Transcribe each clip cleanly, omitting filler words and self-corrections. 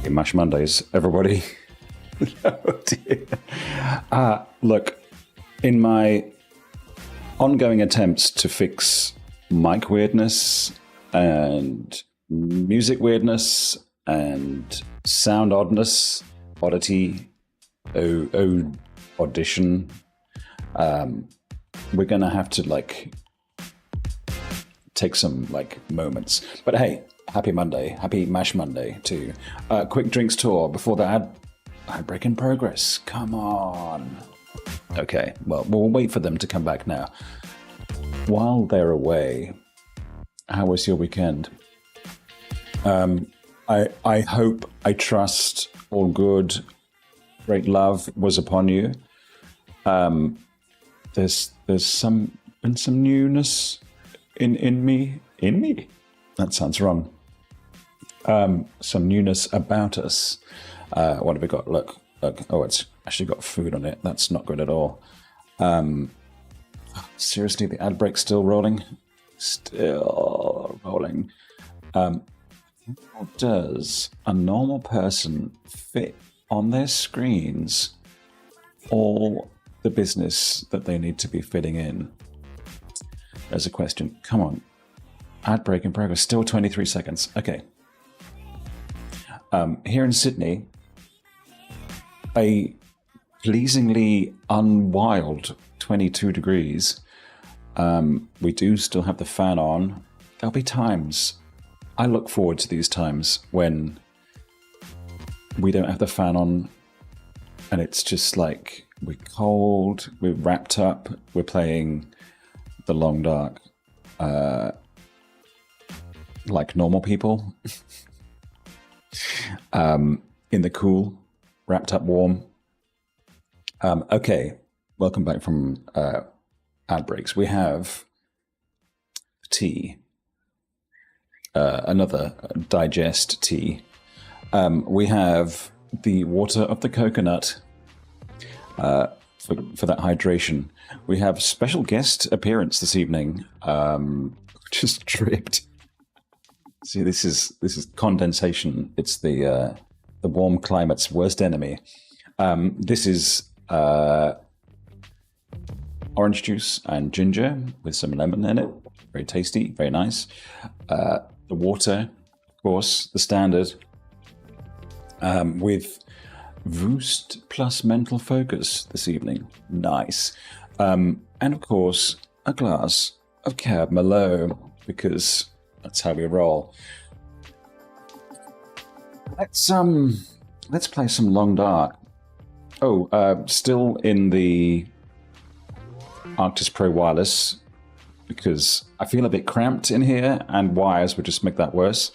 Mash Mondays, everybody. Oh dear. Look, in my ongoing attempts to fix mic weirdness and music weirdness and sound oddity, audition, we're gonna have to take some moments. But hey, happy Monday, happy Mash Monday too. Quick drinks tour before the ad break in progress. Come on. Okay, well, we'll wait for them to come back now. While they're away, how was your weekend? I hope, I trust, all good, great love was upon you. There's been some newness in me. That sounds wrong. Some newness about us. What have we got? Look. Oh, it's actually got food on it. That's not good at all. Seriously, the ad break's still rolling? Still rolling. How does a normal person fit on their screens all the business that they need to be fitting in? There's a question. Come on. Ad break in progress. Still 23 seconds. Okay. Here in Sydney, a pleasingly unwild 22 degrees. We do still have the fan on. There'll be times, I look forward to these times when we don't have the fan on and it's just like we're cold, we're wrapped up, we're playing The Long Dark like normal people. In the cool, wrapped up warm. Okay, welcome back from ad breaks. We have tea, another digest tea. We have the water of the coconut for that hydration. We have special guest appearance this evening, just dripped. See, this is condensation. It's the warm climate's worst enemy. This is orange juice and ginger with some lemon in it. Very tasty, very nice. The water, of course, the standard, with Huushed plus mental focus this evening. Nice. And of course, a glass of Cab Merlot, because that's how we roll. Let's play some Long Dark. Oh, still in the Arctis Pro Wireless, because I feel a bit cramped in here, and wires would just make that worse.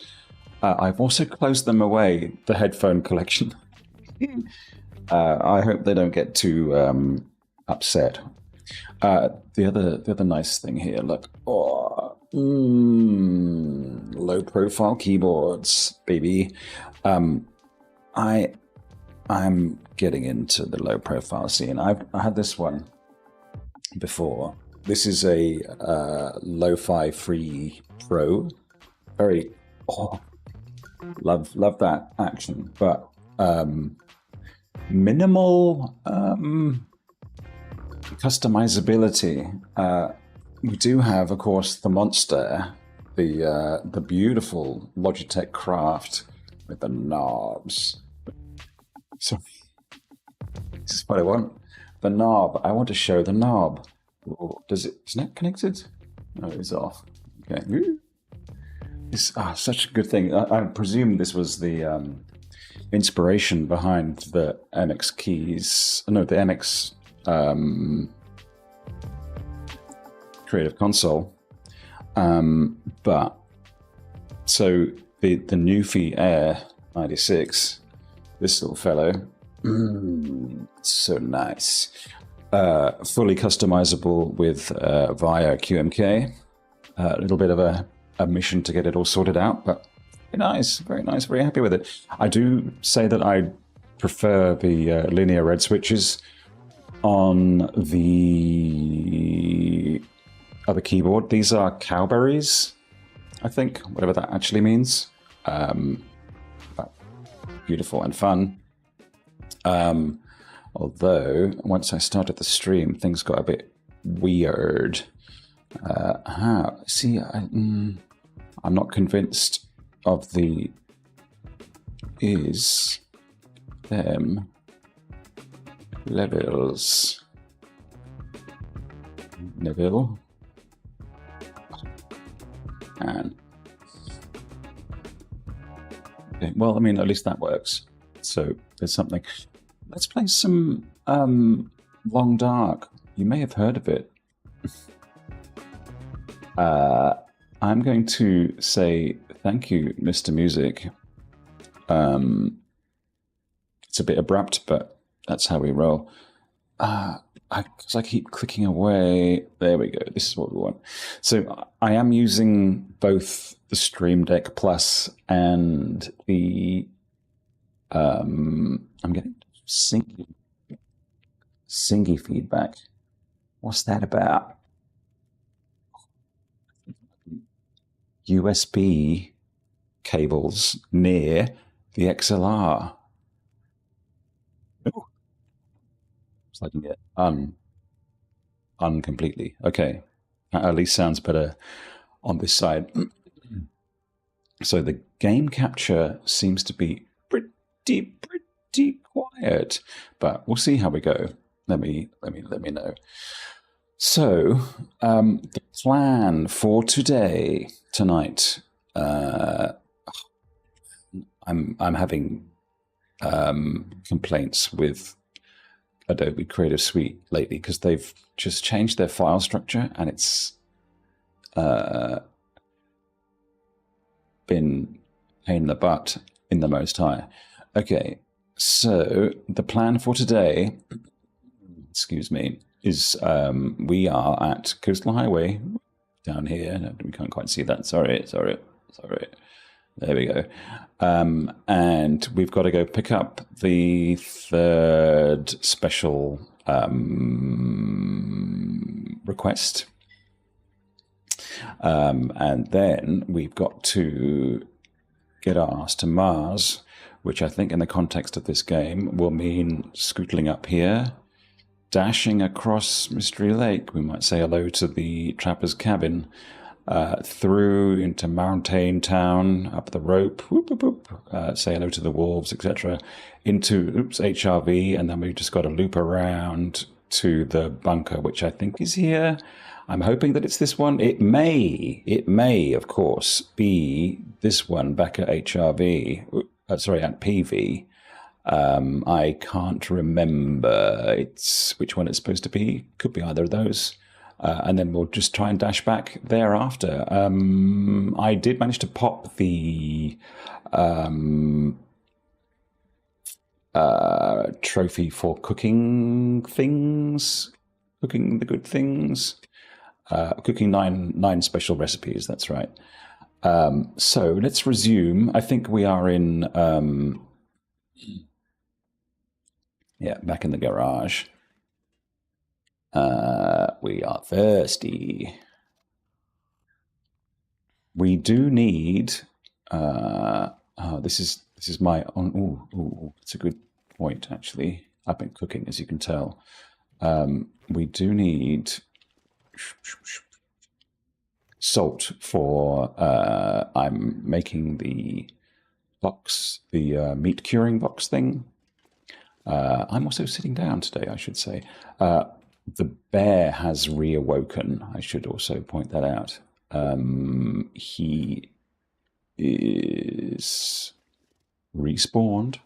I've also closed them away, the headphone collection. I hope they don't get too upset. The other nice thing here, look. Oh, low profile keyboards, baby. I'm getting into the low profile scene. I had this one before. This is a Lo-Fi Free Pro. Very love that action, but minimal customizability. We do have, of course, the monster, the beautiful Logitech Craft with the knobs. So this is what I want. The knob. I want to show the knob. Isn't it connected? No, it's off. Okay. It's such a good thing. I presume this was the inspiration behind the MX keys. No, the MX Creative Console. But so the Newfie Air 96, this little fellow, so nice. Fully customizable with via QMK. A little bit of a mission to get it all sorted out, but very nice, very happy with it. I do say that I prefer the linear red switches on the other keyboard. These are cowberries, I think, whatever that actually means. But beautiful and fun. Although once I started the stream, things got a bit weird. See, I'm not convinced of the is them levels. Neville. And okay, well, I mean, at least that works. So there's something. Let's play some Long Dark. You may have heard of it. I'm going to say thank you, Mr. Music. It's a bit abrupt, but that's how we roll. Because I keep clicking away. There we go. This is what we want. So I am using both the Stream Deck Plus and the. I'm getting singy feedback. What's that about? USB cables near the XLR. Ooh. It's like it completely. Okay, that at least sounds better on this side. So the game capture seems to be pretty quiet, but we'll see how we go. Let me know. So the plan for tonight. I'm having complaints with Adobe Creative Suite lately because they've just changed their file structure and it's been pain in the butt in the most high. Okay, so the plan for today, excuse me, is we are at Coastal Highway down here. No, we can't quite see that. Sorry. There we go. And we've got to go pick up the third special request. And then we've got to get our ass to Mars, which I think in the context of this game will mean scootling up here, dashing across Mystery Lake. We might say hello to the trapper's cabin, through into Mountain Town, up the rope, whoop, whoop, whoop, say hello to the wolves, etc., into HRV, and then we've just got to loop around to the bunker, which I think is here. I'm hoping that it's this one. It may, of course, be this one back at HRV. At PV. I can't remember which one it's supposed to be. Could be either of those. And then we'll just try and dash back thereafter. I did manage to pop the trophy for cooking things, cooking the good things, cooking nine special recipes. That's right. So let's resume. I think we are in, back in the garage. We are thirsty. We do need, this is my own, it's a good point, actually. I've been cooking, as you can tell. We do need salt for, I'm making the box, the meat curing box thing. I'm also sitting down today, I should say. The bear has reawoken. I should also point that out. He is respawned.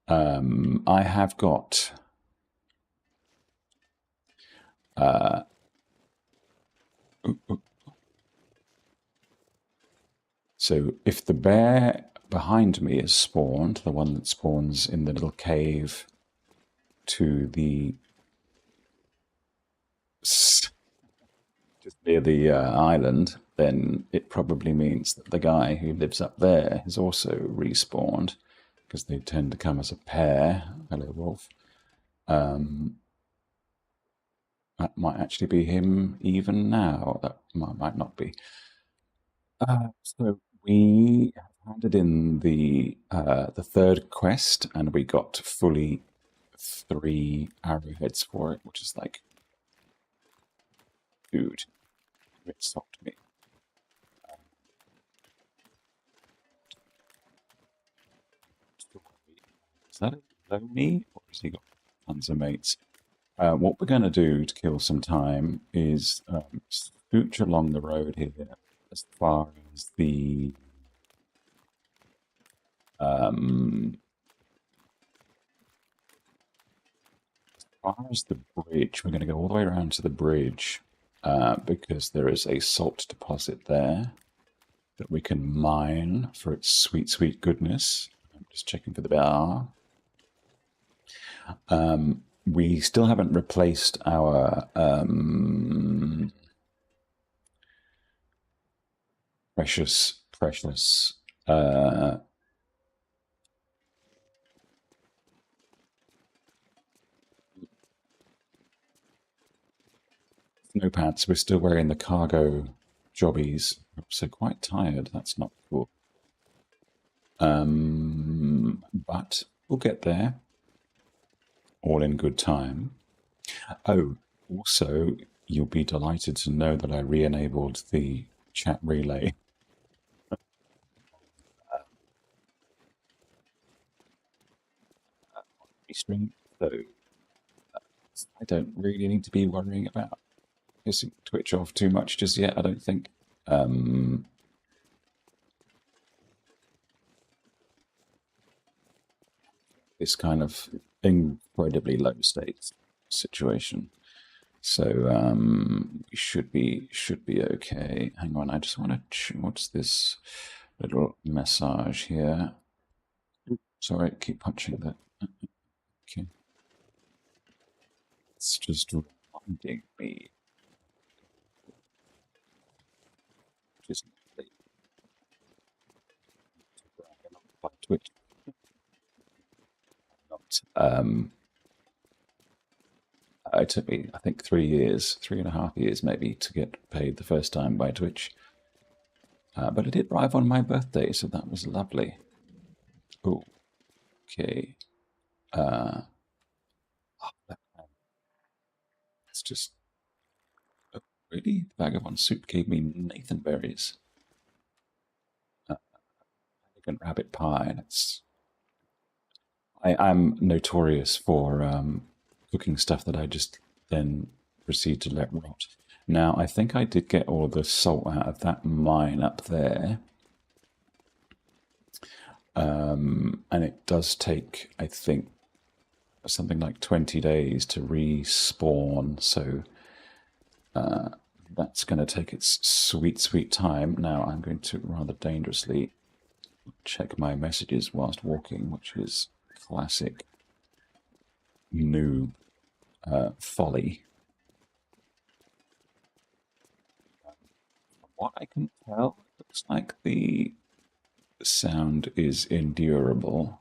I have got so if the bear behind me is spawned, the one that spawns in the little cave to the just near the island, then it probably means that the guy who lives up there is also respawned, because they tend to come as a pair. Hello, wolf. That might actually be him even now. That might not be. So we handed in the third quest, and we got fully 3 arrowheads for it, which is like, dude, it stopped me. Is that a loney, or has he got tons of mates? What we're going to do to kill some time is scooch along the road here as far as the bridge. We're going to go all the way around to the bridge because there is a salt deposit there that we can mine for its sweet, sweet goodness. I'm just checking for the bar. We still haven't replaced our precious snow pants. We're still wearing the cargo jobbies. So quite tired. That's not cool. But we'll get there. All in good time. Oh, also, you'll be delighted to know that I re-enabled the chat relay. Stream, so I don't really need to be worrying about pissing Twitch off too much just yet, I don't think. This kind of incredibly low stakes situation. So we should be okay. Hang on, I just want to. What's this little massage here? Sorry, keep punching that. Okay, it's just reminding me. Just by Twitch. Not. It took me, I think, 3 years, 3.5 years maybe, to get paid the first time by Twitch. But it did arrive on my birthday, so that was lovely. Oh, okay. That's just... Oh, really? The Vagabond Soup gave me Nathan berries. Elegant rabbit pie. That's... I'm notorious for cooking stuff that I just then proceed to let rot. Now, I think I did get all the salt out of that mine up there. And it does take, I think, something like 20 days to respawn. So that's going to take its sweet, sweet time. Now, I'm going to rather dangerously check my messages whilst walking, which is classic noob folly. From what I can tell, it looks like the sound is endurable.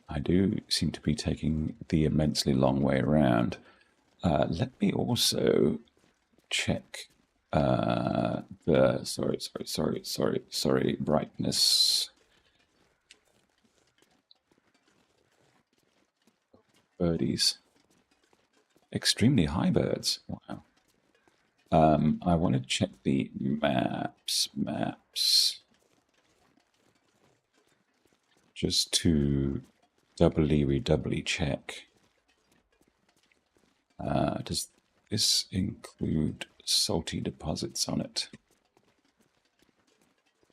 I do seem to be taking the immensely long way around. Let me also check the sorry brightness. Birdies. Extremely high birds. Wow. I want to check the maps. Just to doubly check. Does this include salty deposits on it?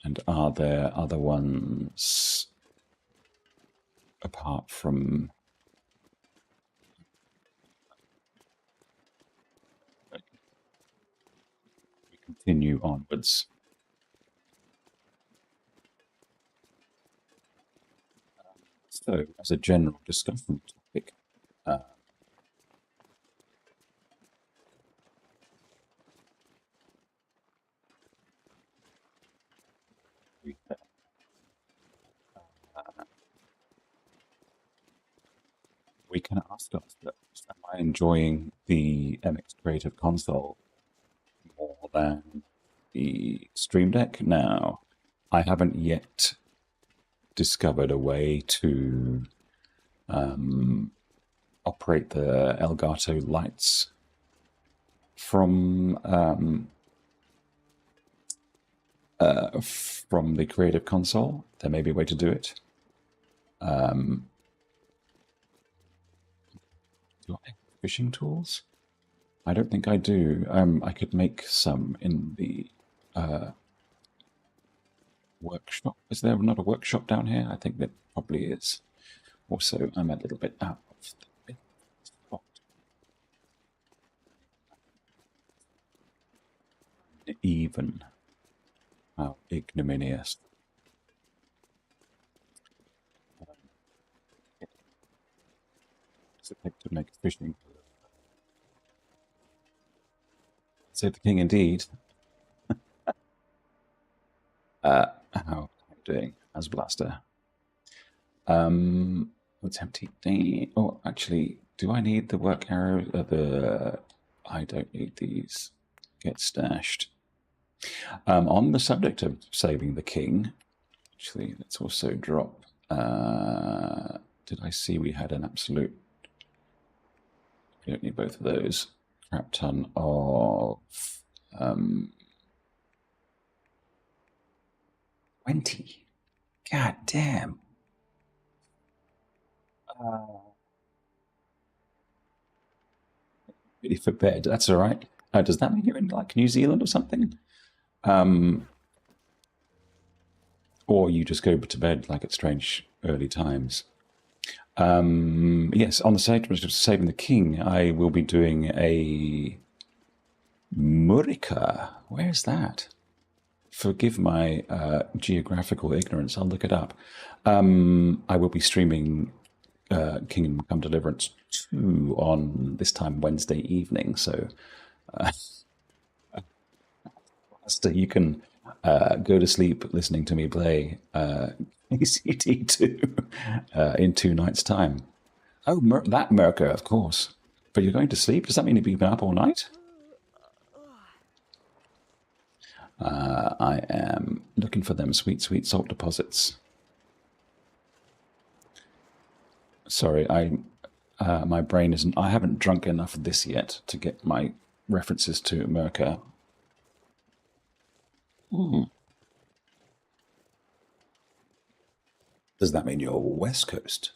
And are there other ones apart from... We continue onwards. So, as a general discussion topic, we can ask ourselves, am I enjoying the MX Creative Console more than the Stream Deck now? I haven't yet discovered a way to operate the Elgato lights from the Creative Console. There may be a way to do it. Do I have fishing tools? I don't think I do. I could make some in the workshop. Is there not a workshop down here? I think there probably is. Also, I'm a little bit out of the spot. Even. How ignominious. Does it take to make fishing? Save the king indeed. How are you doing as Blaster? What's empty? Oh, actually, do I need the work arrow? I don't need these. Get stashed. On the subject of saving the king, actually, let's also drop. Did I see we had an absolute? We don't need both of those. Crap ton of 20. God damn. Ready for bed. That's all right. Does that mean you're in like New Zealand or something? Or you just go to bed like at strange early times? Yes, on the subject of saving the king, I will be doing a Murica. Where's that? Forgive my geographical ignorance. I'll look it up. I will be streaming Kingdom Come Deliverance 2 on this time Wednesday evening. So you can go to sleep listening to me play ACT2 in 2 nights' time. Oh, that Merca, of course. But you're going to sleep? Does that mean you've been up all night? I am looking for them sweet, sweet salt deposits. Sorry, my brain isn't. I haven't drunk enough of this yet to get my references to Merca. Does that mean you're West Coast?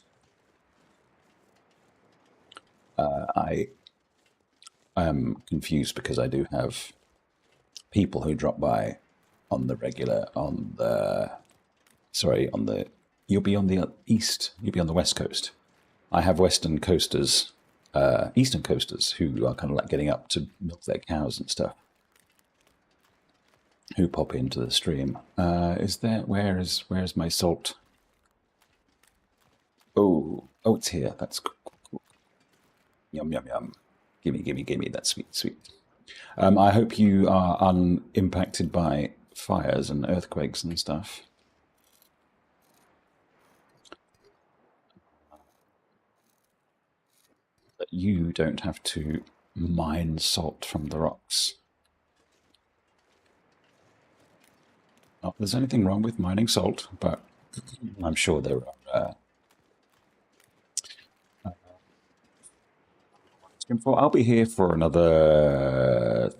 I am confused because I do have people who drop by on the regular, you'll be on the east, you'll be on the West Coast. I have Western coasters, Eastern coasters who are kind of like getting up to milk their cows and stuff, who pop into the stream. Where's my salt? Oh, it's here. That's cool. Yum, yum, yum. Gimme, that's sweet. I hope you are unimpacted by fires and earthquakes and stuff. That you don't have to mine salt from the rocks. Not there's anything wrong with mining salt, but I'm sure there are. I'll be here for another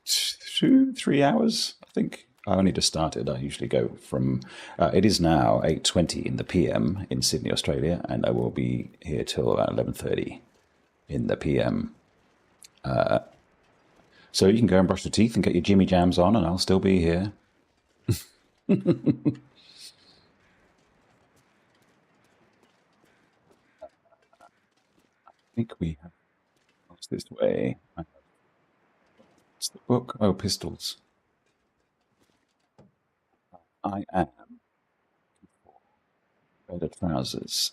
2-3 hours, I think. I only just started. I usually go from. It is now 8:20 in the PM in Sydney, Australia, and I will be here till 11:30 in the PM. So you can go and brush your teeth and get your Jimmy Jams on, and I'll still be here. I think we have. What's this way? What's the book? Oh, pistols. I am better trousers.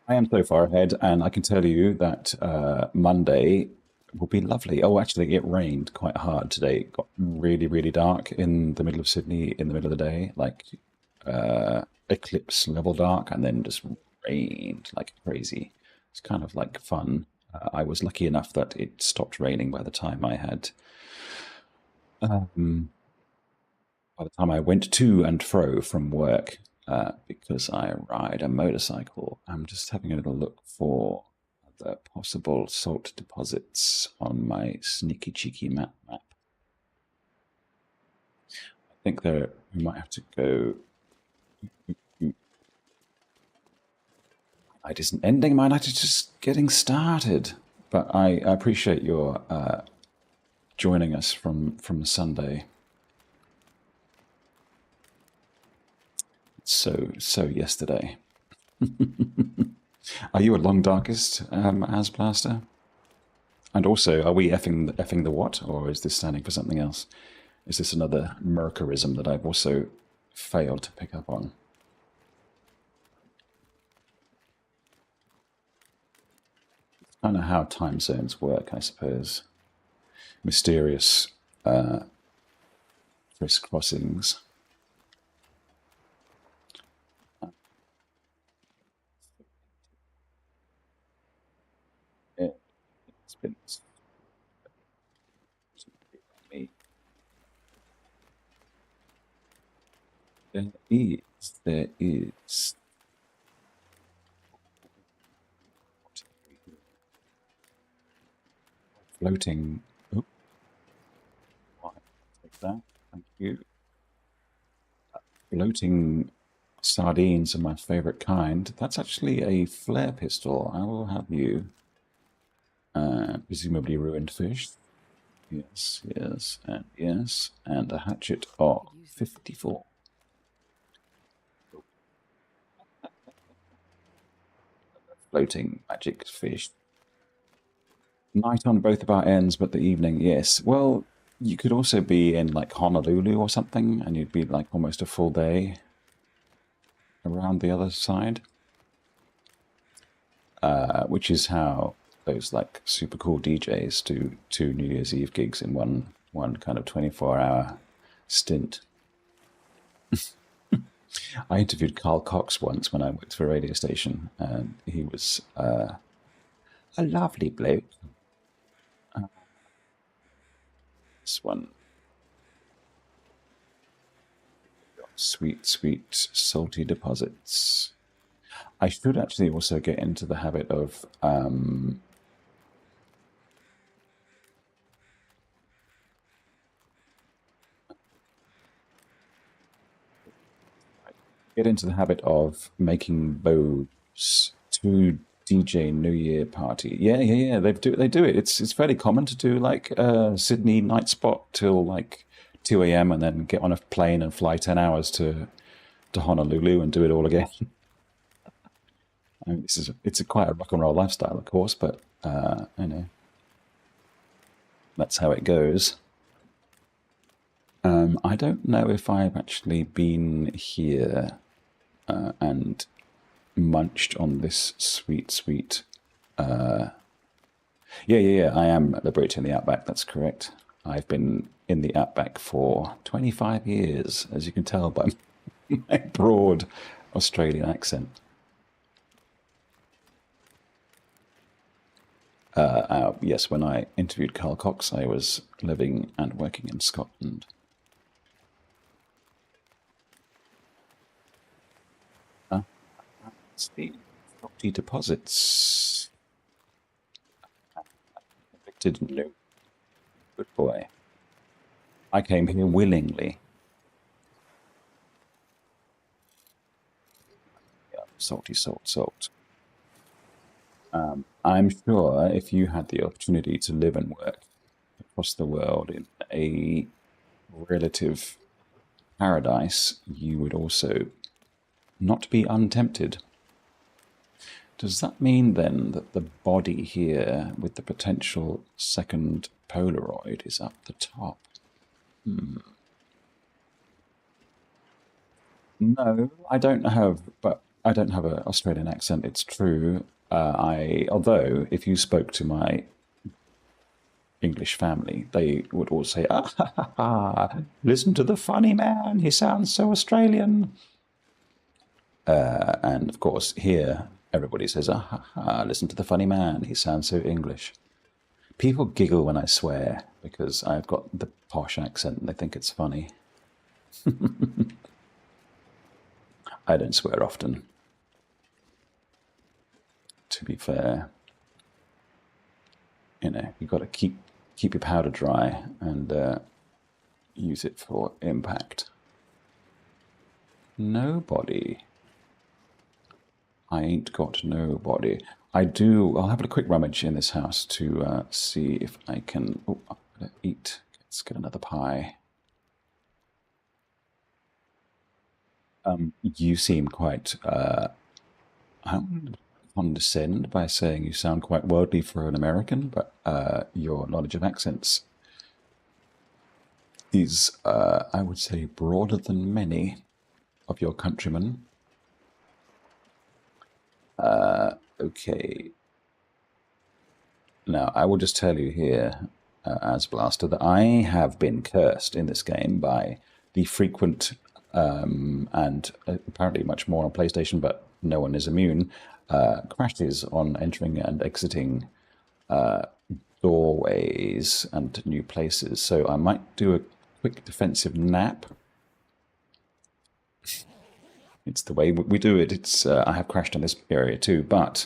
I am so far ahead, and I can tell you that Monday will be lovely. Oh, actually, it rained quite hard today. It got really, really dark in the middle of Sydney in the middle of the day, like eclipse level dark, and then just rained like crazy. It's kind of like fun. I was lucky enough that it stopped raining by the time I had by the time I went to and fro from work, because I ride a motorcycle, I'm just having a little look for the possible salt deposits on my sneaky cheeky map. I think there we might have to go. My night isn't ending. My night is just getting started. But I appreciate your joining us from Sunday. So yesterday. Are you a long darkest, Asblaster? And also, are we effing the what, or is this standing for something else? Is this another Mercurism that I've also failed to pick up on? I don't know how time zones work, I suppose. Mysterious crisscrossings. It's been me. There is. Floating. Oh, take that. Thank you. Floating sardines are my favourite kind. That's actually a flare pistol. I will have you. Presumably ruined fish. Yes, yes, and yes. And a hatchet of 54. Floating magic fish. Night on both of our ends, but the evening, yes. Well, you could also be in like Honolulu or something, and you'd be like almost a full day around the other side. Which is how those like super cool DJs do 2 New Year's Eve gigs in one kind of 24-hour stint. I interviewed Carl Cox once when I worked for a radio station, and he was a lovely bloke. This one, sweet, sweet, salty deposits. I should actually also get into the habit of making those to DJ New Year party. Yeah. They do it. It's fairly common to do like Sydney night spot till like 2 a.m. and then get on a plane and fly 10 hours to Honolulu and do it all again. I mean, it's quite a rock and roll lifestyle, of course, but you know, that's how it goes. I don't know if I've actually been here and munched on this sweet, sweet. Yeah. I am liberating the Outback. That's correct. I've been in the Outback for 25 years, as you can tell by my broad Australian accent. Yes, when I interviewed Carl Cox, I was living and working in Scotland. It's the property deposits. Convicted, no. Good boy. I came here willingly. Yeah, salty salt. I'm sure if you had the opportunity to live and work across the world in a relative paradise, you would also not be untempted. Does that mean then that the body here with the potential second Polaroid is up the top? No, I don't have an Australian accent. It's true. Although if you spoke to my English family, they would all say, "Ah, ha, ha, ha, listen to the funny man. He sounds so Australian." And of course, here everybody says, "Ah, ha, ha, listen to the funny man. He sounds so English." People giggle when I swear because I've got the posh accent and they think it's funny. I don't swear often, to be fair. You know, you've got to keep your powder dry and use it for impact. Nobody. I ain't got nobody. I'll have a quick rummage in this house to see if I can... Oh, I'm going to eat. Let's get another pie. You seem quite condescend by saying you sound quite worldly for an American, but your knowledge of accents is, I would say, broader than many of your countrymen. Okay. Now, I will just tell you here, as Blaster, that I have been cursed in this game by the frequent and apparently much more on PlayStation, but no one is immune, crashes on entering and exiting doorways and new places. So I might do a quick defensive nap. It's the way we do it. It's I have crashed in this area too, but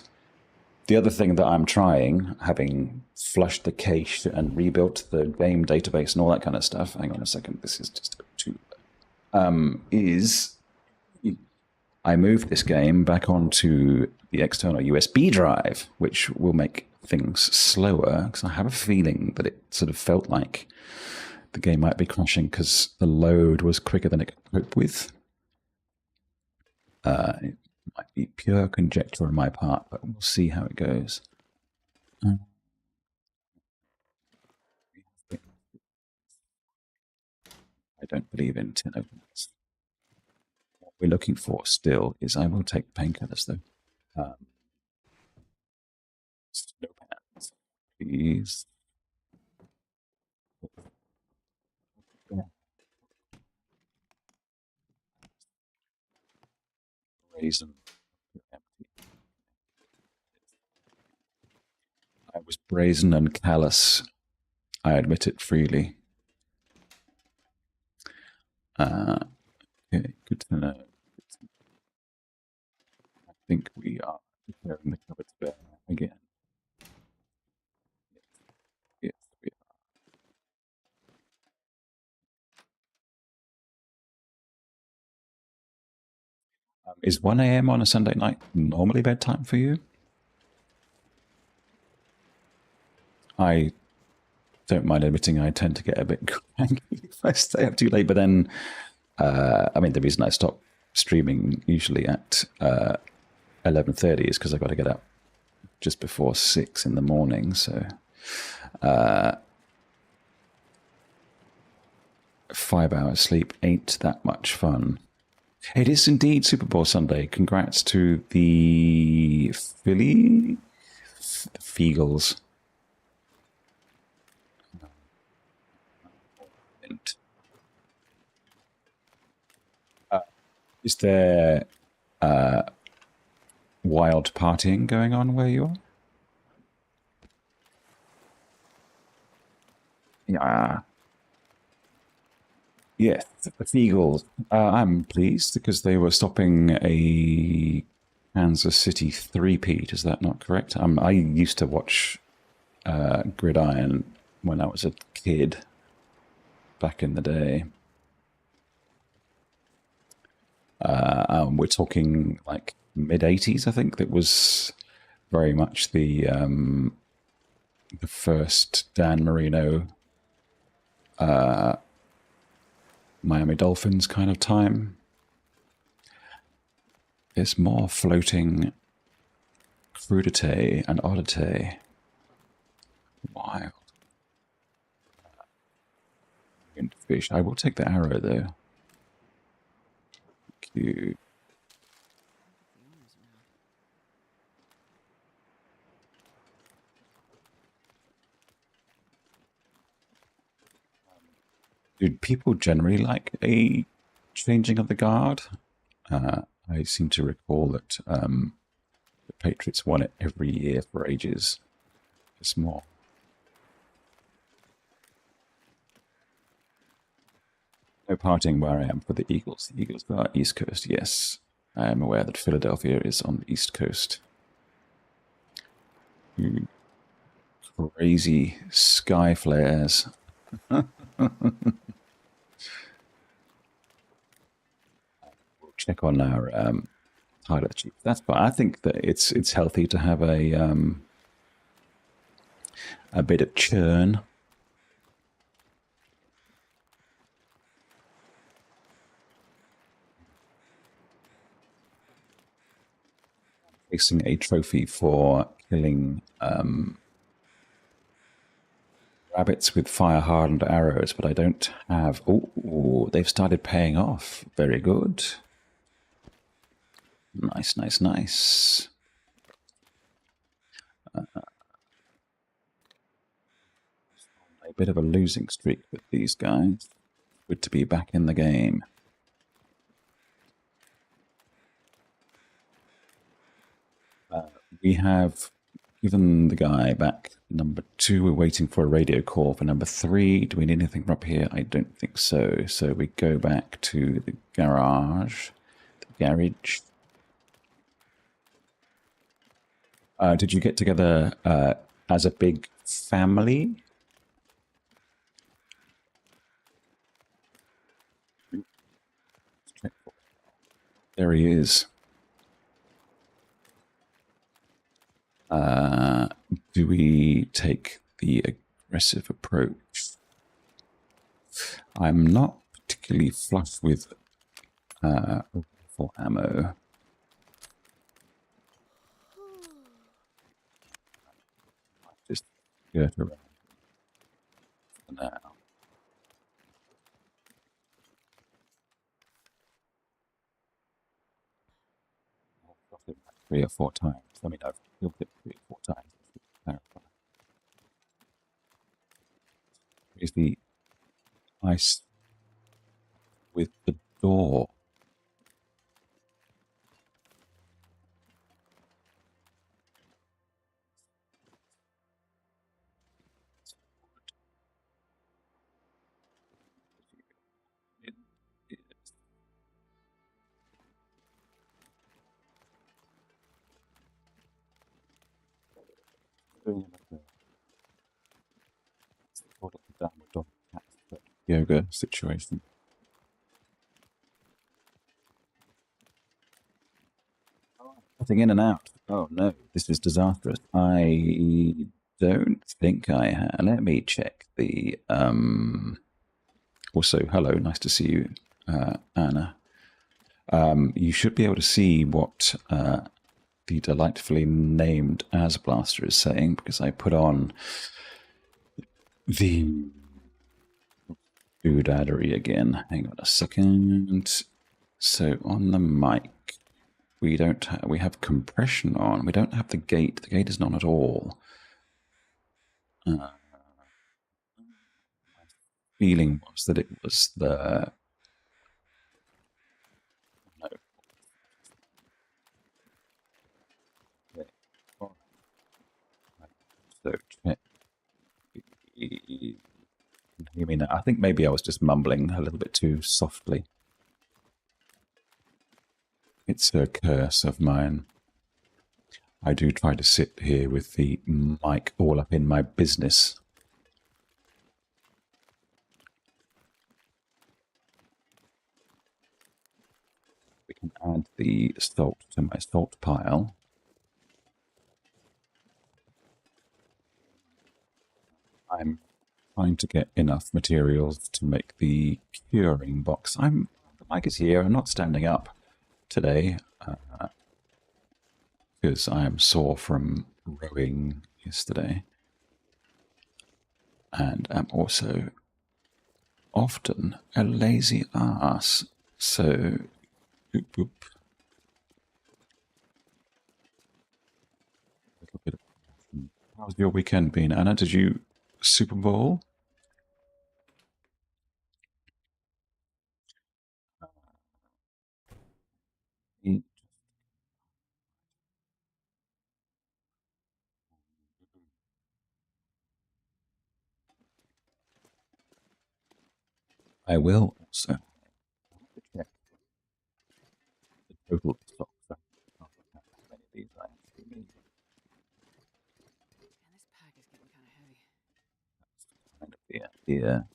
the other thing that I'm trying, having flushed the cache and rebuilt the game database and all that kind of stuff, hang on a second, this is just too... is I moved this game back onto the external USB drive, which will make things slower, because I have a feeling that it sort of felt like the game might be crashing because the load was quicker than it could cope with. It might be pure conjecture on my part, but we'll see how it goes. I don't believe in tin openers. What we're looking for still is, I will take painkillers though. Snow pants, please. Brazen. I was brazen and callous. I admit it freely. Okay, good to know. I think we are preparing the cupboards bare again. Yes, we are. Is 1 a.m. on a Sunday night normally bedtime for you? I don't mind admitting I tend to get a bit cranky if I stay up too late, but then, I mean, the reason I stop streaming usually at 11:30 is because I've got to get up just before 6 in the morning, so 5 hours sleep ain't that much fun. It is indeed Super Bowl Sunday. Congrats to the Feagles. Is there wild partying going on where you are? Yeah. Yes, the Feagles. I'm pleased because they were stopping a Kansas City three-peat. Is that not correct? I used to watch Gridiron when I was a kid back in the day. We're talking like mid-80s, I think. That was very much the first Dan Marino Miami Dolphins kind of time. There's more floating crudité and oddity. Wild. Fish. I will take the arrow though. Cute. Do people generally like a changing of the guard? I seem to recall that the Patriots won it every year for ages. It's more. No partying where I am for the Eagles. The Eagles are East Coast, yes. I am aware that Philadelphia is on the East Coast. Crazy sky flares. Check on our pilot chief. That's fine. I think that it's healthy to have a bit of churn. Facing a trophy for killing rabbits with fire-hardened arrows, but I don't have. Oh, they've started paying off. Very good. Nice, nice, nice. A bit of a losing streak with these guys. Good to be back in the game. We have given the guy back number 2. We're waiting for a radio call for number 3. Do we need anything from up here? I don't think so. So we go back to the garage. The garage. Did you get together as a big family? There he is. Do we take the aggressive approach? I'm not particularly flush with rifle ammo. Just skirt around for now. 3 or 4 times. I mean, I've killed it 3 or 4 times. Here's the ice with the door. Yoga situation. Cutting in and out. Oh no, this is disastrous. I don't think I have. Let me check the. Also, hello, nice to see you, Anna. You should be able to see what the delightfully named As Blaster is saying because I put on the doodaddery again. Hang on a second. So on the mic, we don't we have compression on. We don't have the gate. The gate is not at all. My feeling was that it was the no. So check. You mean I think maybe I was just mumbling a little bit too softly. It's a curse of mine. I do try to sit here with the mic all up in my business. We can add the salt to my salt pile. I'm trying to get enough materials to make the curing box. The mic is here. I'm not standing up today because I am sore from rowing yesterday. And I'm also often a lazy ass. So, boop, boop. A little bit of. How's your weekend been, Anna? Did you Super Bowl? I will also check the total stock. So how many of these I actually need. Man, this pack is getting kind of heavy. That's kind of the idea.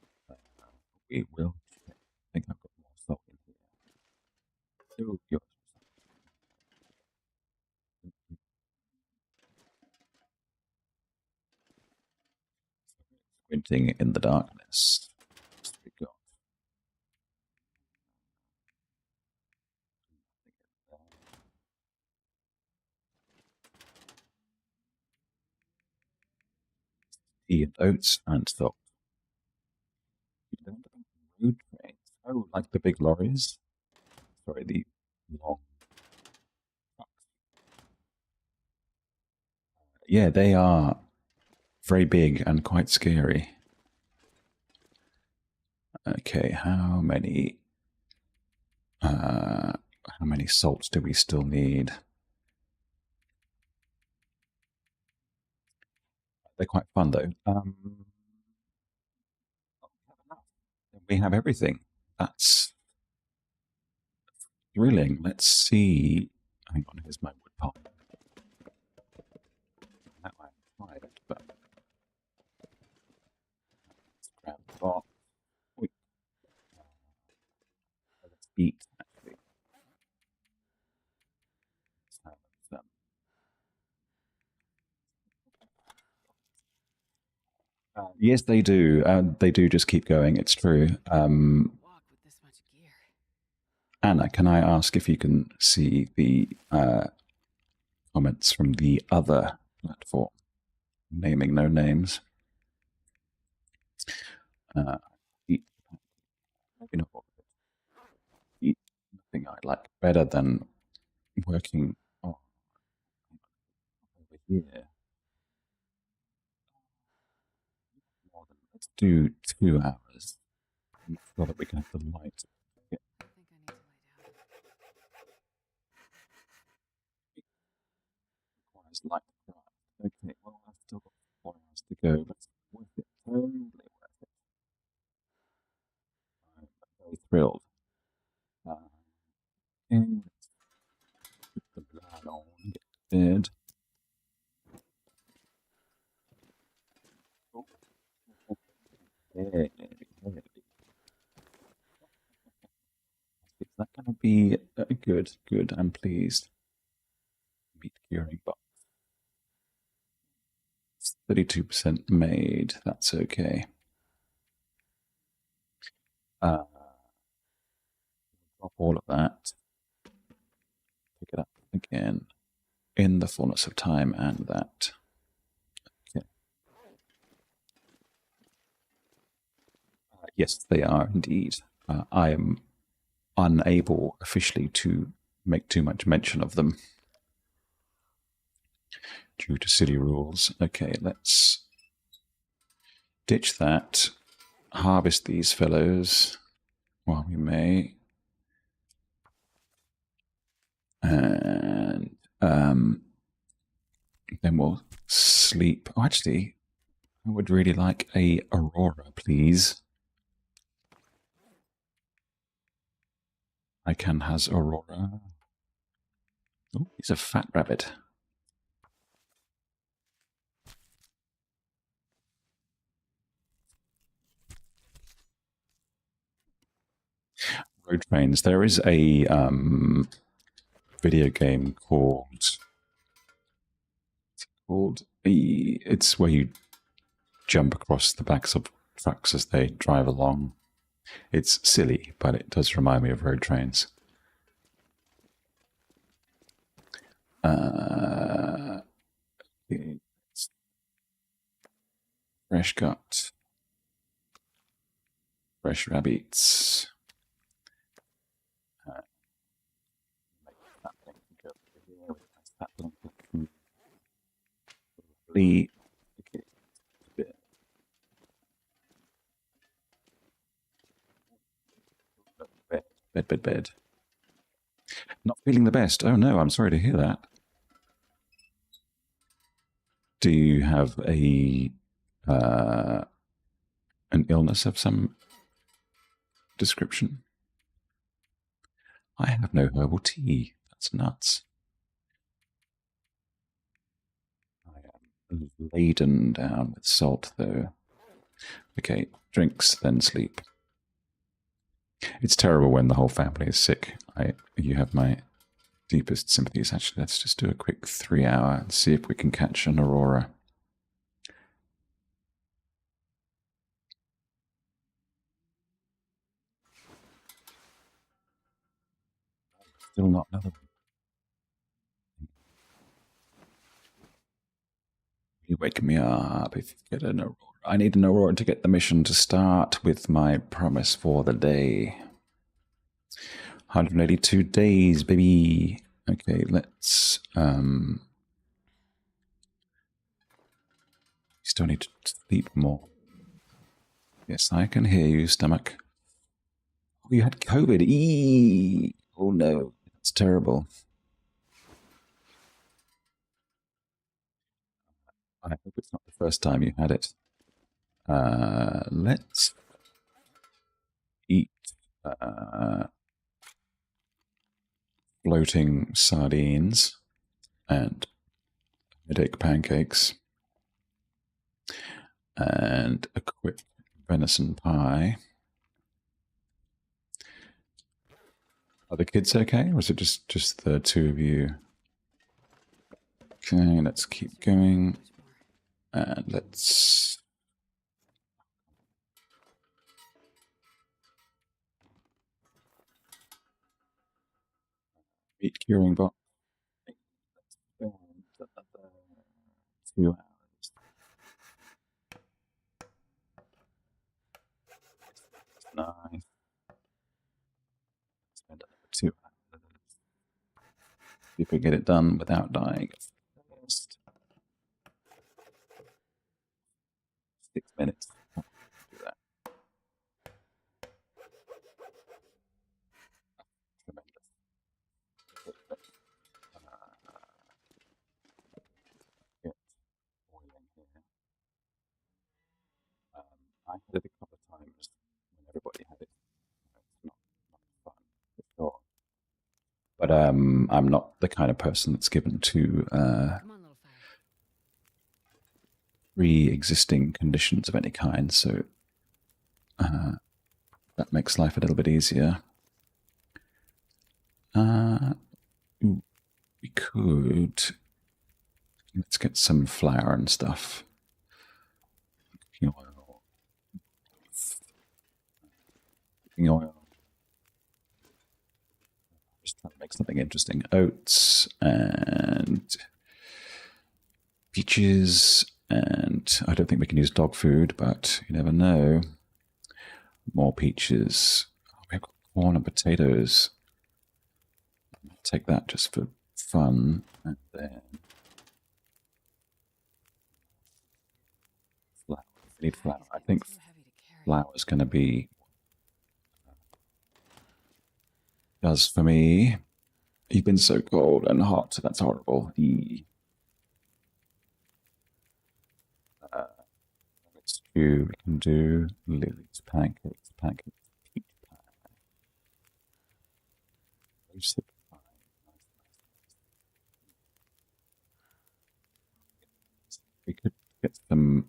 We will check. I think I've got more stock in here. Oh, yours. Squinting in the darkness. We got tea and oats and salt. Road trains. Oh, like the big lorries. Sorry, the long trucks. Yeah, they are very big and quite scary. Okay, how many salts do we still need? They're quite fun though. We have everything. That's thrilling. Let's see. Hang on, here's my wood pile. That I haven't tried it, but let's grab the box. Let's eat, actually. Let's have some. Yes, they do. They do just keep going. It's true. Walk with this much gear. Anna, can I ask if you can see the comments from the other platform? Naming no names. Maybe not all of it. Nothing I like better than working over here. Let's do 2 hours. I'm sure that we can have the light. I think I need to lay down. Requires light craft. Okay, well, I've still got 4 hours to go. That's worth it. Totally worth it. I'm very thrilled. Okay, let's put the blood on and get to bed. Heavy. Is that going to be good? Good, I'm pleased. Meat curing box. It's 32% made. That's okay. Drop all of that. Pick it up again in the fullness of time and that. Okay. Yes, they are indeed. I am unable officially to make too much mention of them due to city rules. Okay, let's ditch that. Harvest these fellows while we may. And then we'll sleep. Oh, actually, I would really like a Aurora, please. Icon has Aurora. Oh, he's a fat rabbit. Road trains. There is a video game called it's where you jump across the backs of trucks as they drive along. It's silly, but it does remind me of road trains. Fresh cut. Fresh rabbits. Lovely. Bed. Not feeling the best. Oh no, I'm sorry to hear that. Do you have a an illness of some description. I have no herbal tea. That's nuts. I am laden down with salt, though. Okay, drinks, then sleep. It's terrible when the whole family is sick. You have my deepest sympathies. Actually, let's just do a quick 3 hour and see if we can catch an Aurora. Still not another one. You wake me up if you get an Aurora. I need an Aurora to get the mission to start with my promise for the day. 182 days, baby. Okay, let's still need to sleep more. Yes, I can hear you, stomach. Oh, you had COVID. Eee! Oh no, it's terrible. I hope it's not the first time you had it. Let's eat floating sardines and headache pancakes and a quick venison pie. Are the kids okay, or is it just the two of you? Okay, let's keep going. And let's... meat curing box. 2 hours. Nice. Spend another 2 hours. See if we get it done without dying. 6 minutes. Do that. Tremendous. Get boiling here. I had it a couple of times when everybody had it. It's not fun for sure. But I'm not the kind of person that's given to Come on, little fire. pre-existing conditions of any kind, so that makes life a little bit easier. We could... let's get some flour and stuff. Cooking oil. Cooking oil. Just trying to make something interesting. Oats and peaches, and I don't think we can use dog food, but you never know. More peaches. Oh, we've got corn and potatoes. I'll take that just for fun. And then flour. We need flour. I think Too heavy to carry. flour is going to be does for me. You've been so cold and hot. That's horrible. Stew we can do. Lily's pancakes, peach pie. Roasted pie. We could get some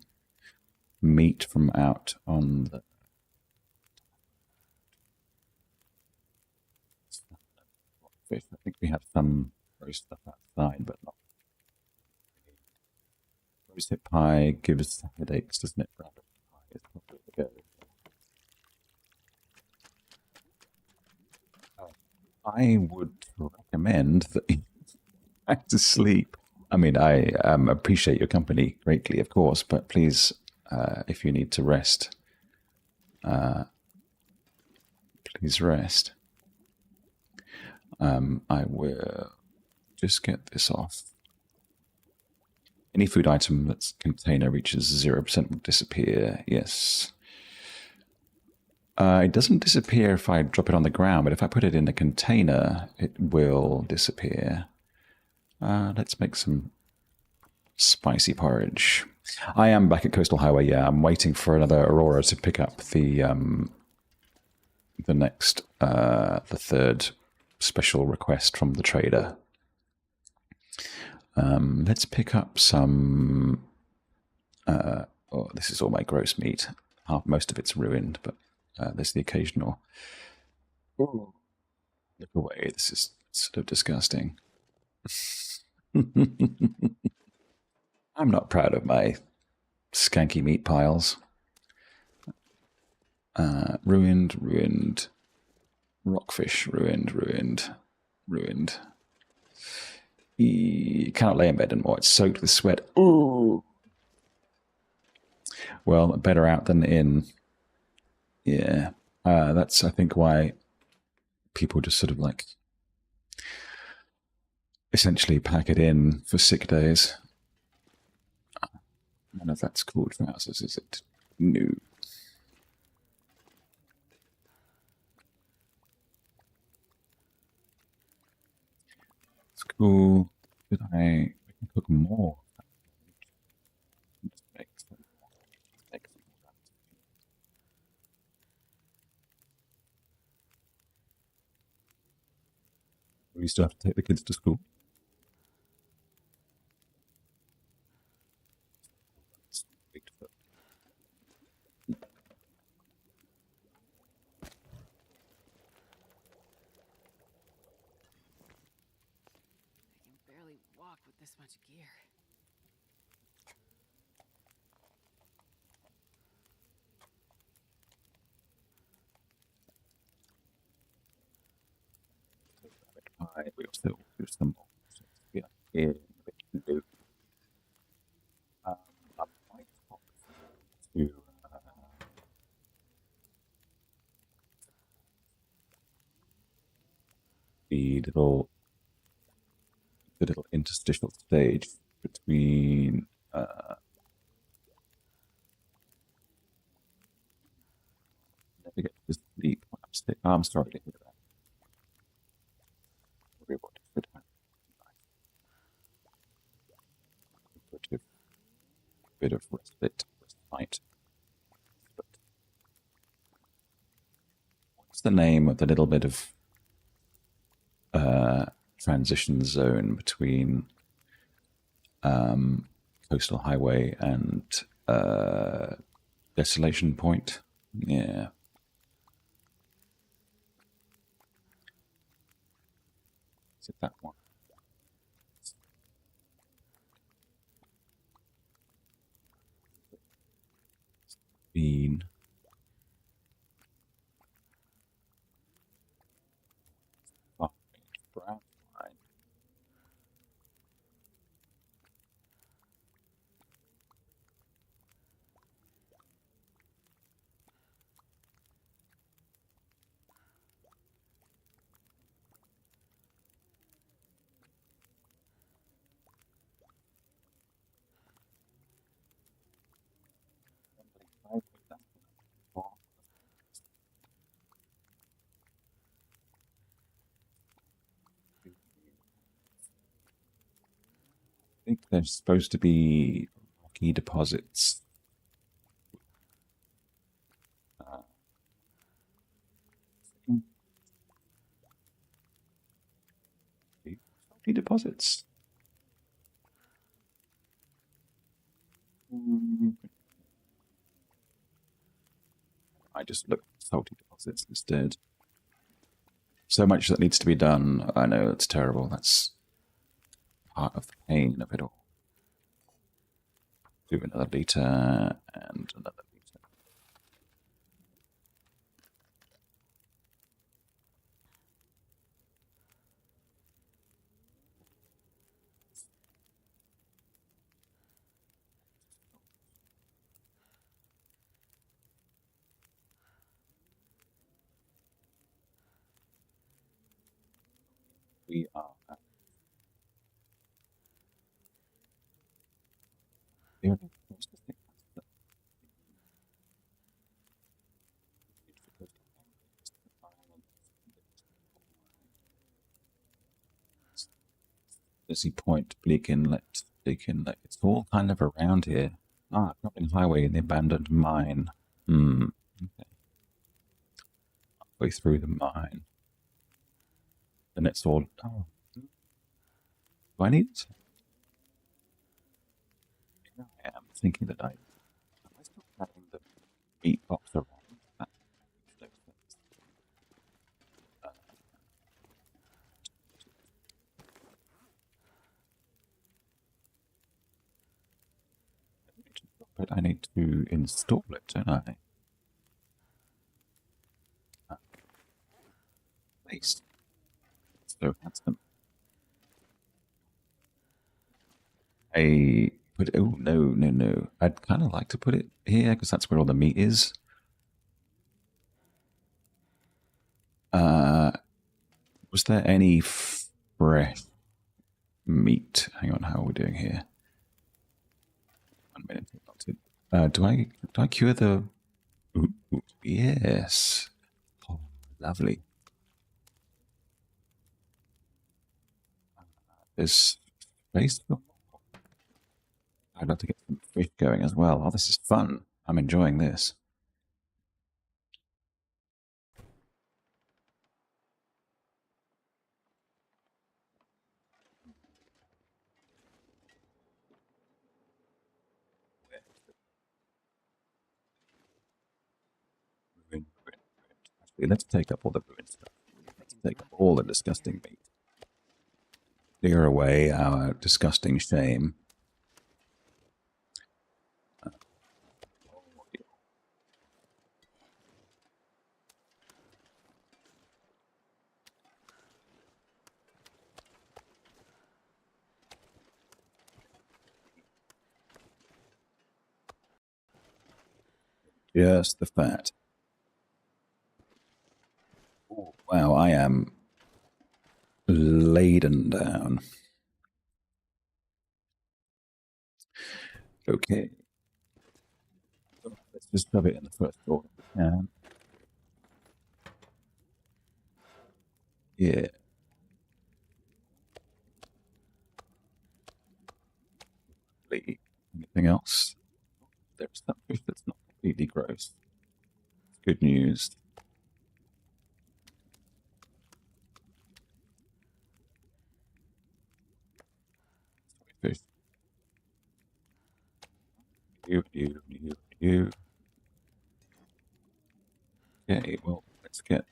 meat from out on the fish. I think we have some roast stuff outside, but not. Roasted pie gives headaches, doesn't it? Rabbit pie is probably the go. I would recommend that you back to sleep. I mean, I appreciate your company greatly, of course, but please, if you need to rest, please rest. I will just get this off. Any food item that's container reaches 0% will disappear. Yes. It doesn't disappear if I drop it on the ground, but if I put it in a container, it will disappear. Let's make some spicy porridge. I am back at Coastal Highway, yeah. I'm waiting for another Aurora to pick up the the third special request from the trader. Let's pick up some. Oh, this is all my gross meat. Most of it's ruined, but there's the occasional. Ooh. Look away. This is sort of disgusting. I'm not proud of my skanky meat piles. Ruined. Rockfish, ruined. You cannot lay in bed anymore. It's soaked with sweat. Ooh. Well, better out than in. Yeah. That's, I think, why people just sort of like essentially pack it in for sick days. None of that's called trousers, is it? No. It's cool. Did I can cook more? We still have to take the kids to school. With this much gear. We also do some yeah, here we can do. I might talk to the little interstitial stage between never get to sleep when I'm sick. I'm sorry to hear that. Everybody should have a bit of respite. What's the name of the little bit of transition zone between Coastal Highway and Desolation Point? Yeah. Is it that one? Bean. Brown line. I think there's supposed to be rocky deposits. Rocky deposits. I just looked at salty deposits instead. So much that needs to be done. I know it's terrible. That's part of the pain of it all. Do another liter and another liter. We are at Busy Point, Bleak Inlet. It's all kind of around here. Crumbling Highway in the abandoned mine. Okay. halfway through the mine. And it's all... Oh, do I need it? Here I am thinking that am I still having the meat box around? That makes no sense. But I need to install it, don't I? Place. So handsome. I put... Oh, no. I'd kind of like to put it here, because that's where all the meat is. Was there any fresh meat? Hang on, how are we doing here? 1 minute. Do I cure the... Ooh, yes. Oh, lovely. There's space for more. I'd love to get some fish going as well. Oh, this is fun. I'm enjoying this. Actually, let's take up all the ruined stuff. Let's take up all the disgusting meat. Clear away our disgusting shame. Just the fat. Oh, wow, I am laden down. Okay. Let's just shove it in the first drawer if we can. Yeah. Anything else? There's that fish that's not completely gross. Good news. Sorry, fish. You. Okay, well, let's get...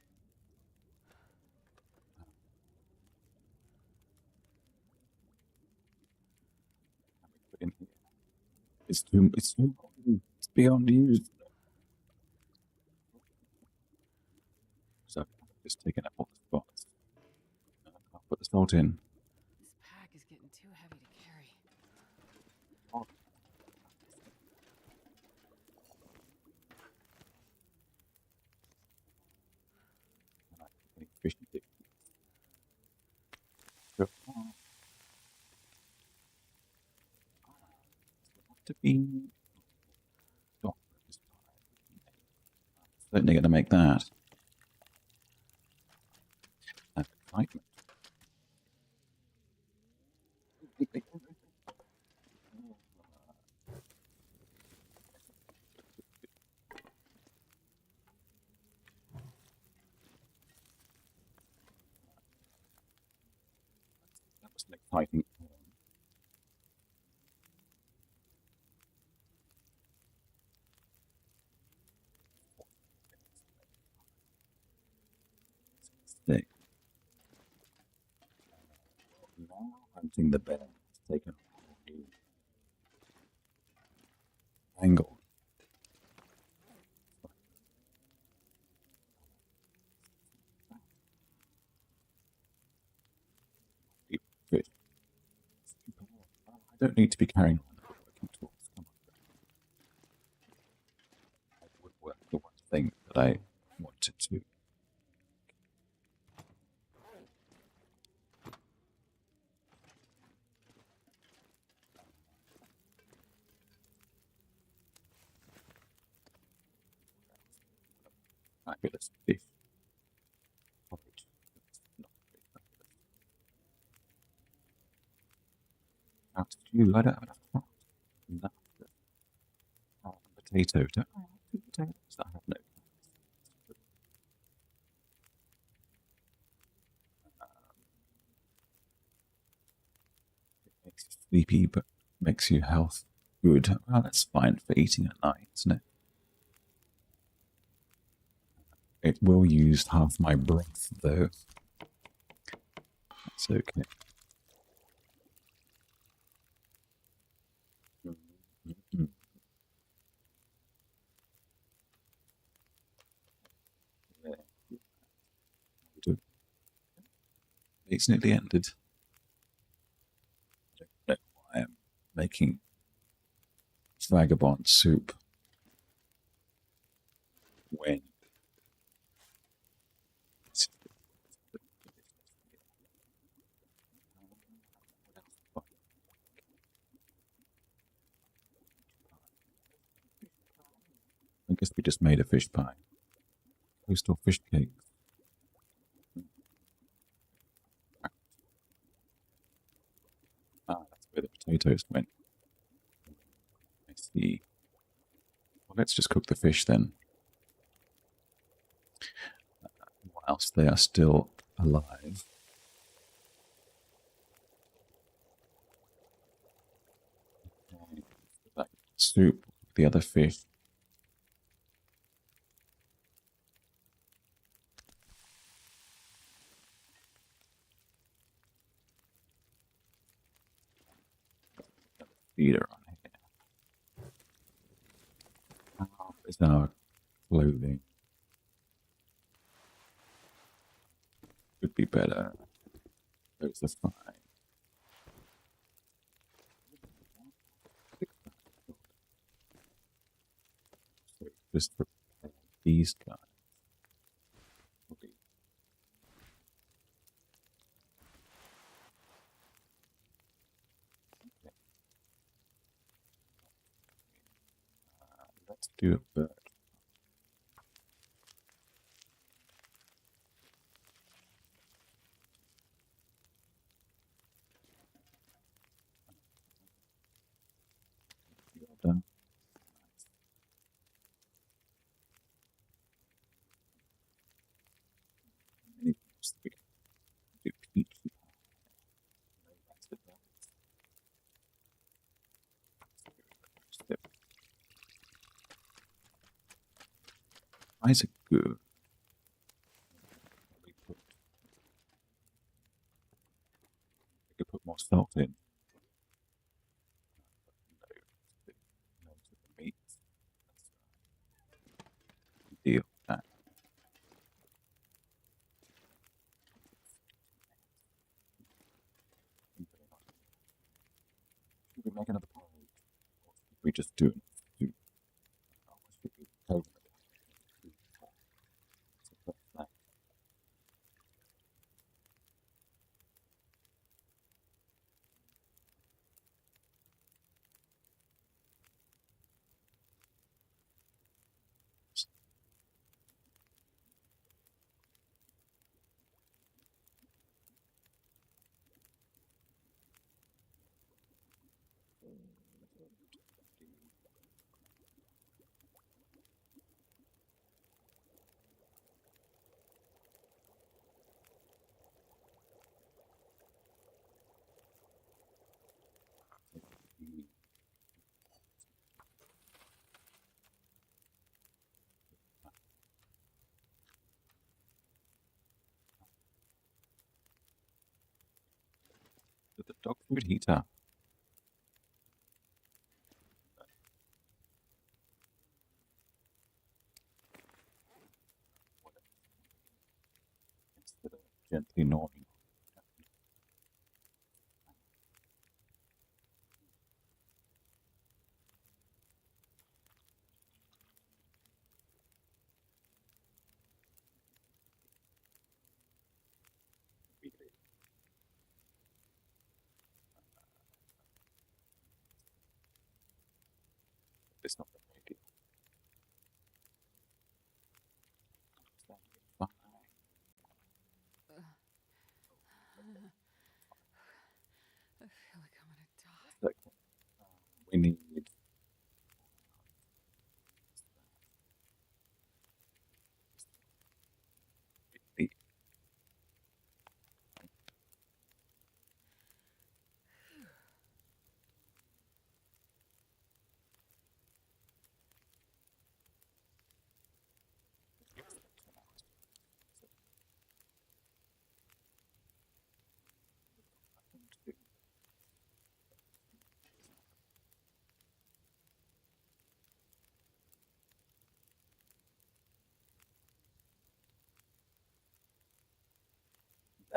in here. It's beyond used. So I've just taken up all the spots. I'll put the salt in. This pack is getting too heavy to carry. Fish and dip. So, to be... Oh, certainly going to make that. That's excitement. That was an exciting. Stick. Now hunting the bear has taken a new angle. Fish. I don't need to be carrying on the woodworking tools. Come on. I would work the one thing that I wanted to. Fabulous fish. Porridge. Not very fabulous. Out of you, I don't have enough pot. Enough. Potato. Don't I have two potatoes? I have no. makes you sleepy, but makes you health good. Well, that's fine for eating at night, isn't it? It will use half my broth, though. That's okay. Mm. It's nearly ended. I don't know why I'm making vagabond soup when I guess we just made a fish pie. Toast or fish cake. Ah, that's where the potatoes went. I see. Well, let's just cook the fish then. Whilst they are still alive. That soup, the other fish. Feeder on here. How is our clothing? Could be better. Those are fine. So just for these guys. Let's do a bird. Done. We can do peach. Eyes are good. We could put more salt in. No to the meat. Deal with that. Should we make another porridge? Or should we just do it? The dog food heater. Instead of gently gnawing. It's not the idea. I feel like I'm gonna die. We need the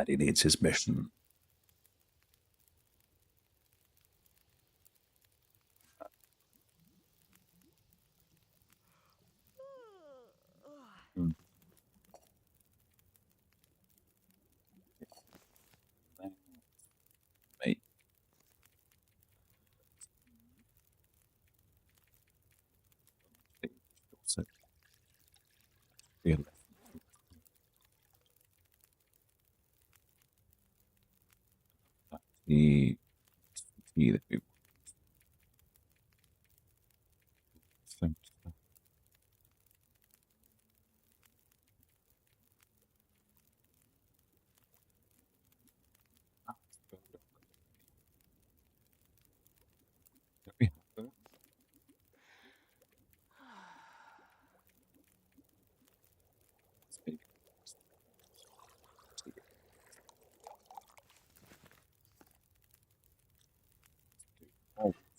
And he needs his mission. Hmm. Mate. Also, the key that we want.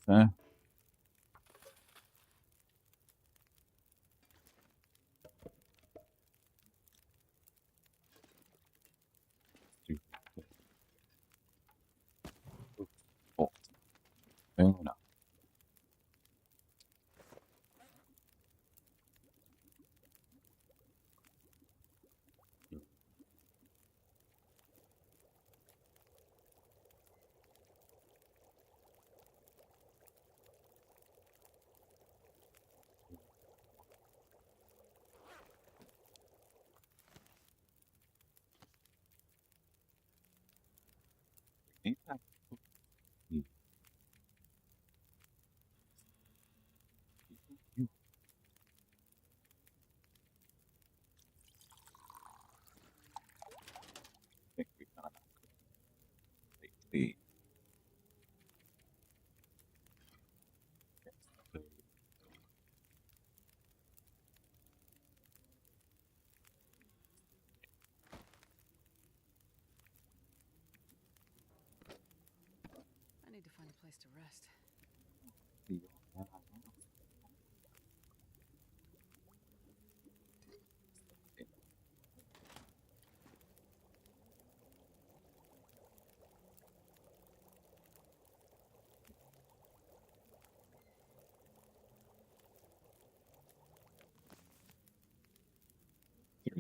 There. Oh, no. The I need to find a place to rest.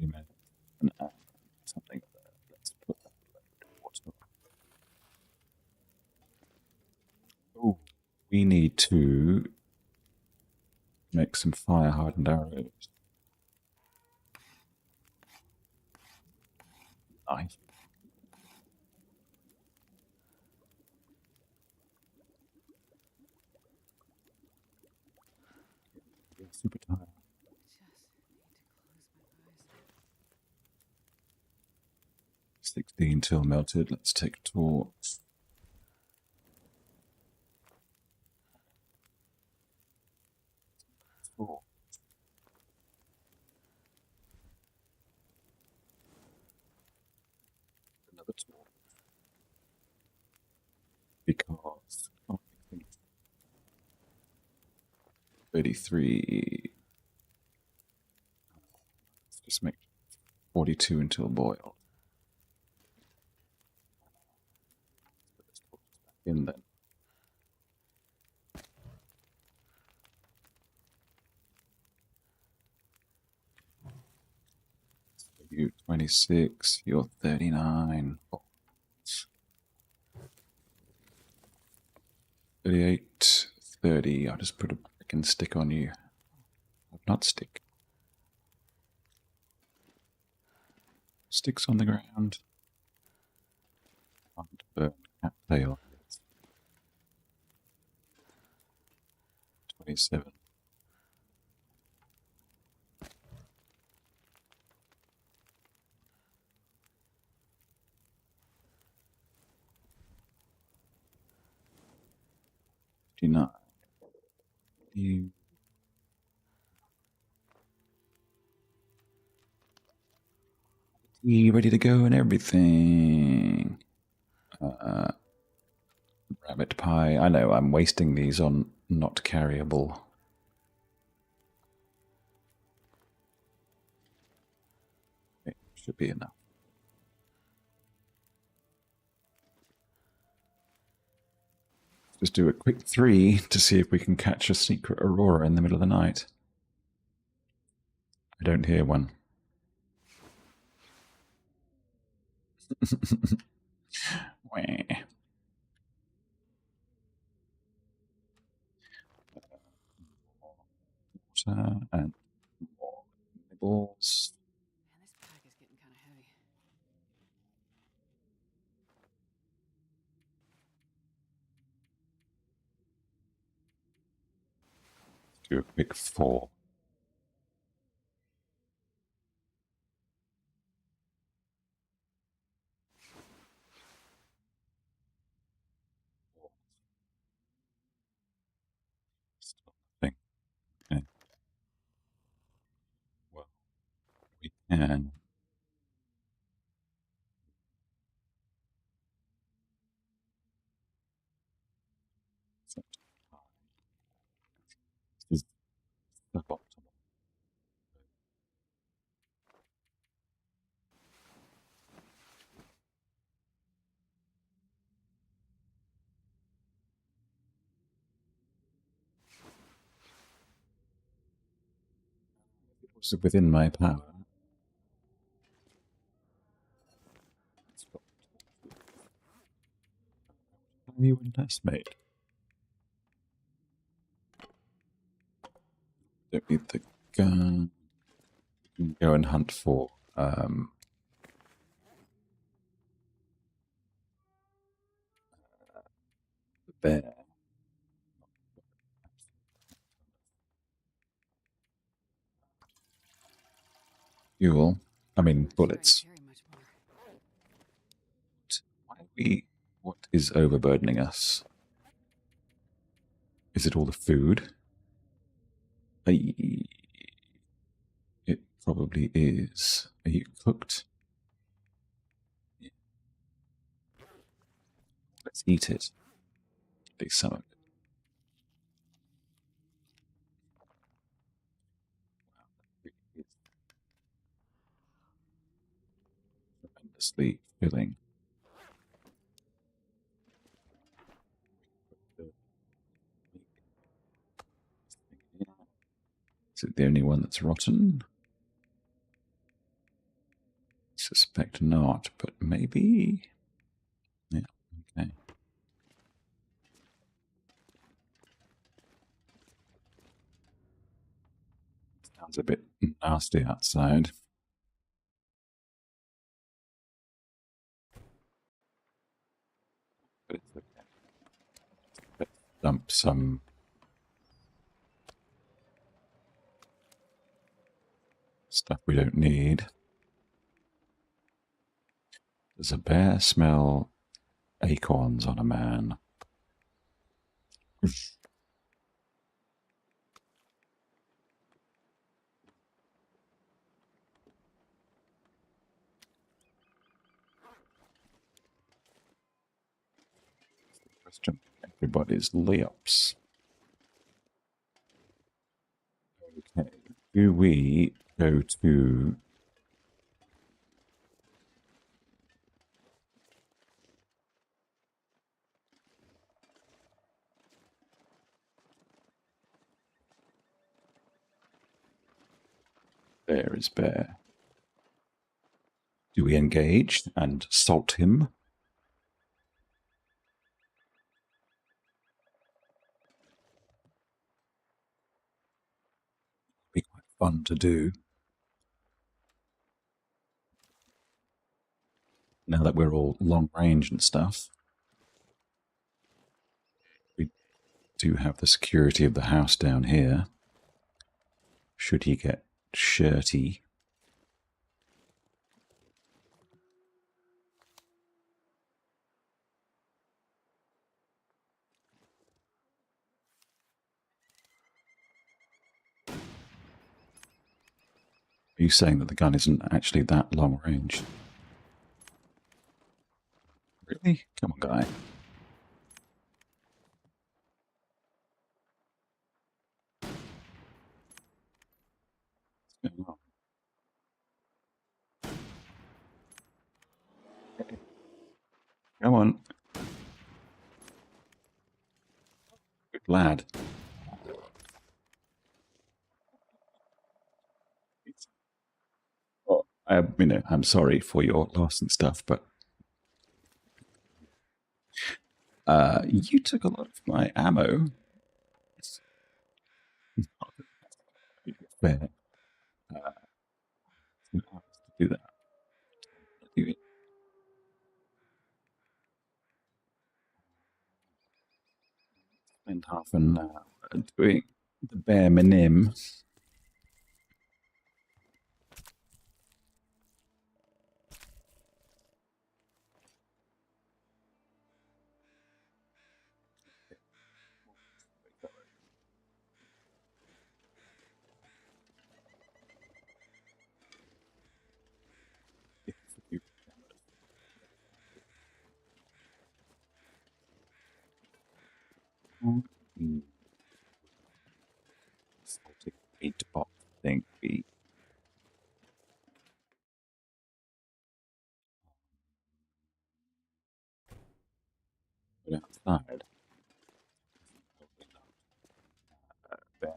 minutes and something. Let's put that water. Oh, we need to make some fire hardened arrows. Nice. Super tired. Just need to close my eyes. 16 till melted. Let's take a torch. Another torch. Because 33. Let's just make 42 until boiled. Put this torch back in then. So you 26, you're 39. 38, 30. I'll just put a freaking stick on you. Not stick. Sticks on the ground. Can't burn cat tail. 27. You ready to go and everything. Rabbit pie. I know I'm wasting these on not carryable. It should be enough. Just do a quick 3 to see if we can catch a secret Aurora in the middle of the night. I don't hear one. Water and more nibbles. Man, this pack is getting kind of heavy. Do a quick 4. Still nothing. Okay. Well, we can. This is suboptimal. It was within my power. You underestimate. Don't need the gun. You can go and hunt for the bear. Fuel. I mean, bullets. Carry much more. Why are we? What is overburdening us? Is it all the food? It probably is. Are you cooked? Yeah. Let's eat it. At least some of it. Wow, that really is tremendously filling. Is it the only one that's rotten? Suspect not, but maybe. Yeah, okay. Sounds a bit nasty outside. But it's okay. Let's dump some stuff we don't need. Does a bear smell acorns on a man? Question. Everybody's layups. Okay. Do we go to Bear is bear? Do we engage and salt him? Be quite fun to do. Now that we're all long range and stuff, we do have the security of the house down here. Should he get shirty? Are you saying that the gun isn't actually that long range? Really? Come on, guy. What's going on? Come on. glad. Well, I'm sorry for your loss and stuff, but you took a lot of my ammo. Fair. Do that. You spend half an hour doing the bare minimum. Salted meat box thing. Put outside. There.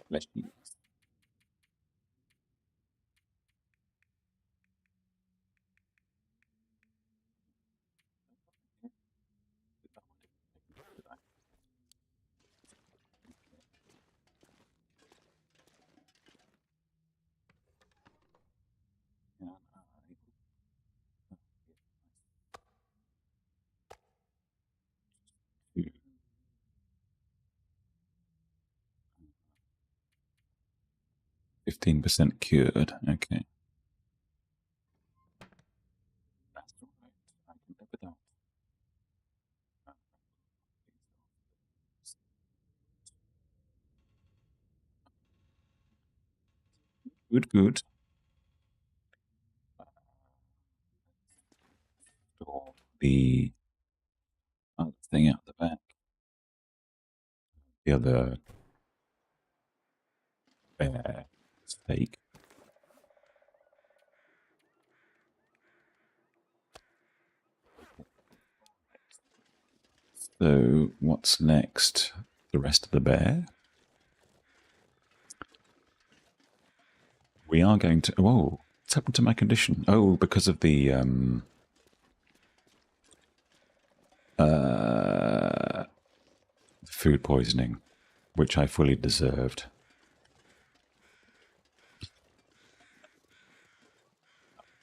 Let's use. Yeah, 15% cured. Okay. That's all right. I can live with that. Good, good. Store the other thing out the back. The other bear steak. So, what's next? The rest of the bear? We are going to... Whoa, what's happened to my condition? Oh, because of the... food poisoning, which I fully deserved.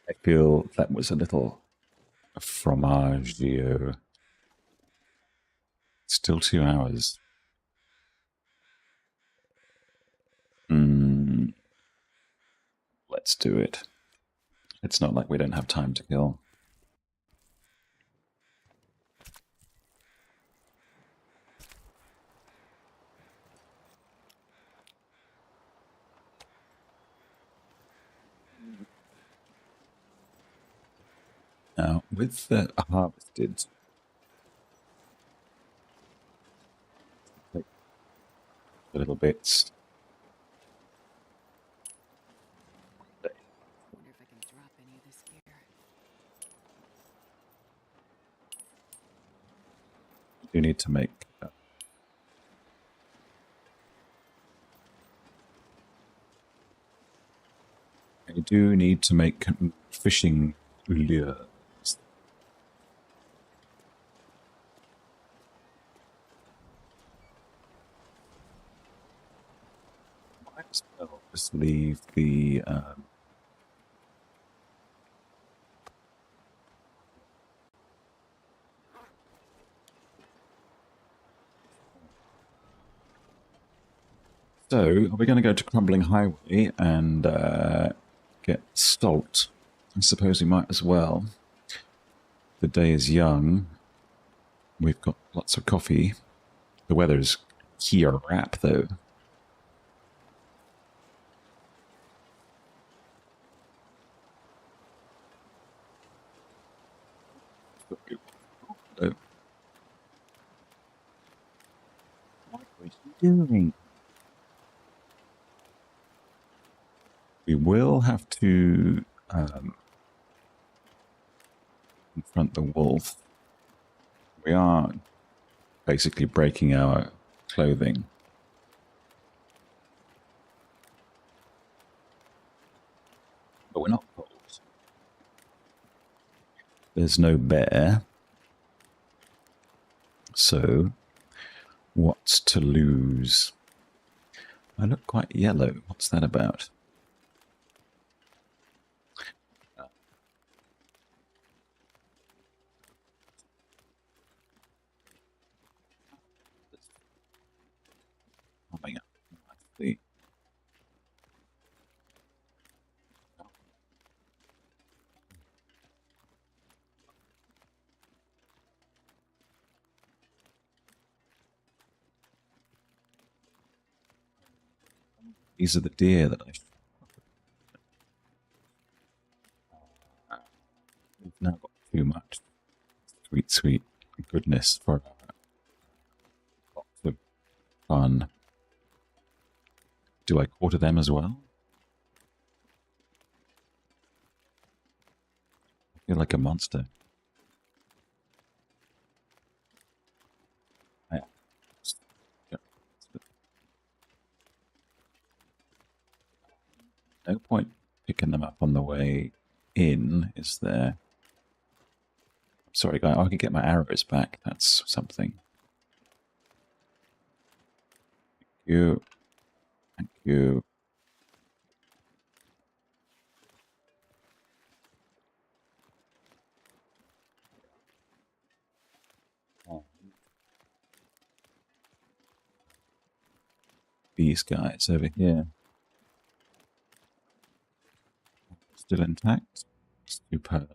I feel that was a little fromaggio. Still 2 hours. Let's do it. It's not like we don't have time to kill. Now, with the harvested, the little bits. Wonder if I can drop any of this gear. You do need to make... you do need to make fishing lures. Might as well just leave the... So, are we going to go to Crumbling Highway and get salt? I suppose we might as well. The day is young. We've got lots of coffee. The weather's crap, though. Hello. What are you doing? We will have to confront the wolf. We are basically breaking our clothing. But we're not cold. There's no bear. So, what's to lose? I look quite yellow. What's that about? Coming up. Nicely. These are the deer that we've now got too much sweet goodness for lots of fun. Do I quarter them as well? I feel like a monster. No point picking them up on the way in, is there? Sorry, guy, I can get my arrows back. That's something. Thank you. Thank you. These guys over here. Still intact. Superb.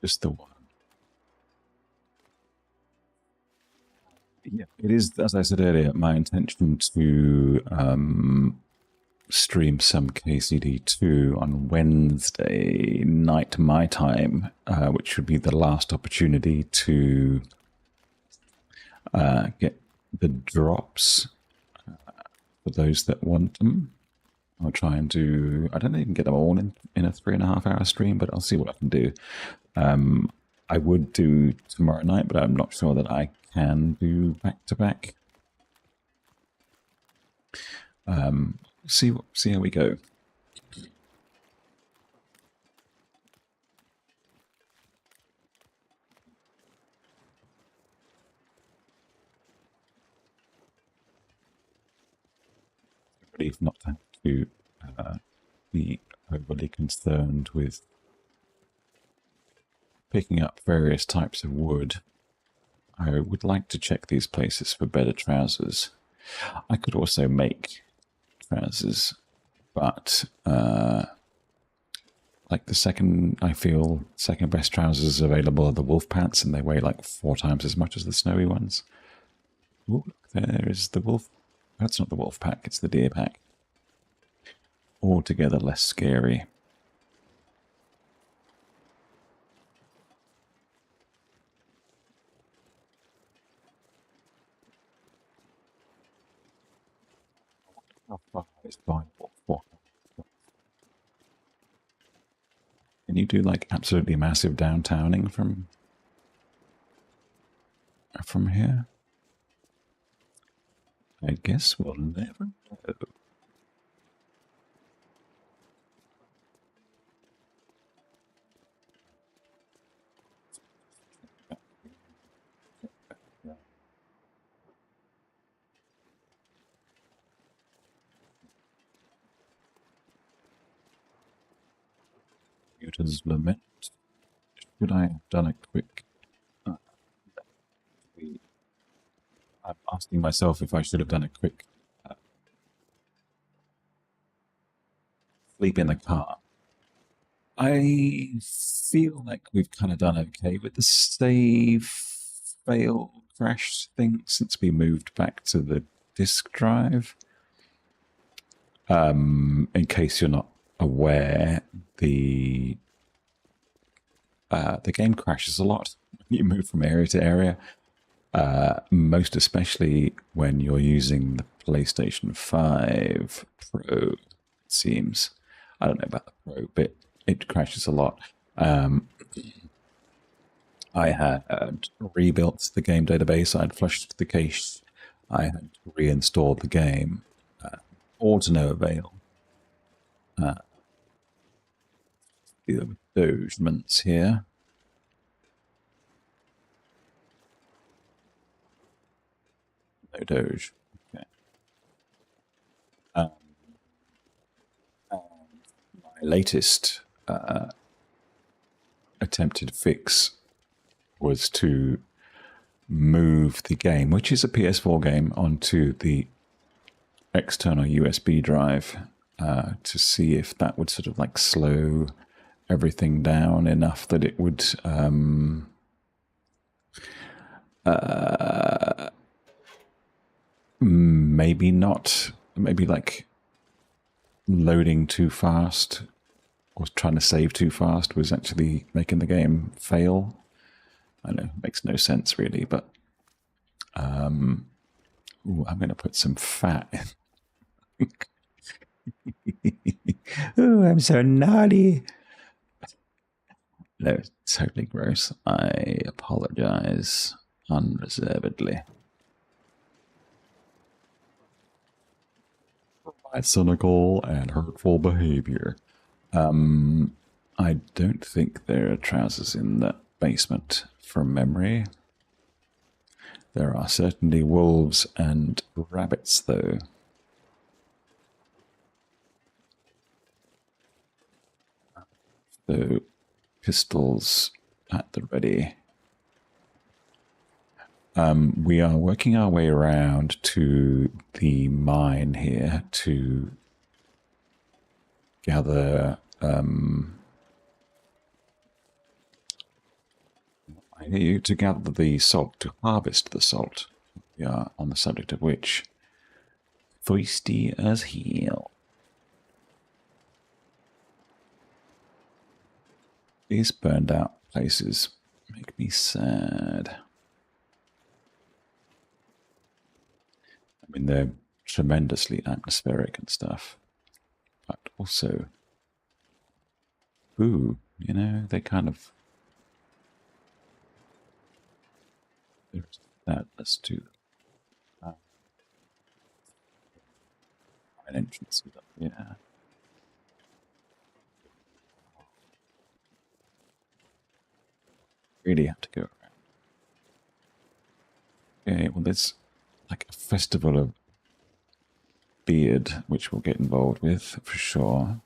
Just the one. Yeah, it is, as I said earlier, my intention to stream some KCD2 on Wednesday night my time, which would be the last opportunity to get the drops for those that want them. I'll try and do, I don't even get them all in a 3.5 hour stream, but I'll see what I can do. I would do tomorrow night, but I'm not sure that I can do back to back. See how we go. Relief not to have to be overly concerned with picking up various types of wood. I would like to check these places for better trousers. I could also make trousers, but like the second best trousers available are the wolf pants, and they weigh like 4 times as much as the snowy ones. Ooh, look, there is the wolf. That's not the wolf pack, it's the deer pack. Altogether less scary. How far is viable for? Can you do like absolutely massive downtowning from here? I guess we'll never know. Computer's lament. Should I have done a quick... I'm asking myself if I should have done a quick sleep in the car. I feel like we've kind of done okay with the save fail crash thing since we moved back to the disk drive. In case you're not aware, the game crashes a lot when you move from area to area. Most especially when you're using the PlayStation 5 Pro, it seems. I don't know about the Pro, but it crashes a lot. I had rebuilt the game database. I'd flushed the cache. I had reinstalled the game. All to no avail. The dogements here. No doge. Okay. My latest attempted fix was to move the game, which is a PS4 game, onto the external USB drive to see if that would sort of like slow everything down enough that it would maybe like loading too fast or trying to save too fast was actually making the game fail. I know, it makes no sense really, but ooh, I'm going to put some fat in. Ooh, I'm so naughty. No, it's totally gross. I apologize unreservedly. My cynical and hurtful behavior. I don't think there are trousers in that basement from memory. There are certainly wolves and rabbits, though. So, pistols at the ready. We are working our way around to the mine here to gather to gather the salt, to harvest the salt. We are on the subject of which thirsty as hell. These burned out places make me sad. I mean, they're tremendously atmospheric and stuff, but also, ooh, you know, they kind of, there's sadness to an entrance. Yeah. Really have to go around. Okay, well, there's like a festival of beard, which we'll get involved with for sure.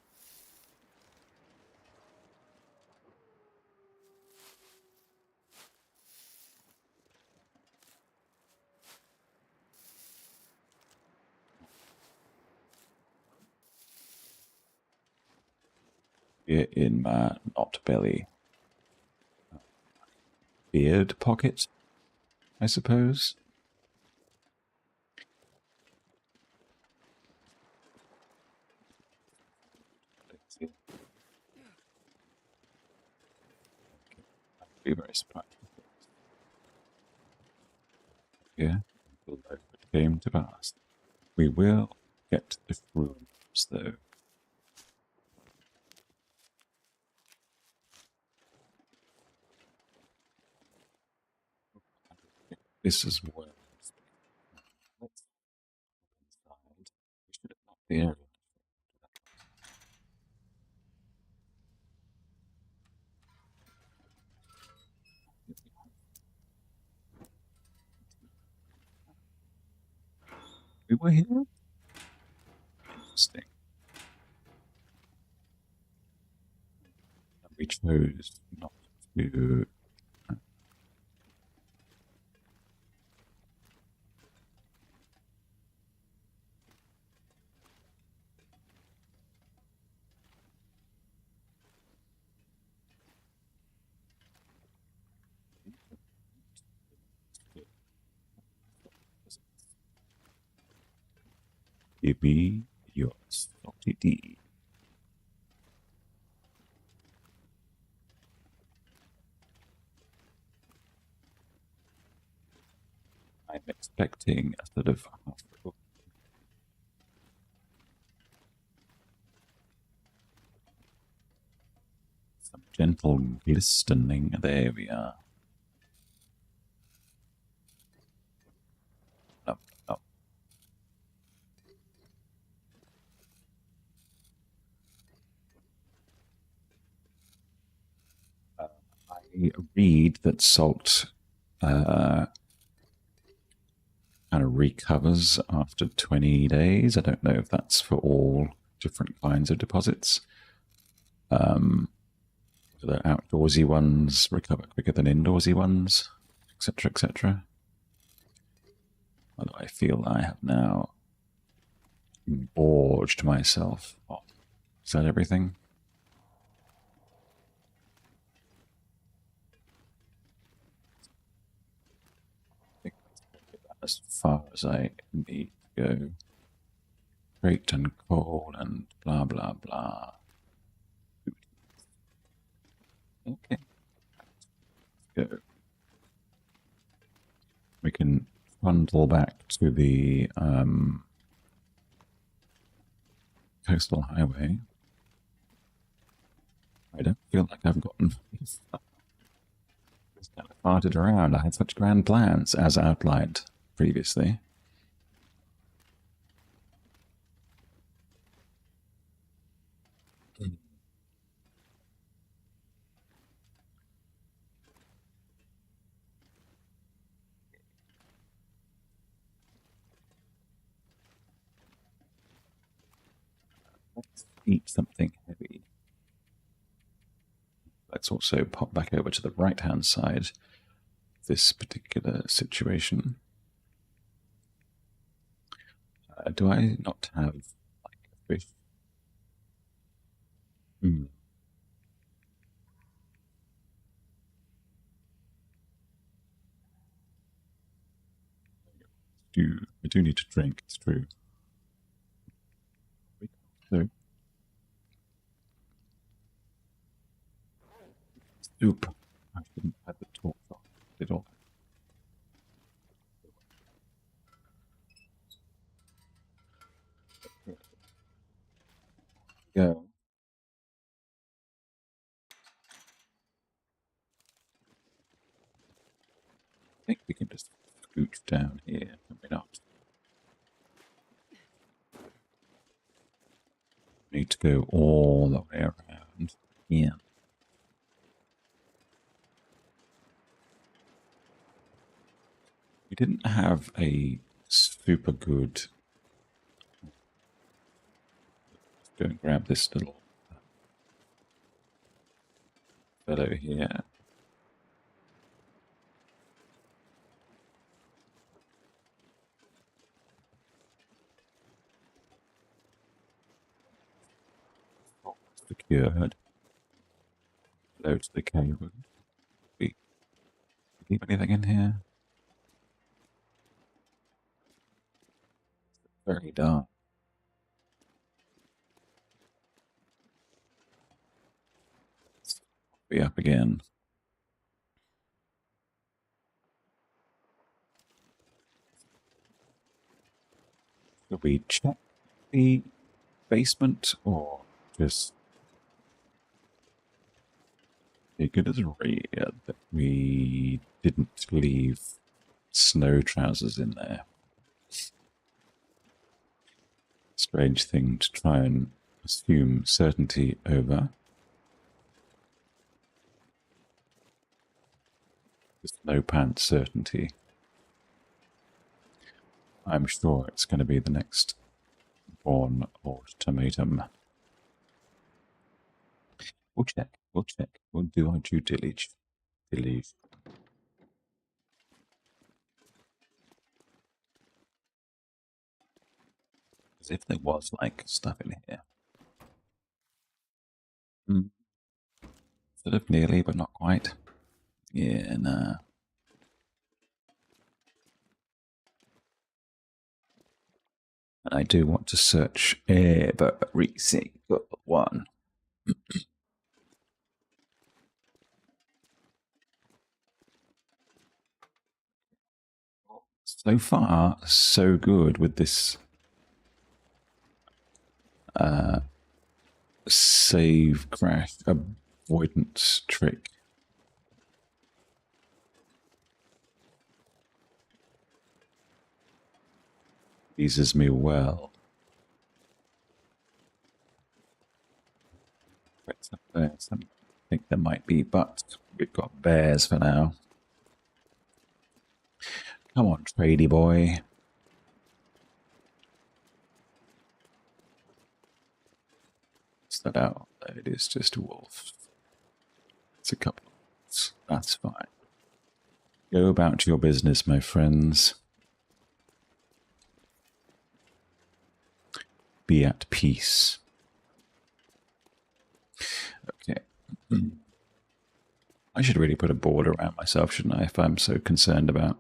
In my not belly. Beard pocket, I suppose. I'd be very surprised. Yeah, we'll know what came to pass. We will get the rooms, though. This is where let's inside. We should have not the area. We were here? Interesting. We chose not to. Give me your salty D. I'm expecting a sort of hospital. Some gentle glistening. There we are. Up, up. I read that salt kind of recovers after 20 days. I don't know if that's for all different kinds of deposits. The outdoorsy ones recover quicker than indoorsy ones, etc., etc. Although I feel I have now gorged myself off. Is that everything? I think that's as far as I need to go. Great and cold and blah blah blah. Okay. Let's go. We can trundle back to the coastal highway. I don't feel like I've gotten just kind of farted around. I had such grand plans as outlined previously. Let's eat something heavy. Let's also pop back over to the right-hand side of this particular situation. Do I not have like a fish? I do need to drink, it's true. So, soup. I shouldn't have the torch off at all. Go. I think we can just scooch down here, can we not? Need to go all the way around here. We didn't have a super good. Let's go and grab this little fellow here. Secured. Go to the cave. We leave anything in here? Very dark. Let's be up again. Should we check the basement or just take it as read that we didn't leave snow trousers in there? Strange thing to try and assume certainty over. There's no pants certainty. I'm sure it's going to be the next born ultimatum. We'll check. We'll check. We'll do our due diligence. As if there was like stuff in here. Sort of nearly, but not quite. Yeah, nah. And I do want to search every single one. So far, so good with this save crash avoidance trick. Pleases me well. What's up there? I think there might be, but we've got bears for now. Come on, tradie boy. What's that out? It is just a wolf. It's a couple of wolves. That's fine. Go about your business, my friends. Be at peace. Okay. I should really put a border around myself, shouldn't I, if I'm so concerned about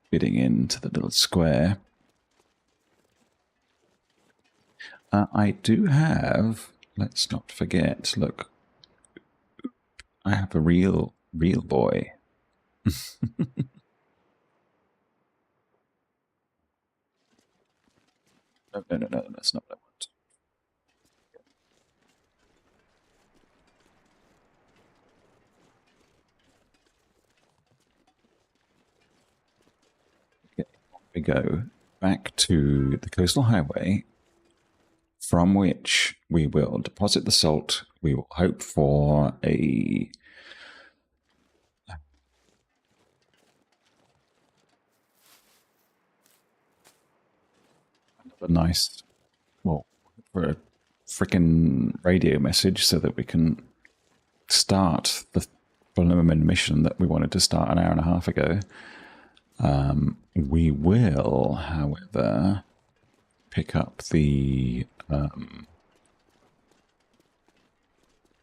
fitting into the little square. I do have, let's not forget, look, I have a real boy. No, that's not what I want. Okay, we go back to the coastal highway, from which we will deposit the salt. We will hope for a nice, well, for a freaking radio message so that we can start the preliminary mission that we wanted to start an hour and a half ago. We will, however, pick up the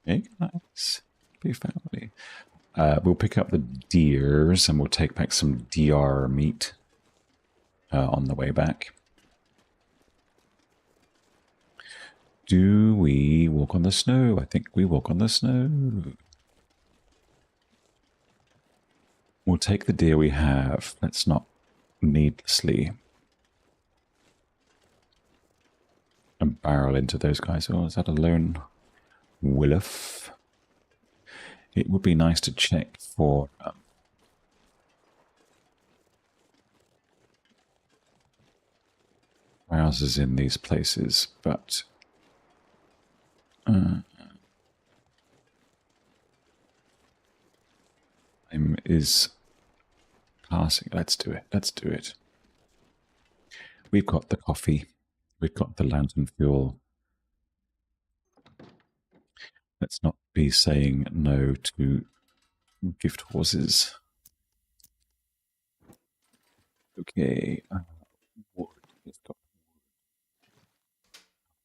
nice, be family. We'll pick up the deers and we'll take back some deer meat on the way back. Do we walk on the snow? I think we walk on the snow. We'll take the deer we have. Let's not needlessly and barrel into those guys. Oh, is that a lone wolf? It would be nice to check for browsers in these places, but time is passing. Let's do it. Let's do it. We've got the coffee. We've got the lantern fuel. Let's not be saying no to gift horses. Okay. Wood. We've got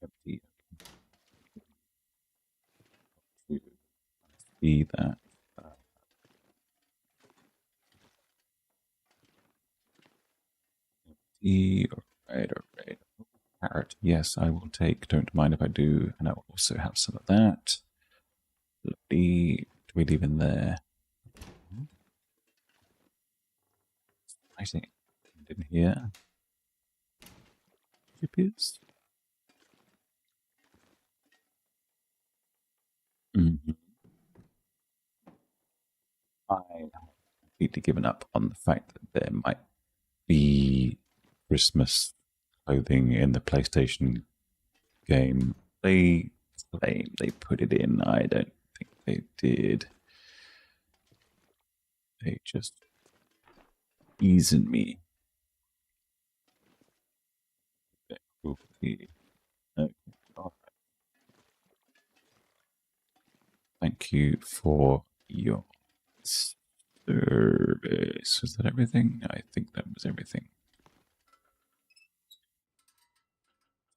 empty. See that. All right. Carrot. Yes, I will take. Don't mind if I do. And I will also have some of that. Lovely. Do we leave in there? I think in here. Chippies. I have completely given up on the fact that there might be Christmas clothing in the PlayStation game. They claim they put it in. I don't think they did. They just easing me. Okay. All right. Thank you for your service. Was that everything? I think that was everything.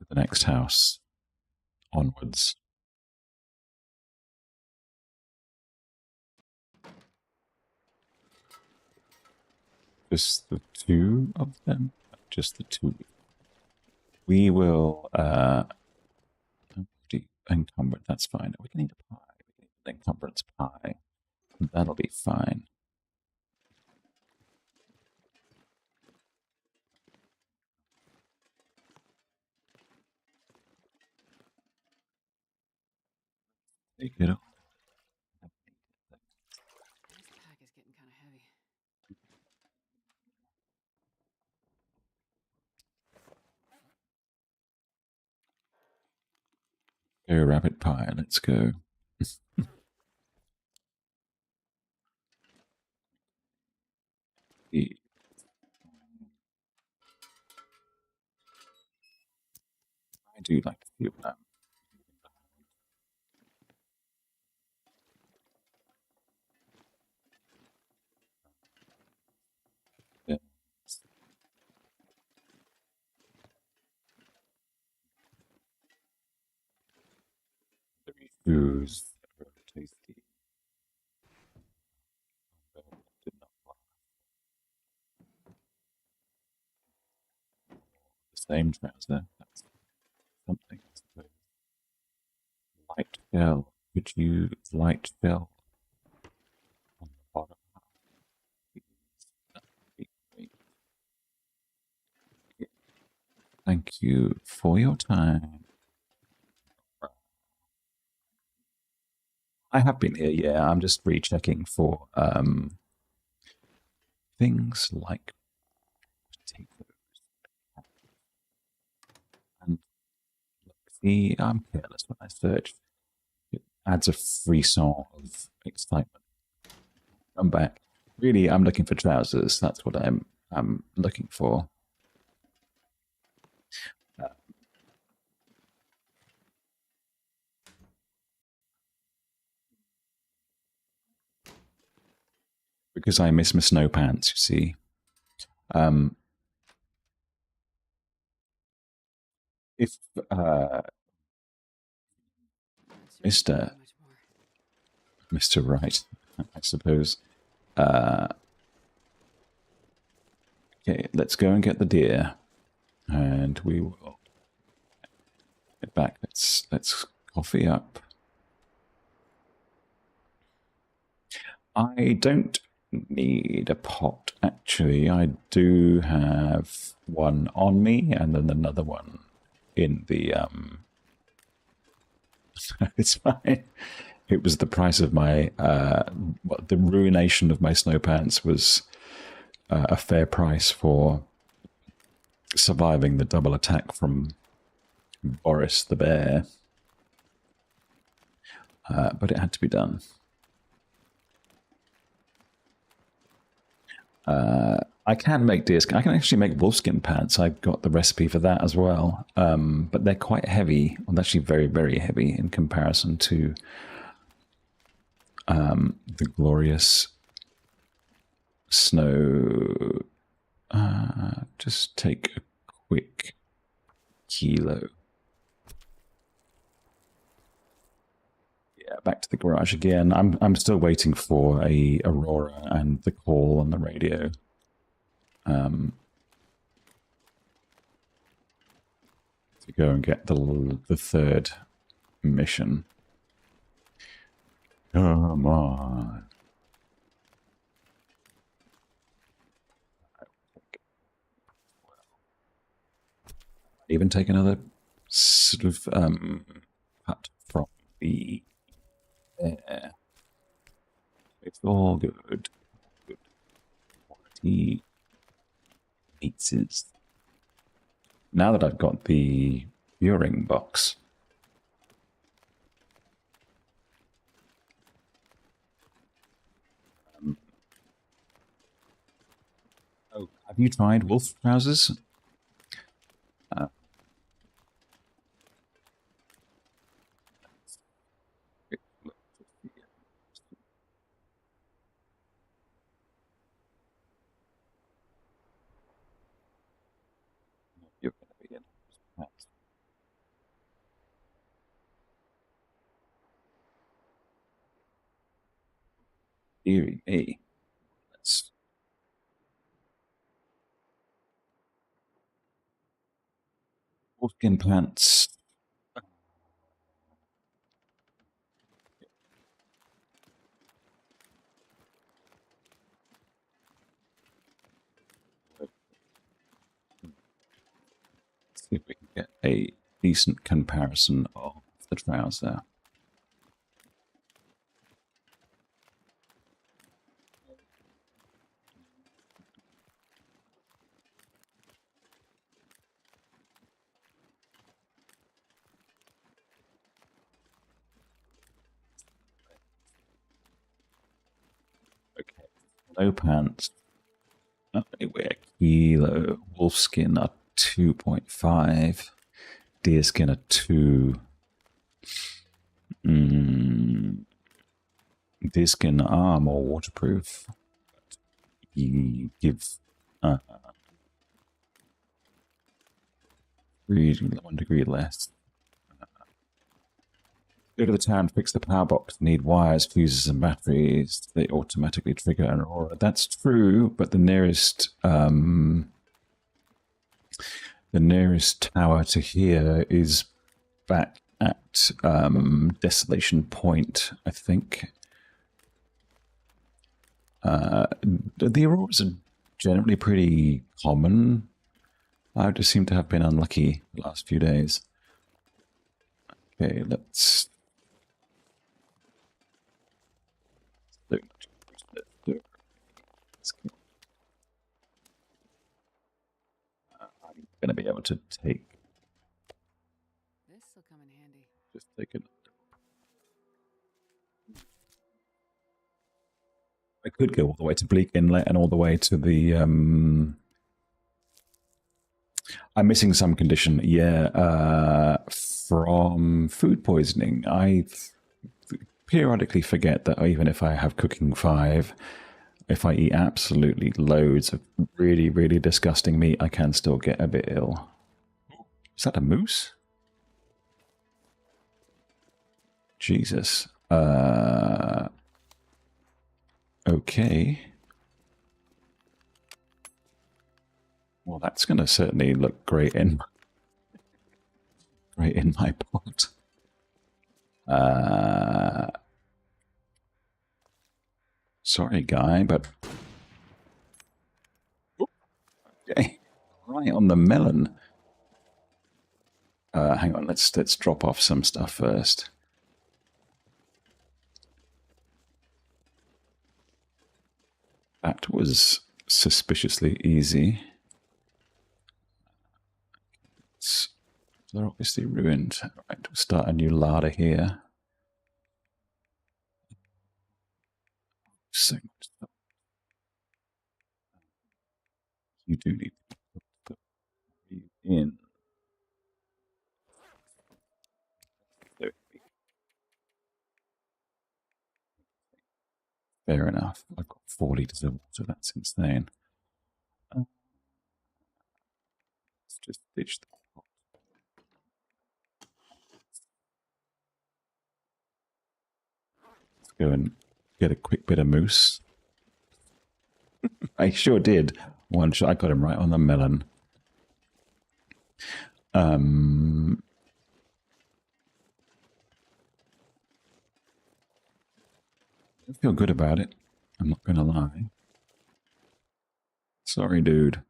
To the next house. Onwards. Just the two of them? Just the two. We will encumber. That's fine. We can eat a pie. We can eat an encumbrance pie. That'll be fine. Take it off. This pack is getting kind of heavy. Go rabbit pie, let's go. I do like to feel that. Yeah. The shoes are very tasty. Did not like the same trouser. That's something, I suppose. Light shell. Could you light shell on the bottom half? Please? That would be great. Yeah. Thank you for your time. I have been here, yeah. I'm just rechecking for things like potatoes. And look, see, I'm careless when I search. It adds a frisson of excitement. Come back. Really, I'm looking for trousers. That's what I'm looking for. Because I miss my snow pants, you see. If Mr. Mr. Wright, I suppose. Okay, let's go and get the deer, and we will get back. Let's coffee up. I don't need a pot, actually. I do have one on me, and then another one in the it's fine. It was the price of my the ruination of my snow pants was a fair price for surviving the double attack from Boris the bear. But it had to be done. I can make deerskin. I can actually make wolfskin pants. I've got the recipe for that as well. But they're quite heavy. Well, actually very, very heavy in comparison to the glorious snow. Just take a quick kilo. Yeah, back to the garage again. I'm still waiting for a Aurora and the call on the radio. To go and get the third mission. Come on. Even take another sort of cut from the air. It's all good. Good quality pizzas. Now that I've got the earring box, oh, have you tried wolf trousers? You're going to be in. Deary me. Let's wolfskin pants. See if we can get a decent comparison of the trouser. No pants. Only weigh a kilo. Wolf skin are 2.5. Deer skin are 2. Deer skin are more waterproof. You give 1 degree less. Go to the town, fix the power box, need wires, fuses, and batteries. They automatically trigger an Aurora. That's true, but the nearest tower to here is back at Desolation Point, I think. The Auroras are generally pretty common. I just seem to have been unlucky the last few days. Okay, let's do. I'm going to be able to take. This will come in handy. Just take it. I could go all the way to Bleak Inlet and all the way to the. I'm missing some condition. Yeah, from food poisoning. I periodically forget that even if I have cooking 5, if I eat absolutely loads of really, really disgusting meat, I can still get a bit ill. Is that a moose? Jesus. Okay. Well, that's going to certainly look great in my pot. Sorry, guy, but okay, right on the melon. Hang on, let's drop off some stuff first. That was suspiciously easy. They're obviously ruined. All right, we'll start a new larder here. So much stuff. You do need to put in. Fair enough. I've got 4 litres of water. That's insane. Let's just ditch the pot. Let's go and get a quick bit of moose. I sure did. One shot. I got him right on the melon. I feel good about it. I'm not going to lie. Sorry, dude.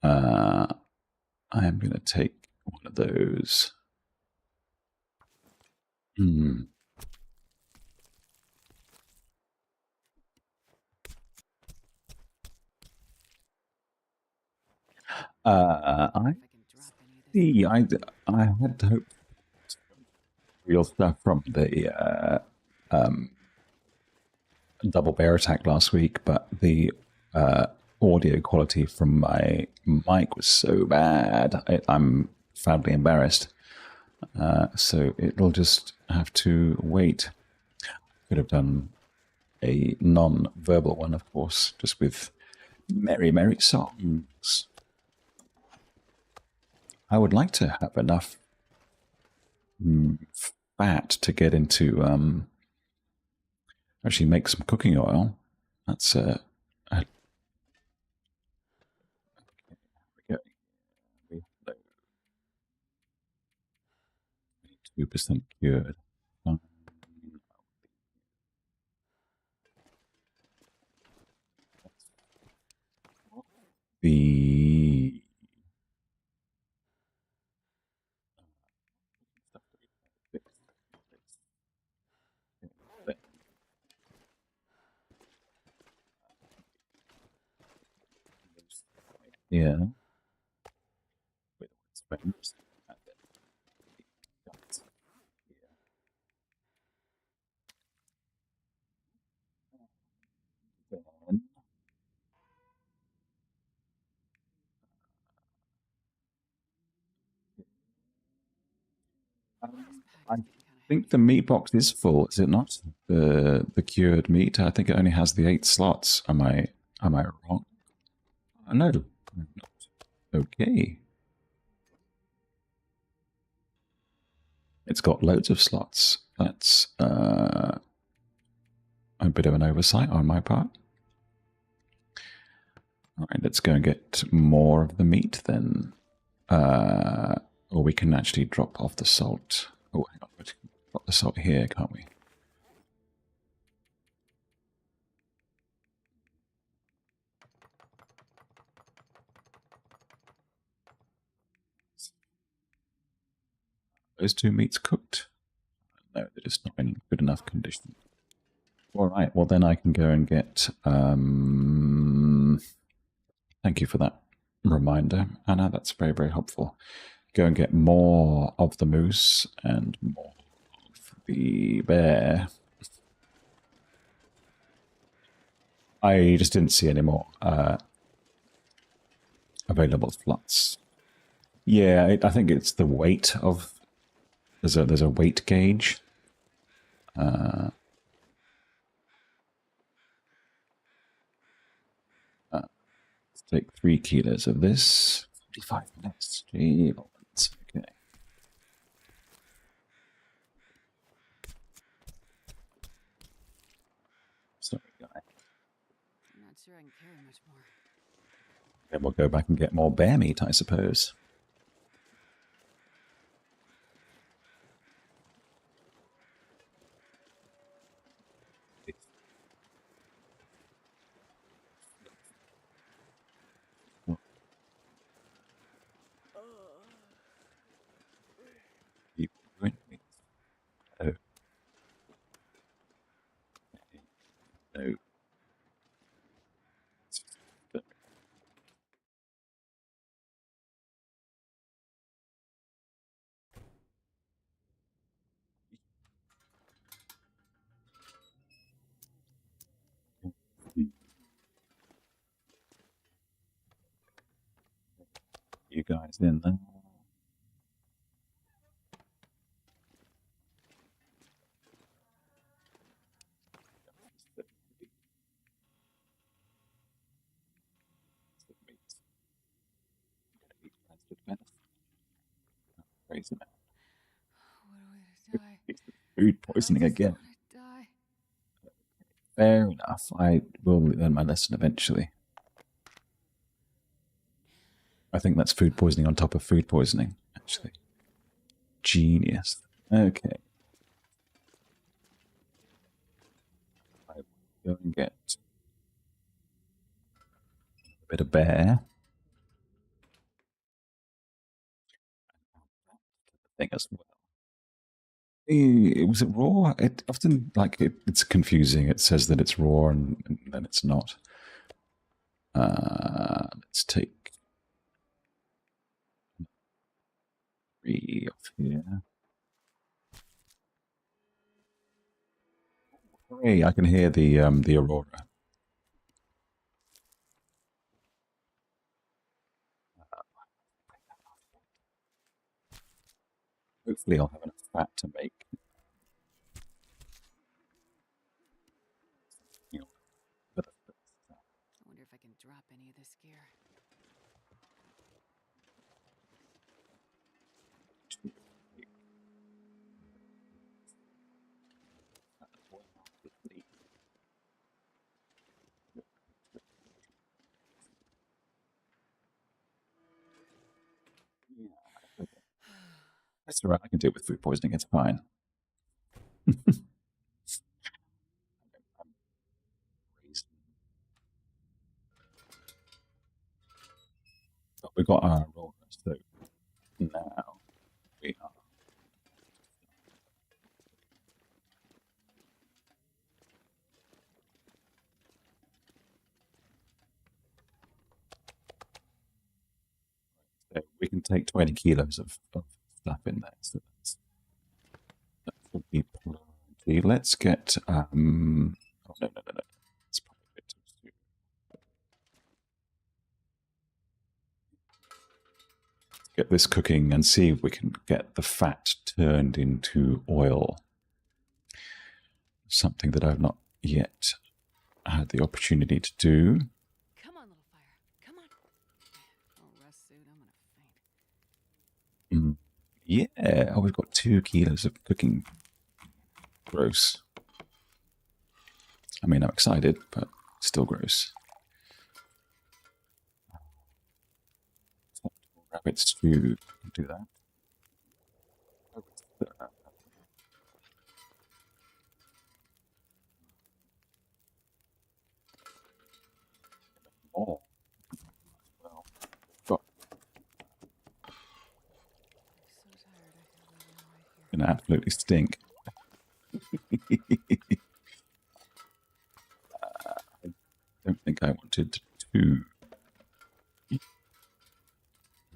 I am going to take one of those. I see. I had hoped real stuff from the double bear attack last week, but the audio quality from my mic was so bad. I'm sadly embarrassed. So it'll just have to wait. Could have done a non-verbal one, of course, just with merry, merry songs. I would like to have enough fat to get into actually make some cooking oil. That's 2% cured. The yeah. This I pack is getting kind of think heavy. the meat box is full, is it not? The cured meat. I think it only has the 8 slots. Am I wrong? No, I'm not. Okay. It's got loads of slots. That's a bit of an oversight on my part. All right, let's go and get more of the meat then. Or we can actually drop off the salt. Oh, hang on. We can drop the salt here, can't we? Those 2 meats cooked? No, they're just not in good enough condition. All right, well then I can go and get... thank you for that reminder, Anna. That's very, very helpful. Go and get more of the moose and more of the bear. I just didn't see any more available slots. Yeah, I think it's the weight of... There's a weight gauge. Let's take 3 kilos of this. 45 minutes. Gee, okay. Sorry, guy. I'm not sure I can carry much more. Then we'll go back and get more bear meat, I suppose. You doing me? Oh, no. You guys in there? Crazy man. What a way to die. Food I poisoning just again. want to die. Fair enough. I will learn my lesson eventually. I think that's food poisoning on top of food poisoning, actually. Genius. Okay. I will go and get a bit of bear. Thing as well. Was it raw? It often it's confusing. It says that it's raw and then it's not. Let's take 3 off here. Hooray! I can hear the Aurora. Hopefully, I'll have enough fat to make. I wonder if I can drop any of this gear. That's all right. I can deal with food poisoning. It's fine. But we got our Aurora, so now we are. So we can take 20 kilos of stuff in there. So that will be plenty. Let's get. Oh, no. It's probably a bit too soon. get this cooking and see if we can get the fat turned into oil. Something that I've not yet had the opportunity to do. Come on, little fire. Come on. Oh, rest suit. I'm gonna faint. Yeah. Oh, we've got 2 kilos of cooking. Gross. I mean, I'm excited, but still gross. Rabbit stew. Do that. Oh. Well, got I'm so tired. I feel really right here. gonna absolutely stink. I don't think I wanted to.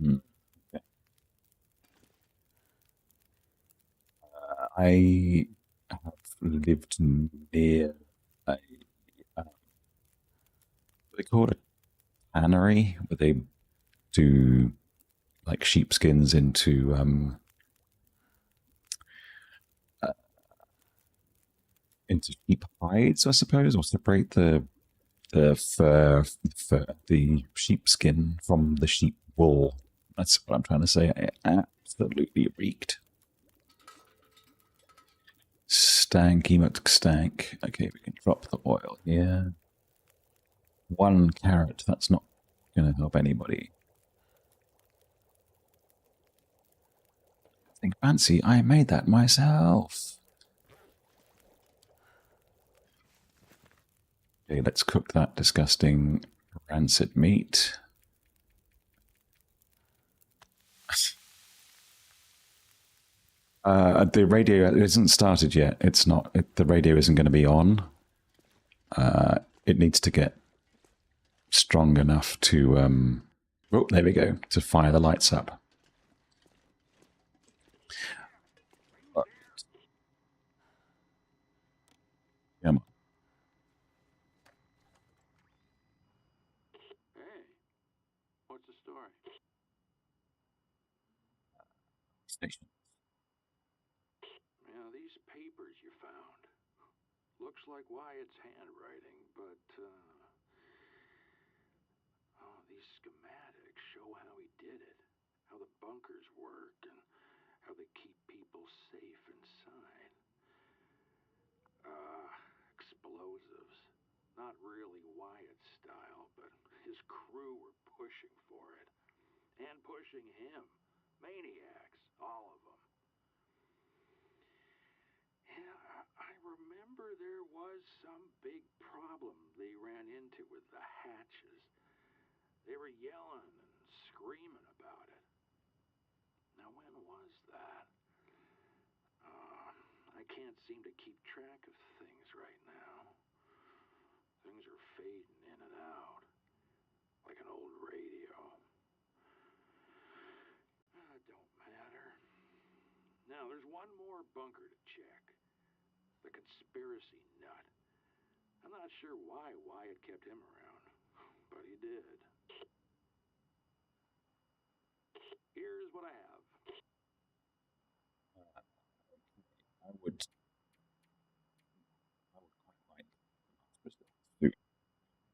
Okay. I have lived near a what they call it, a tannery, where they do like sheepskins into sheep hides, I suppose, or separate the the sheepskin from the sheep wool. That's what I'm trying to say. It absolutely reeked. Stanky McStank. Okay, we can drop the oil here. 1 carrot. That's not going to help anybody. Think fancy. I made that myself. Okay, let's cook that disgusting rancid meat. The radio isn't started yet. It's not. The radio isn't going to be on. It needs to get strong enough to. Oh, there we go. To fire the lights up. Come on. Hey, what's the story? Station. Yeah, these papers you found. Looks like Wyatt's handwriting, but, oh, these schematics show how he did it. How the bunkers work and how they keep people safe inside. Explosives. Not really Wyatt's style, but his crew were pushing for it. And pushing him. Maniacs, all of them. Yeah, I remember there was some big problem they ran into with the hatches. They were yelling and screaming about it. Now, when was that? I can't seem to keep track of things right now. Things are fading in and out, like an old radio. Don't matter. Now, there's one more bunker to check. The conspiracy nut. I'm not sure why Wyatt kept him around, but he did. Here's what I have. I would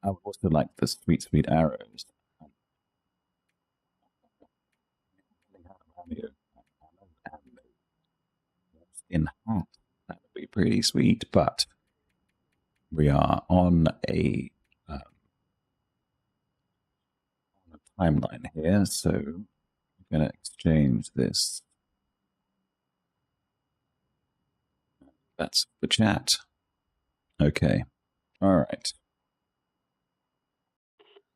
I would also like the sweet, sweet arrows. In hat, that would be pretty sweet, but we are on a timeline here, so I'm going to exchange this. That's the chat. Okay. All right.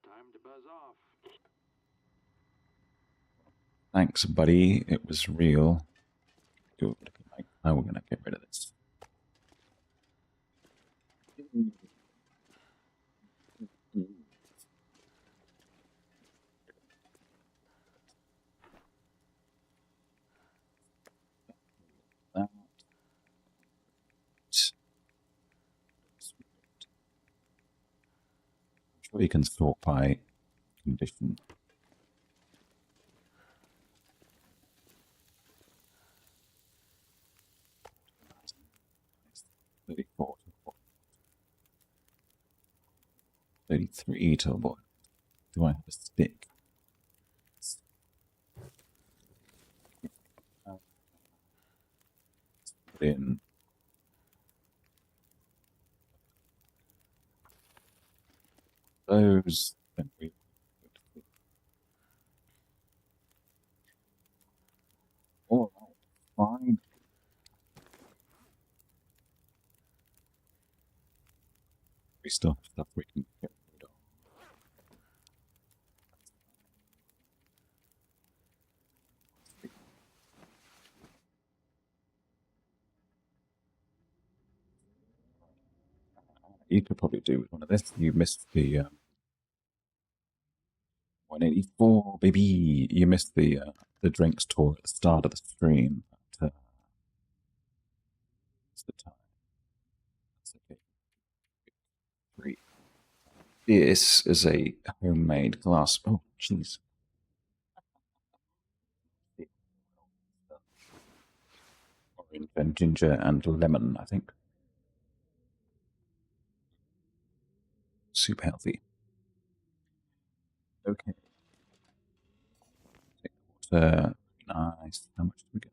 Time to buzz off. Thanks, buddy. It was real. Good. Now we're going to get rid of this. That. I'm sure you can sort by condition. 34 to boil. 33 to boil. Do I have a stick? Put in those. Then we all right, fine. We still have stuff we can get rid of. You could probably do with one of this. You missed the 184, baby. You missed the drinks tour at the start of the stream. But, it's the time. That's okay. 3. This is a homemade glass. Oh, jeez. Orange and ginger and lemon, I think. Super healthy. Okay. Take water. Nice. How much do we get?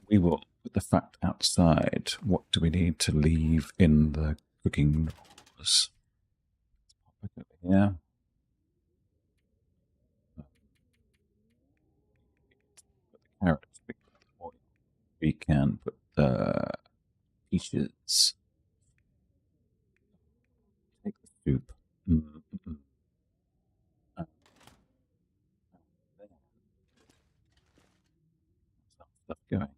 We will put the fat outside. What do we need to leave in the cooking doors? Pop it over here. Put the carrots. We can put the peaches. Take the soup. Stuff going.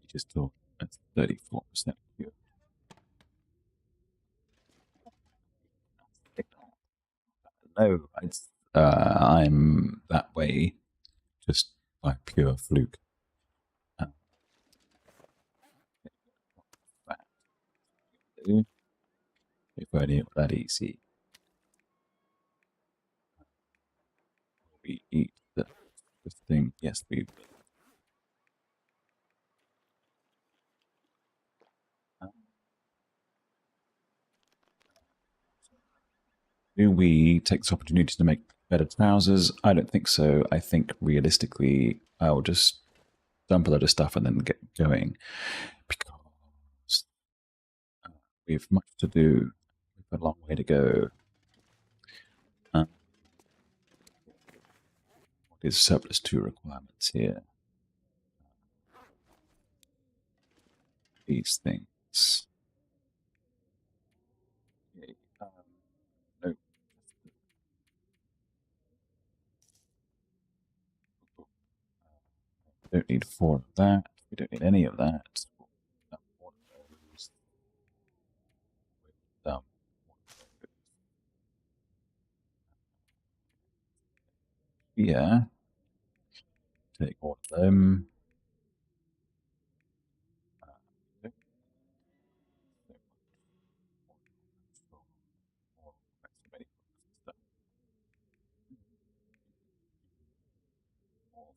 Peaches still that's 34% pure. No, I'm that way just by pure fluke. If only it were that easy. We eat this thing. Yes, we will. Do we take this opportunity to make better trousers? I don't think so. I think realistically, I'll just dump a load of stuff and then get going because we have much to do. We've got a long way to go. What is surplus 2 requirements here? These things. Okay, no. We don't need 4 of that. We don't need any of that. Yeah. Take all of them.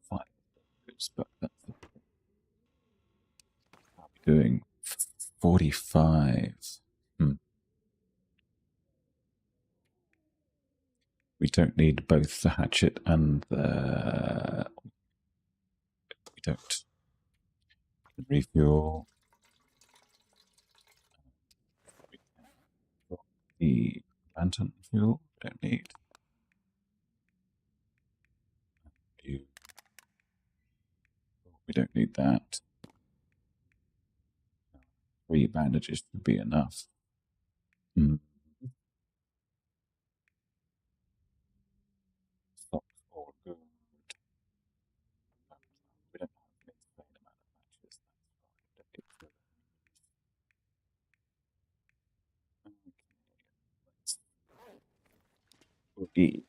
Five goods, but that's I'll be doing 45. We don't need both the hatchet and the. We don't. Refuel. The lantern fuel. Don't need. We don't need that. 3 bandages would be enough. Socks all good. We don't have an insane amount of matches. That's fine. Will be.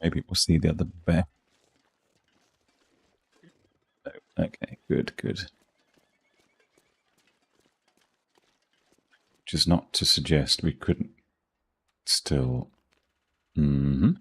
Maybe we'll see the other bear. No, Okay, good, good. Which is not to suggest we couldn't still... Mm-hmm.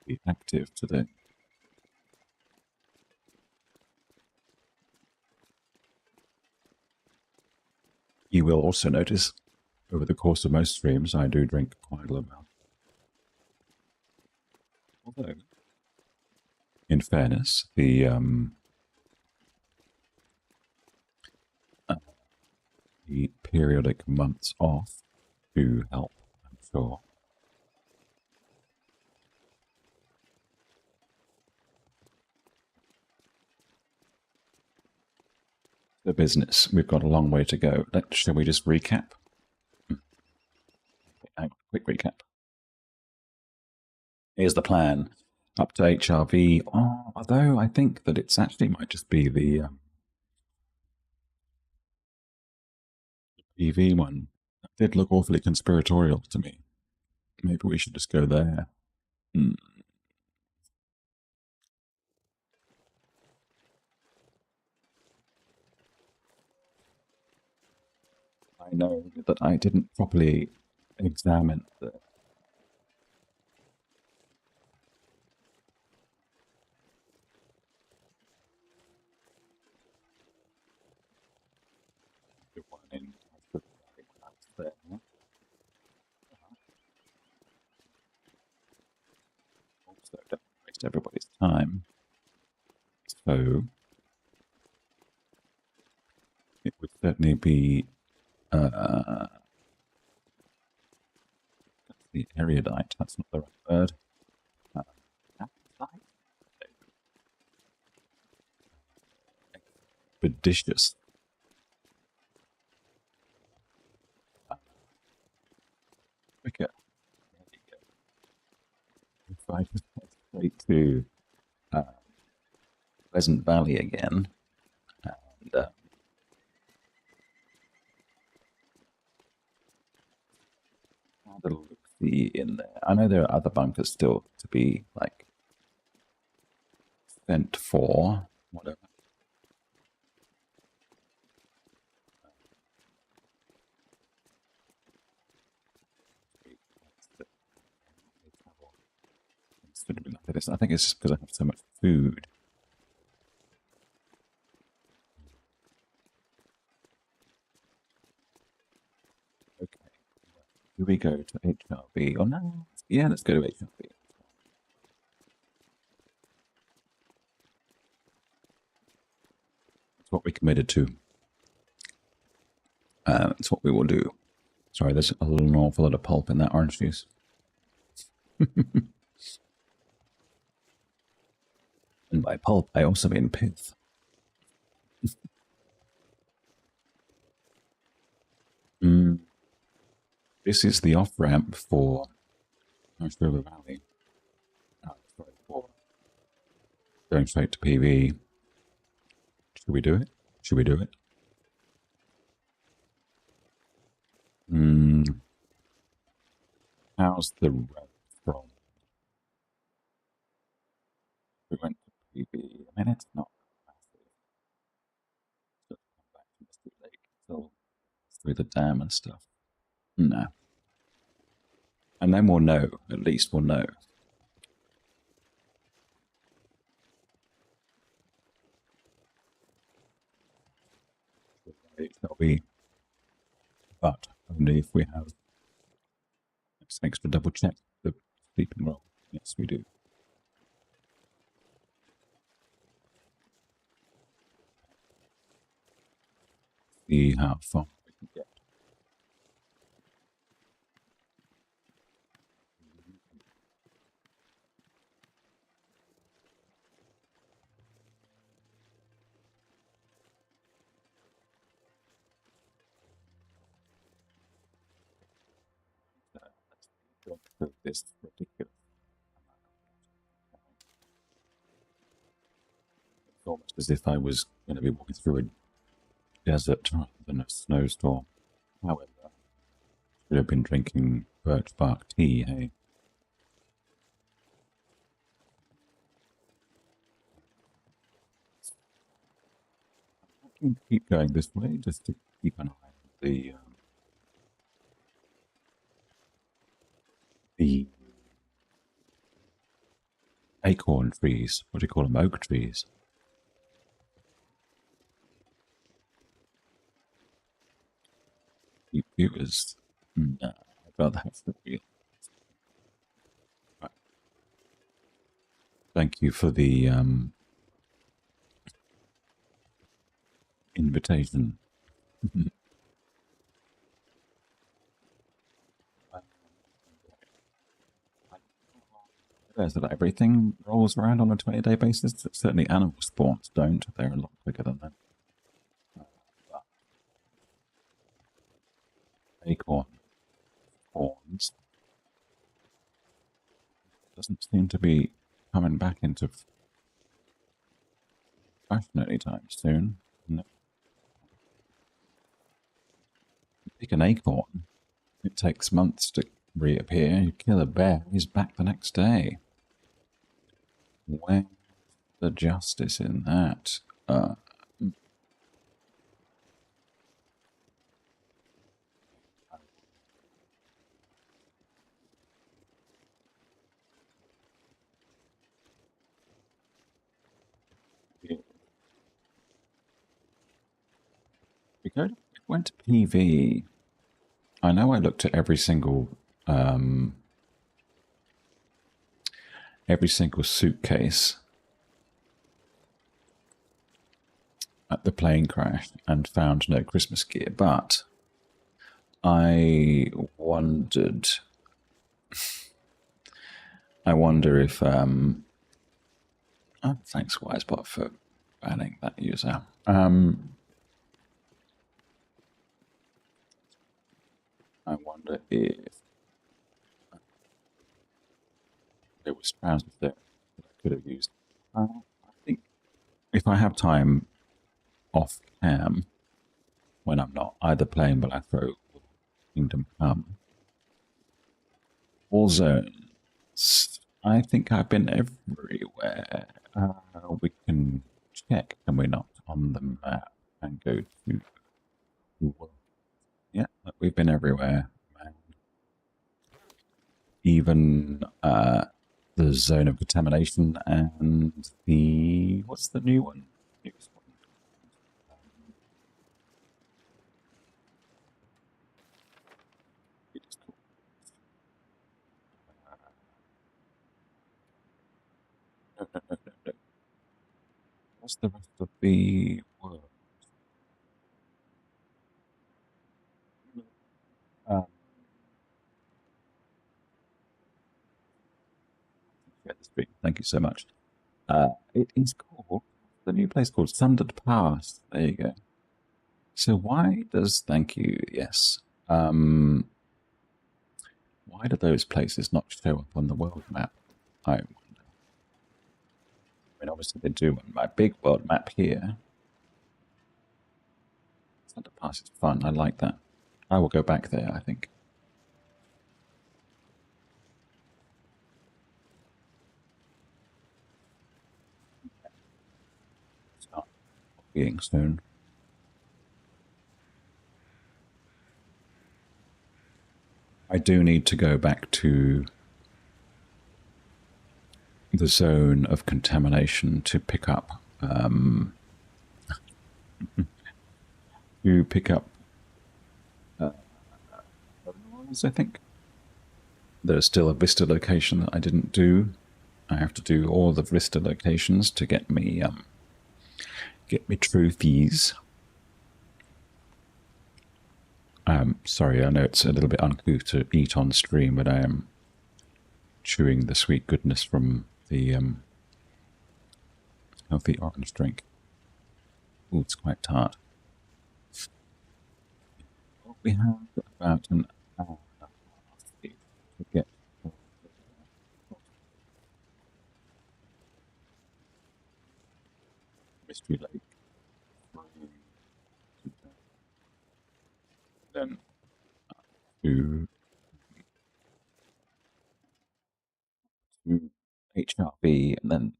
Be active today. You will also notice over the course of most streams I do drink quite a lot. Although, in fairness, the periodic months off do help, I'm sure. The business, we've got a long way to go. Shall we just recap? Quick recap. Here's the plan. Up to HRV. Oh, although I think that it's actually might just be the PV one. That did look awfully conspiratorial to me. Maybe we should just go there. I know that I didn't properly examine the one in there. Also, don't waste everybody's time. So it would certainly be that's the erudite. That's not the right word. Expeditious. Quicker. There you go. If I just head straight to Pleasant Valley again, and have a look see in there. I know there are other bunkers still to be like sent for whatever. I think it's just because I have so much food. Okay. Do we go to HRB? Oh no. Yeah, let's go to HRB. That's what we committed to. That's what we will do. Sorry, there's a little awful lot of pulp in that orange juice. And by pulp, I also mean pith. This is the off-ramp for Huushed River Valley. For going straight to PV. Should we do it? Should we do it? How's the road from? We went to PV. I mean, it's not massive. Just come back to Misty Lake. So through the dam and stuff. No. And then we'll know. At least we'll know. That'll be, but only if we have extra double check the sleeping roll. Yes, we do. See how far we can get. Let's go through this ridiculous. as if I was going to be walking through a desert rather than a snowstorm. However, I should have been drinking birch bark tea, hey? I can keep going this way just to keep an eye on the acorn trees. What do you call them? Oak trees. Keep viewers. No, I'd rather have the real. Right. Thank you for the invitation. There's that everything rolls around on a 20-day basis. Certainly animal spawns don't. They're a lot quicker than that. Acorn spawns doesn't seem to be coming back into fashion anytime soon. No. You pick an acorn, it takes months to reappear. You kill a bear, he's back the next day. Where's the justice in that? We went to PV. I know I looked at every single suitcase at the plane crash and found no Christmas gear, but I wonder if oh, thanks Wisebot for banning that user. I wonder if there was trousers there that I could have used. I think if I have time off cam when I'm not either playing Black or Kingdom Come or Zones, I think I've been everywhere. We can check, can we not, on the map and go to... Yeah, we've been everywhere, man. Even the zone of contamination and the... What's the new one? No. What's the rest of the world? Thank you so much. It is called, the new place called Sundered Pass. There you go. So why does, thank you, yes. Why do those places not show up on the world map? I wonder. I mean, obviously they do on my big world map here. Sundered Pass is fun. I like that. I will go back there, I think. Start being soon. I do need to go back to the zone of contamination to pick up I think there's still a Vista location that I didn't do. I have to do all the Vista locations to get me trophies. Sorry, I know it's a little bit uncouth to eat on stream, but I am chewing the sweet goodness from the healthy orange drink. Oh, it's quite tart. Well, we have about an hour to get Too late. Then to HRB and then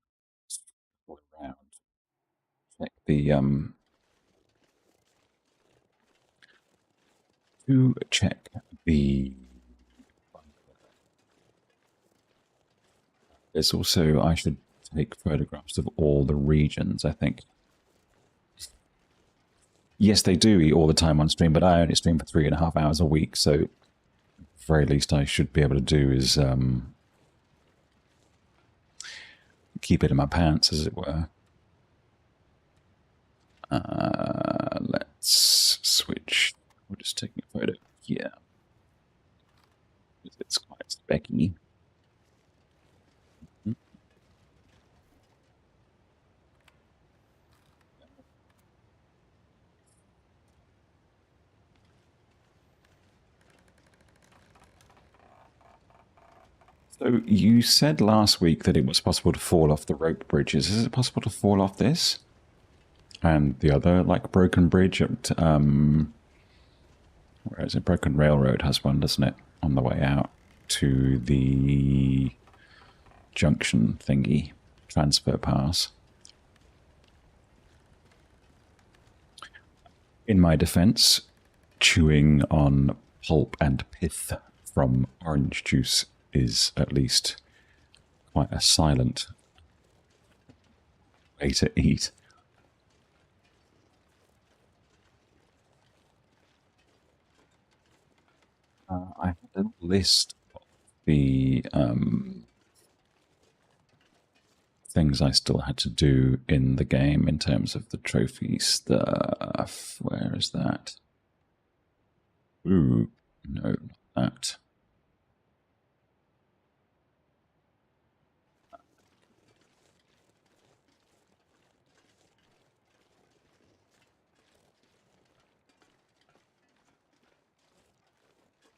all around. Check the to check the. There's also I should take photographs of all the regions. I think. Yes, they do eat all the time on stream, but I only stream for 3.5 hours a week, so the very least I should be able to do is keep it in my pants, as it were. Let's switch. We're just taking a photo here. It's quite specky. So you said last week that it was possible to fall off the rope bridges. Is it possible to fall off this? And the other, like, broken bridge at, where is it? Broken Railroad has one, doesn't it? On the way out to the junction thingy, transfer pass. In my defense, chewing on pulp and pith from orange juice is at least quite a silent way to eat. I had a list of the things I still had to do in the game in terms of the trophy stuff. Where is that? Ooh, no, not that.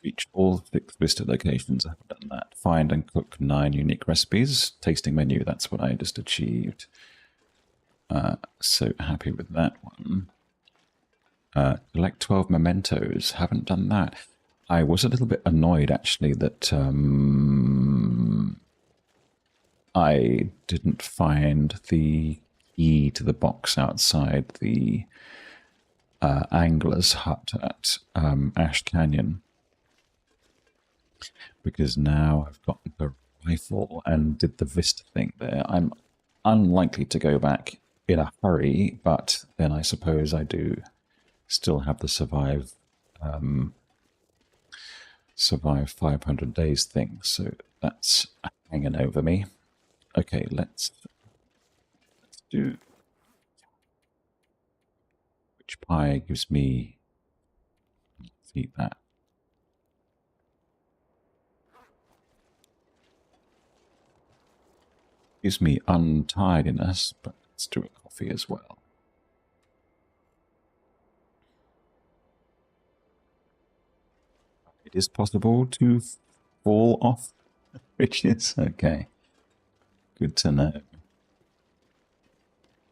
Reach all 6 visitor locations. I haven't done that. Find and cook 9 unique recipes. Tasting menu, that's what I just achieved. So happy with that one. Collect 12 mementos. Haven't done that. I was a little bit annoyed, actually, that I didn't find the key to the box outside the angler's hut at Ash Canyon. Because now I've got the rifle and did the Vista thing there. I'm unlikely to go back in a hurry, but then I suppose I do still have the survive 500 days thing, so that's hanging over me. Okay, let's do which pie gives me. Let's eat that. Gives me untidiness, but let's do a coffee as well. It is possible to fall off bridges. Okay. Good to know.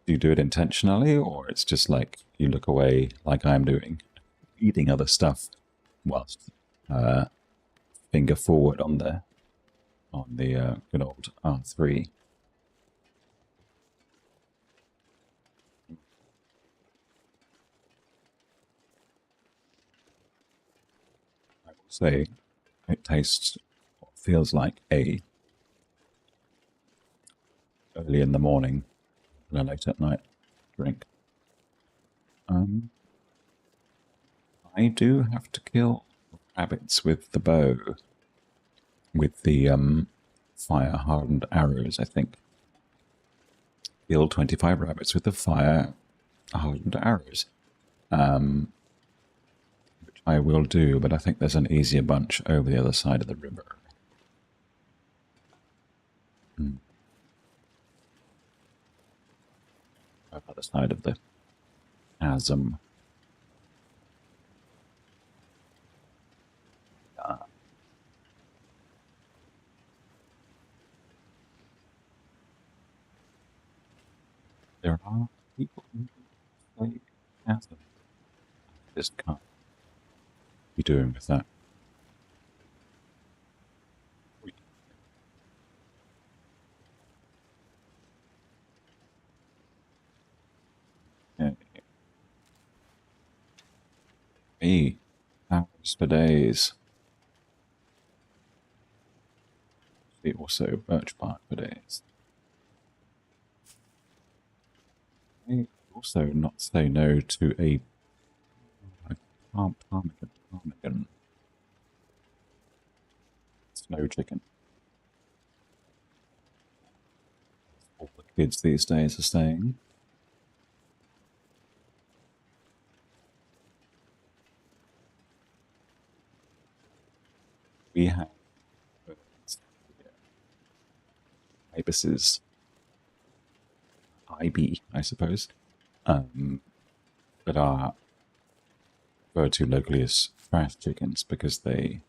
Do you do it intentionally, or it's just like you look away like I'm doing, eating other stuff whilst finger forward on the good old R3? I will say it tastes what feels like a early in the morning and a late at night drink. I do have to kill rabbits with the bow, with the fire hardened arrows, I think. Kill 25 rabbits with the fire hardened arrows. Which I will do, but I think there's an easier bunch over the other side of the river. Other side of the chasm. There are people who stay out of this can't be doing with that. Yeah. Me, hours for days. Also, Birch Bark for days. I also not say no to a ptarmigan snow chicken. All the kids these days are saying. We have ibis's IB, I suppose, that are referred to locally as trash chickens because they,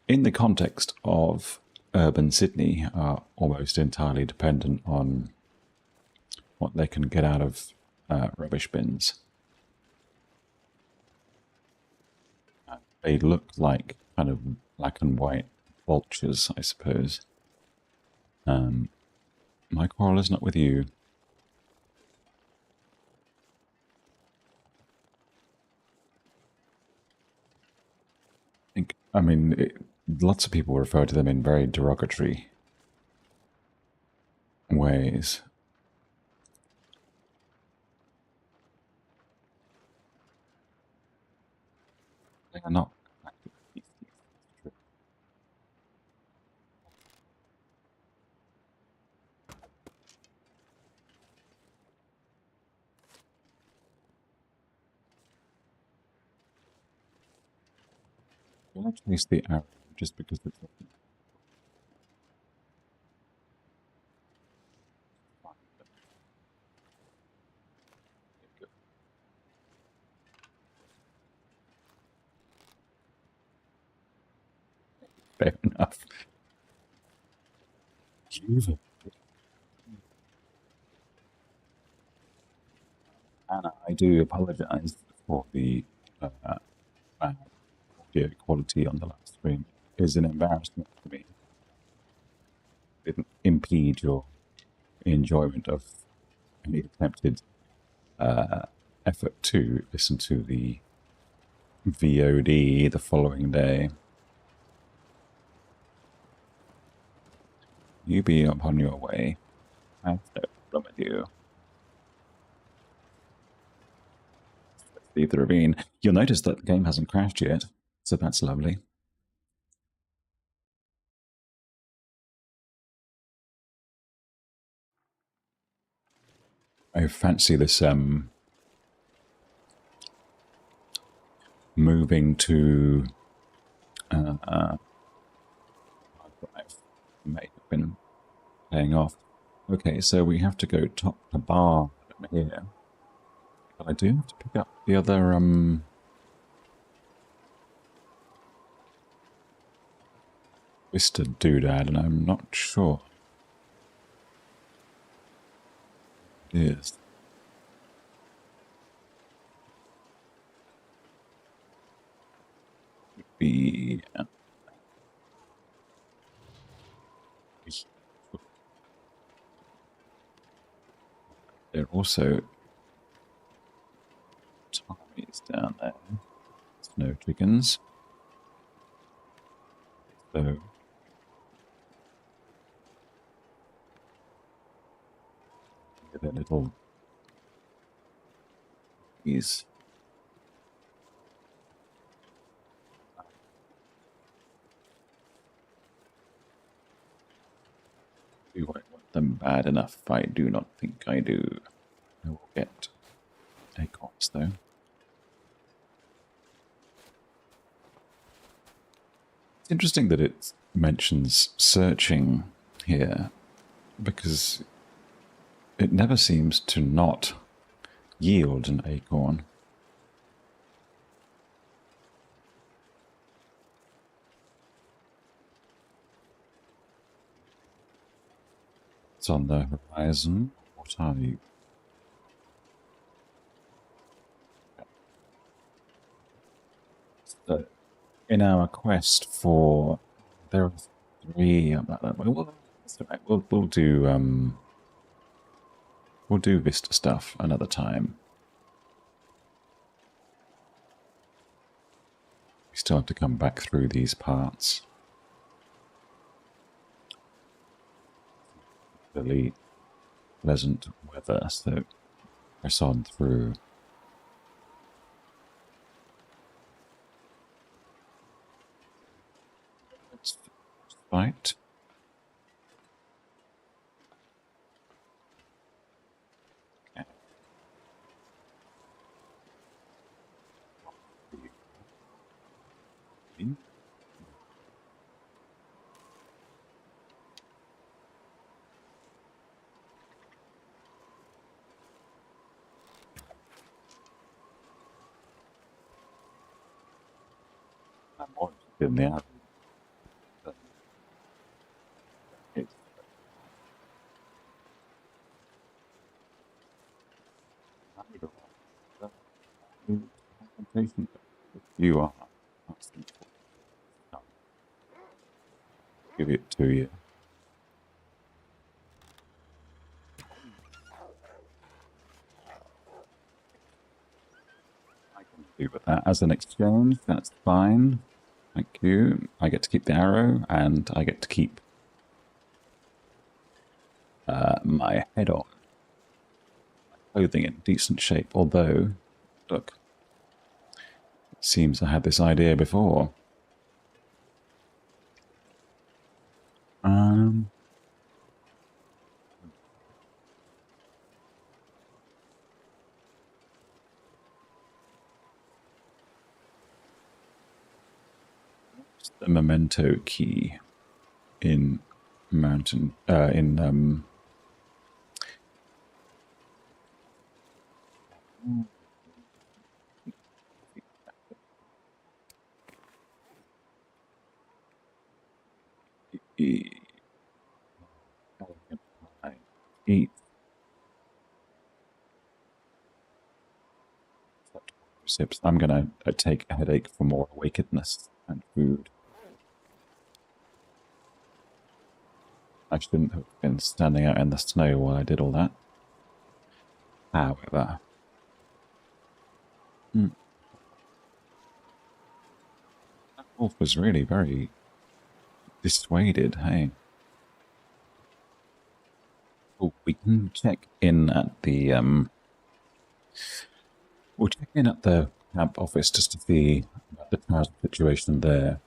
in the context of urban Sydney, are almost entirely dependent on what they can get out of rubbish bins. They look like kind of black and white vultures, I suppose. My quarrel is not with you. I mean, lots of people refer to them in very derogatory ways. They are not. Well, I chase the arrow just because it's fair enough. Anna, I do apologize for the bad audio quality on the last stream. It is an embarrassment to me. It didn't impede your enjoyment of any attempted effort to listen to the VOD the following day. You be upon your way. I have no problem with you. Let's leave the ravine. You'll notice that the game hasn't crashed yet, so that's lovely. I fancy this moving to may have been paying off. Okay, so we have to go top to bar here. But I do have to pick up the other twisted doodad, and I'm not sure it is. Be there are also Tommies down there. Snow chickens. So their little these. Do I want them bad enough? I do not think I do. I will get acorns though. It's interesting that it mentions searching here because it never seems to not yield an acorn. It's on the horizon. What are you? So, in our quest for, there are three. Well, that's all right. We'll do Vista stuff another time. We still have to come back through these parts. Really pleasant weather, so press on through. Let's fight. Okay. I'm more interested in the arrow. It's confrontation. You are. That's the important. I'll give it to you. I can do with that as an exchange. That's fine. Thank you. I get to keep the arrow, and I get to keep my head on. My clothing in decent shape, although, look, it seems I had this idea before. What's the memento key in mountain, eat sips. I'm gonna take a headache for more awakenedness and food. I shouldn't have been standing out in the snow while I did all that. However, that wolf was really very dissuaded. Hey, oh, we can check in at the we'll check in at the camp office just to see about the trouser situation there.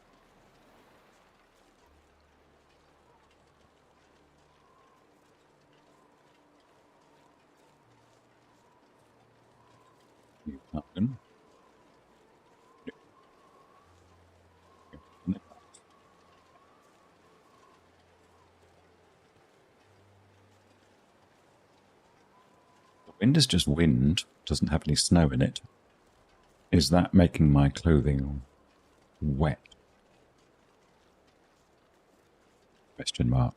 You happen. The wind is just wind, doesn't have any snow in it. Is that making my clothing wet? Question mark.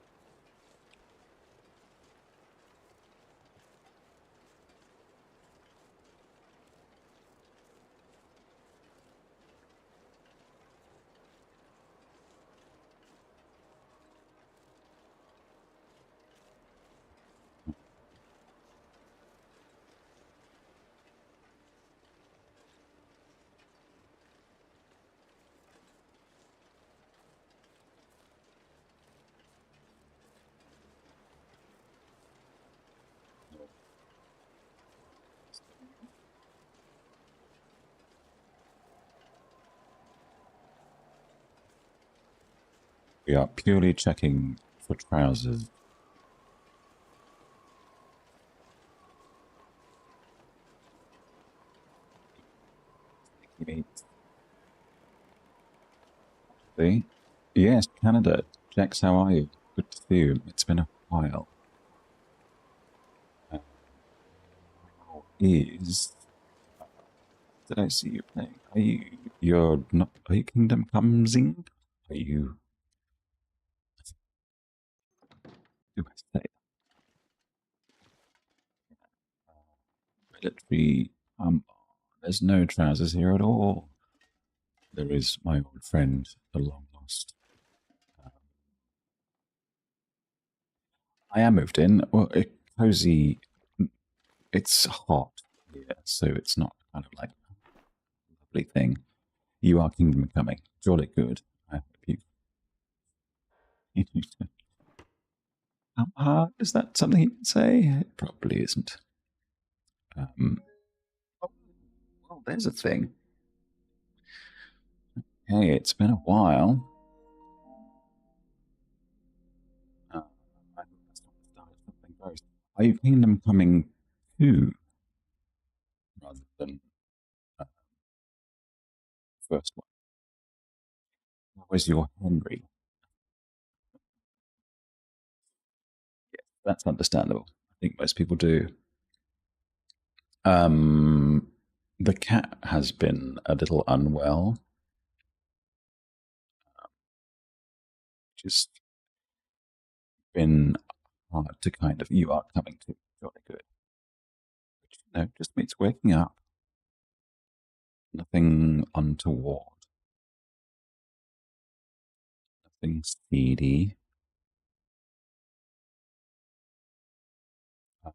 We are purely checking for trousers. See? Yes, Canada. Jax, how are you? Good to see you. It's been a while. How is... Did I see you playing? Are you... You're not... Are you Kingdom Comesing? Are you... Do I say? Military... There's no trousers here at all. there is my old friend, the long lost. I am moved in. Well, cozy. It's hot here, so it's not kind of like a lovely thing. You are kingdom coming. Jolly good. I hope you. How hard is that something you can say? It probably isn't. Oh, well, there's a thing. Hey, it's been a while. I think that's not the start of something very. Are you kingdom coming too, rather than uh, first one? Where's your Henry? Yeah, that's understandable. I think most people do. Um, the cat has been a little unwell, which has been hard to kind of. You are coming to jolly good. Which, just means waking up. Nothing untoward. Nothing speedy. Um,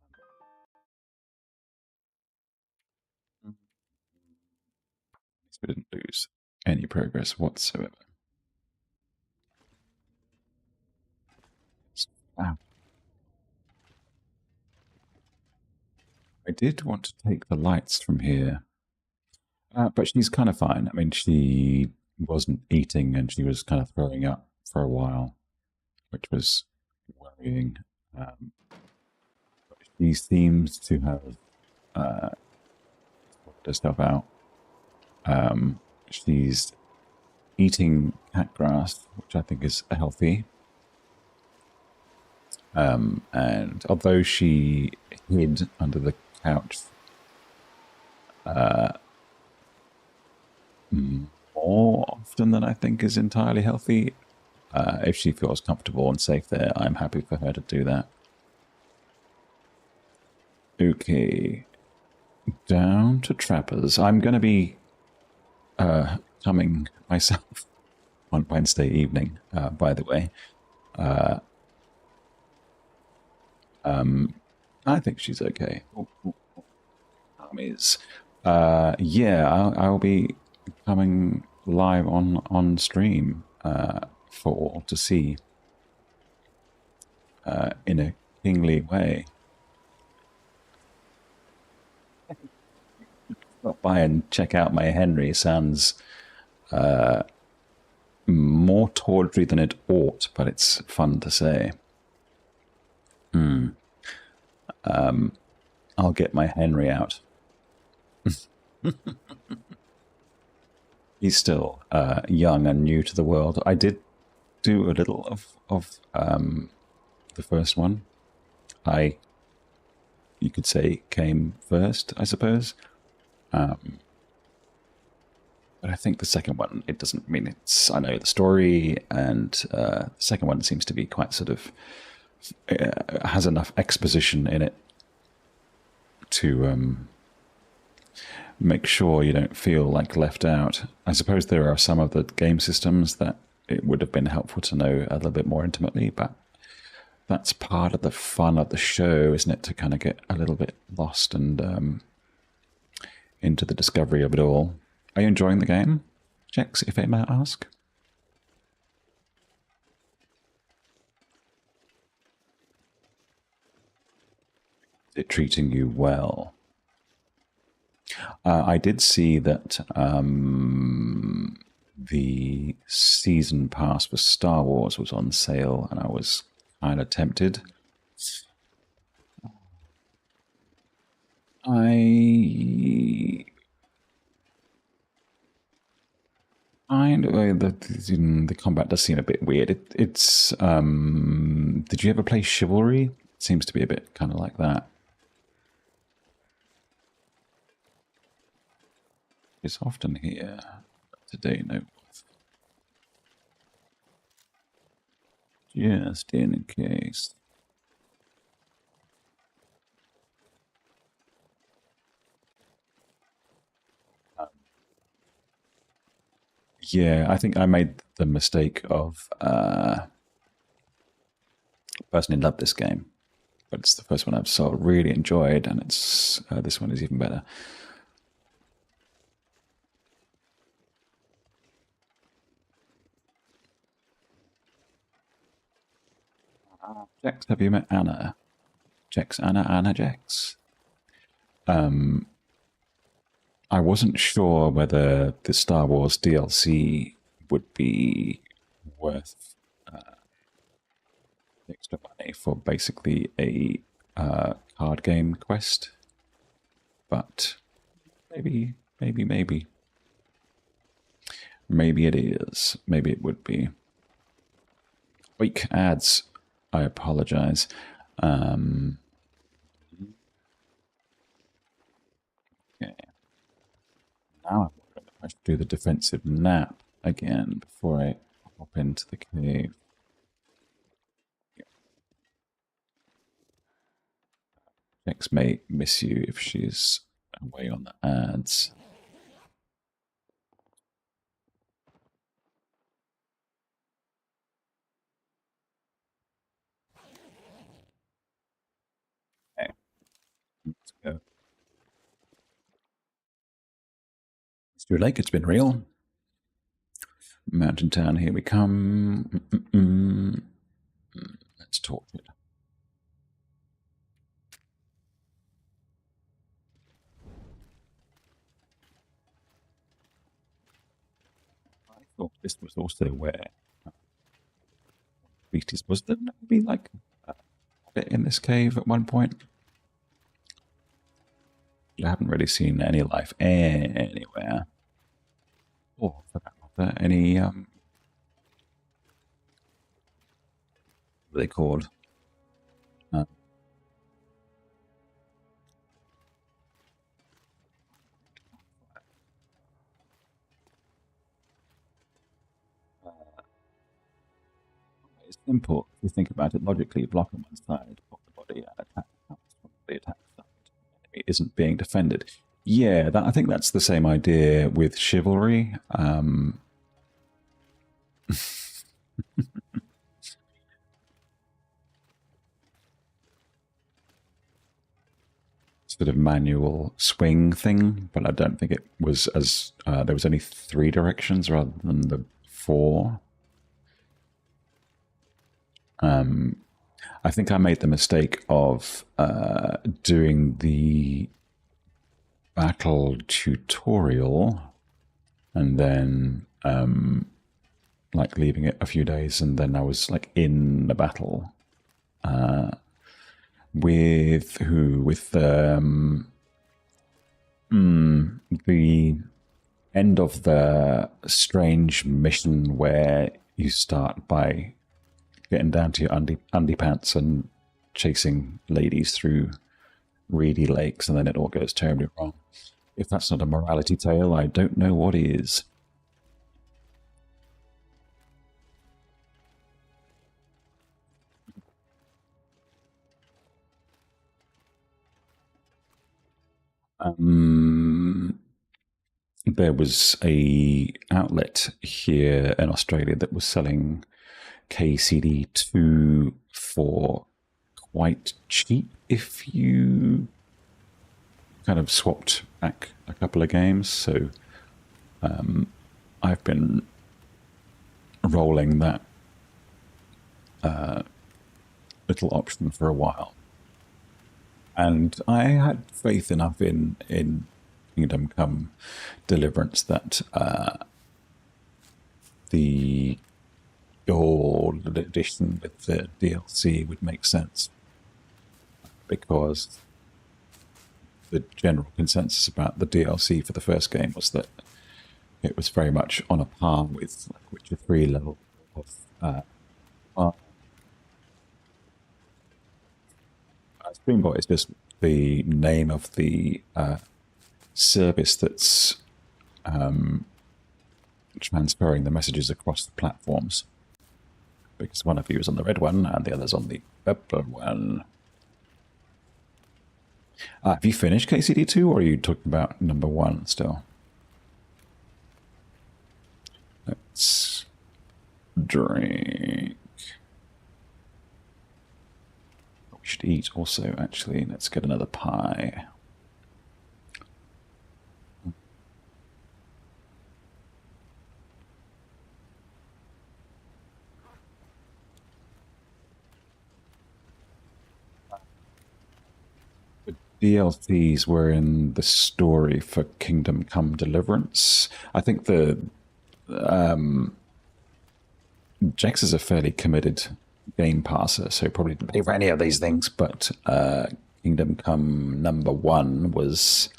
we didn't lose any progress whatsoever. Wow. I did want to take the lights from here, but she's kind of fine. I mean, she wasn't eating and she was kind of throwing up for a while, which was worrying. But she seems to have worked herself out. She's eating cat grass, which I think is healthy. And although she hid under the couch more often than I think is entirely healthy, if she feels comfortable and safe there, I'm happy for her to do that. Okay. Down to Trappers. I'm going to be coming myself on Wednesday evening, by the way. I think she's okay. Armies. Yeah, I'll be coming live on stream for all to see in a kingly way. Stop by and check out my Henry. Sounds more tawdry than it ought, but it's fun to say. I'll get my Henry out. He's still young and new to the world. I did do a little of the first one. You could say, came first, I suppose. But I think the second one, it doesn't mean it's. I know the story, and the second one seems to be quite sort of has enough exposition in it to make sure you don't feel like left out. I suppose there are some of the game systems that it would have been helpful to know a little bit more intimately, but that's part of the fun of the show, isn't it? To kind of get a little bit lost and into the discovery of it all. Are you enjoying the game, Jex, if I may ask? Is it treating you well? I did see that the season pass for Star Wars was on sale, and I was kind of tempted. The combat does seem a bit weird. It's did you ever play Chivalry? It seems to be a bit kind of like that. It's often here. Today, no. Just in case. Yeah, I think I made the mistake of personally loved this game, but it's the first one I've so really enjoyed, and it's this one is even better. Jex, have you met Anna? Jex, Anna Jex. I wasn't sure whether the Star Wars DLC would be worth extra money for basically a card game quest, but maybe it is. Maybe it would be. Weak ads. I apologize. Okay. Now I'm going to have to do the defensive nap again before I hop into the cave. Jex may miss you if she's away on the ads. Okay. Let's go. Mr. Lake, it's been real. Mountain Town, here we come. Let's talk it. I thought this was also where Beasties was there maybe like a bit in this cave at one point. I haven't really seen any life anywhere. Or for that matter, any what are they called? It's simple if you think about it logically. Block on one side, pop the body, and attack the attack side. The enemy isn't being defended. Yeah, I think that's the same idea with chivalry. Sort of manual swing thing, but I don't think it was as there was only 3 directions rather than the 4. I think I made the mistake of doing the battle tutorial and then like leaving it a few days, and then I was like in the battle with who? With the end of the strange mission where you start by getting down to your underpants and chasing ladies through reedy lakes, and then it all goes terribly wrong. If that's not a morality tale, I don't know what is. There was a outlet here in Australia that was selling KCD2 for quite cheap if you kind of swapped back a couple of games. So I've been rolling that little option for a while. And I had faith enough in Kingdom Come Deliverance that the gold edition with the DLC would make sense, because the general consensus about the DLC for the first game was that it was very much on a par with like Witcher 3 level of Streambot is just the name of the service that's transferring the messages across the platforms, because one of you is on the red one and the other's on the purple one. Have you finished KCD2, or are you talking about number 1 still? drink. We should eat also, actually. Let's get another pie. The DLCs were in the story for Kingdom Come Deliverance. I think the Jex is a fairly committed game passer, so probably didn't pay for any of these things, but Kingdom Come #1 was,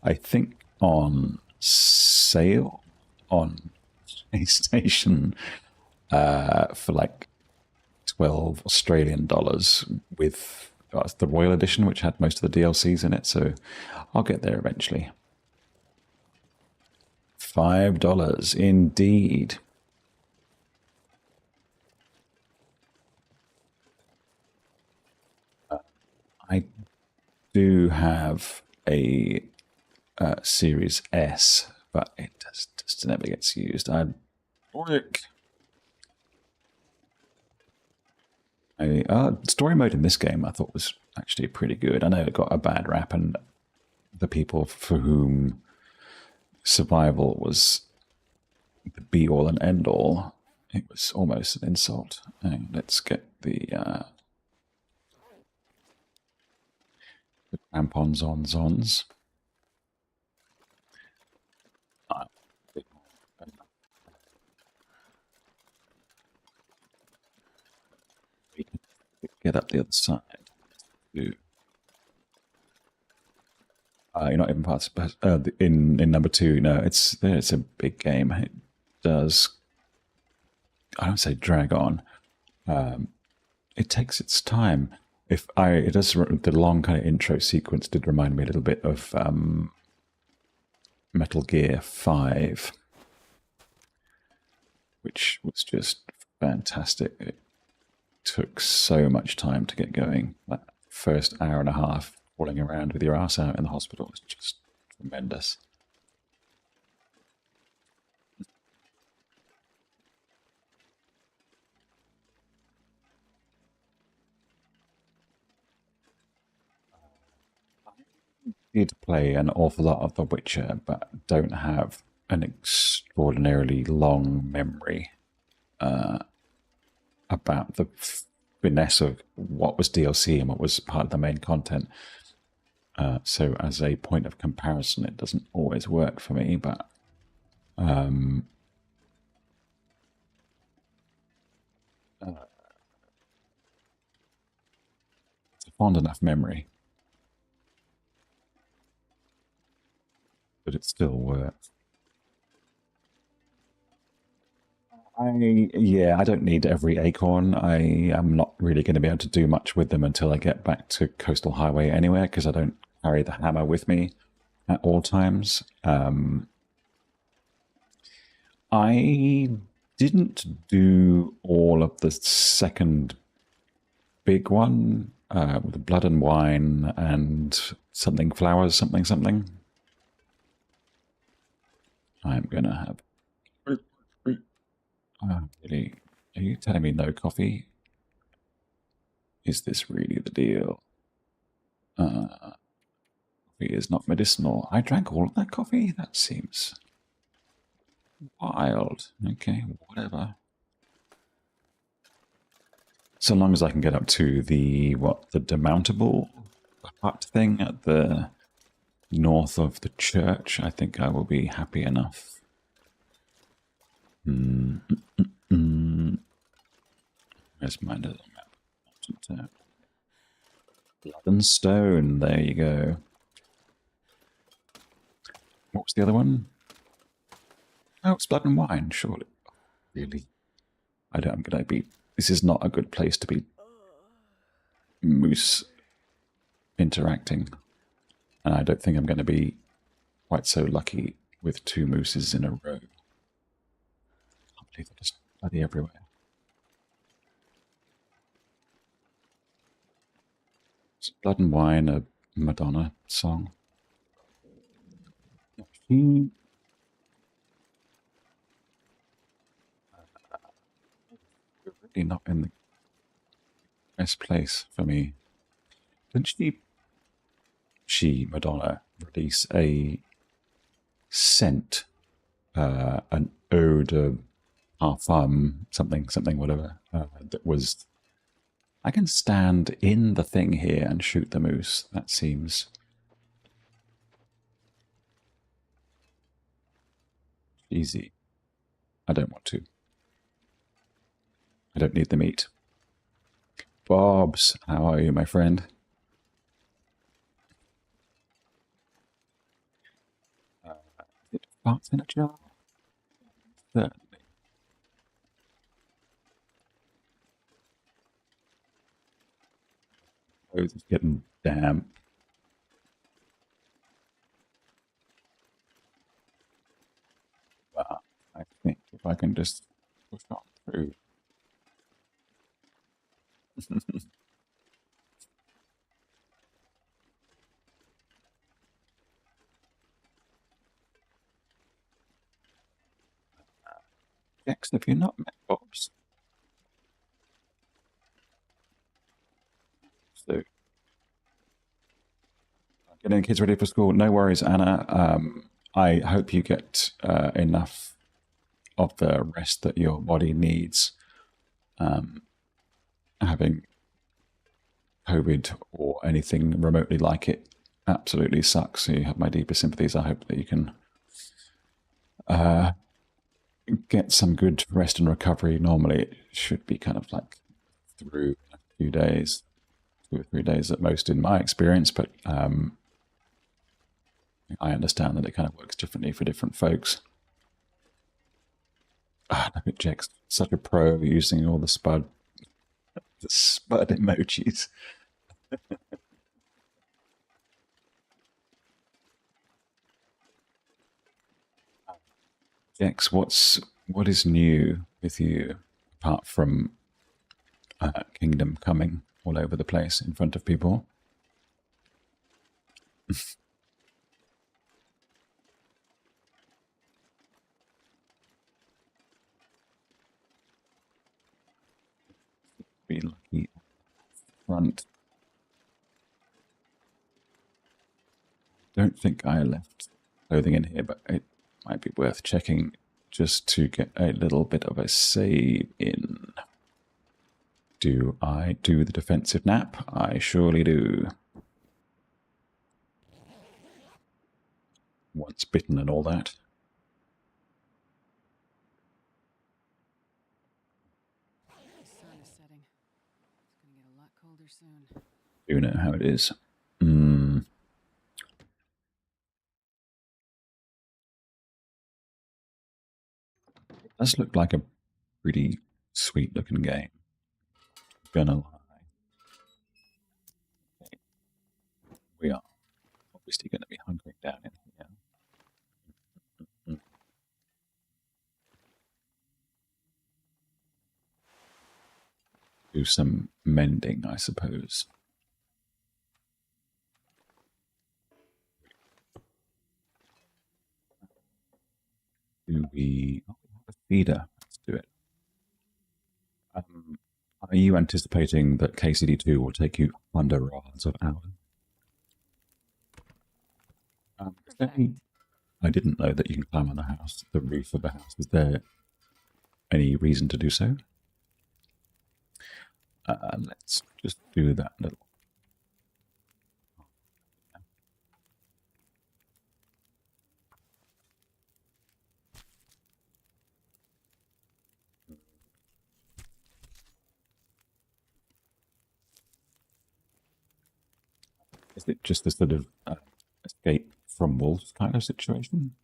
I think, on sale on PlayStation for like 12 Australian dollars with the Royal Edition, which had most of the DLCs in it, so I'll get there eventually. $5, indeed. I do have a Series S, but it just never gets used. Story mode in this game I thought was actually pretty good. I know it got a bad rap, and the people for whom survival was the be-all and end-all, it was almost an insult. Let's get the crampons on Zons. Get up the other side. You're not even part in #2. No, it's a big game. It does, I don't say drag on. It takes its time. It does, the long kind of intro sequence did remind me a little bit of Metal Gear 5, which was just fantastic. It took so much time to get going. That first hour and a half falling around with your ass out in the hospital was just tremendous. Did play an awful lot of The Witcher, but don't have an extraordinarily long memory about the finesse of what was DLC and what was part of the main content. So as a point of comparison, it doesn't always work for me, but it's a fond enough memory that it still works. I don't need every acorn. I am not really going to be able to do much with them until I get back to Coastal Highway anywhere, because I don't carry the hammer with me at all times. I didn't do all of the second big one with Blood and Wine and something flowers, something. I'm going to have... really? Are you telling me no coffee? Is this really the deal? Coffee is not medicinal. I drank all of that coffee? That seems wild. Okay, whatever. So long as I can get up to the demountable hut thing at the north of the church, I think I will be happy enough. Where's my little map? Blood and Stone, there you go. What was the other one? Oh, it's Blood and Wine, surely. Really? I'm gonna be... This is not a good place to be moose interacting. And I don't think I'm going to be quite so lucky with 2 mooses in a row. I can't believe they're just bloody everywhere. Is Blood and Wine a Madonna song? definitely not in the best place for me. Didn't Madonna, release a scent, an eau de parfum, something, whatever, that was... I can stand in the thing here and shoot the moose. That seems easy. I don't want to. I don't need the meat. Bobs, how are you, my friend? It farts in a jar. Certainly. Oh, it's getting damp. But I think if I can just push on through. Jax, have you not met Bobs? So, getting the kids ready for school. No worries, Anna. I hope you get enough of the rest that your body needs. Having COVID or anything remotely like it absolutely sucks. So you have my deepest sympathies. I hope that you can get some good rest and recovery. Normally it should be kind of like through a few days, 2 or 3 days at most in my experience, but I understand that it kind of works differently for different folks. Look at Jex, such a pro using all the spud emojis. Jex, what is new with you apart from Kingdom coming all over the place in front of people? Be lucky front. Don't think I left clothing in here, but it might be worth checking just to get a little bit of a save in. Do I do the defensive nap? I surely do. Once bitten and all that. The sun is setting. It's gonna get a lot colder soon. You know how it is. It does look like a pretty sweet looking game. Gonna lie. Okay. We are obviously going to be hunkering down in here. Do some mending, I suppose. Do we... Oh, we have a feeder. Let's do it. Are you anticipating that KCD2 will take you under rods of hours? I didn't know that you can climb on the roof of the house. Is there any reason to do so? Let's just do that little. Is it just a sort of escape from wolves kind of situation?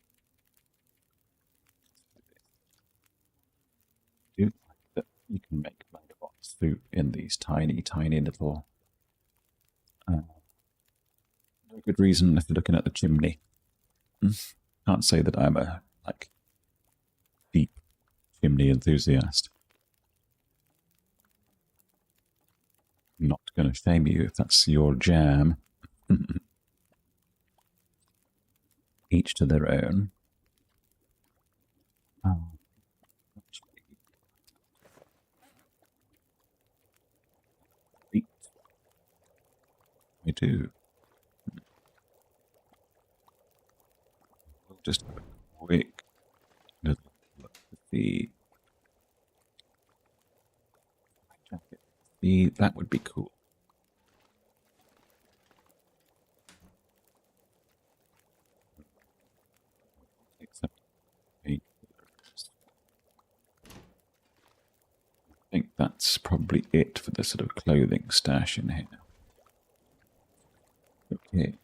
Do you like that you can make vagabond soup in these tiny, tiny little... no good reason if you're looking at the chimney. Can't say that I'm a deep chimney enthusiast. I'm not going to shame you if that's your jam. Each to their own. Oh. I do. We'll just have a quick little look at the jacket. That would be cool. Except I think that's probably it for the sort of clothing stash in here. Okay.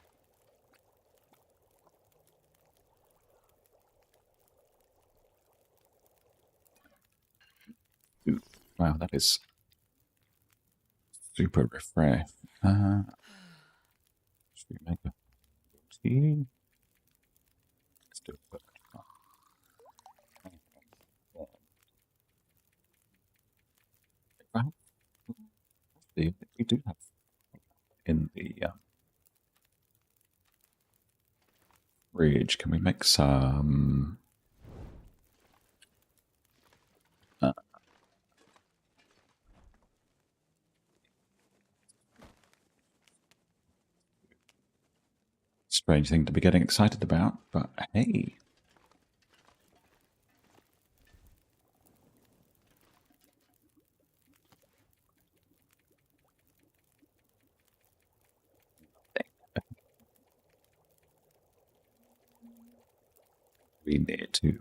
Ooh, wow, that is super refresh. Should we make a tea? Let's do it. We do have in the fridge. Can we make some? Strange thing to be getting excited about, but hey. We need to.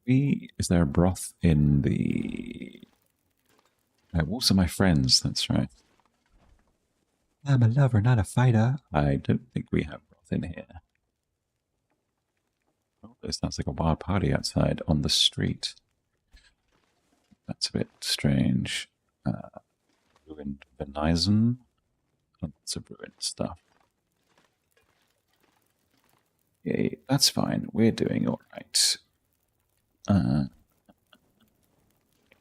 Is there a broth in the... Wolves are my friends, that's right. I'm a lover, not a fighter. I don't think we have broth in here. Oh, it sounds like a wild party outside on the street. That's a bit strange. Ruined venison. Lots of ruined stuff. Yeah, that's fine. We're doing all right. I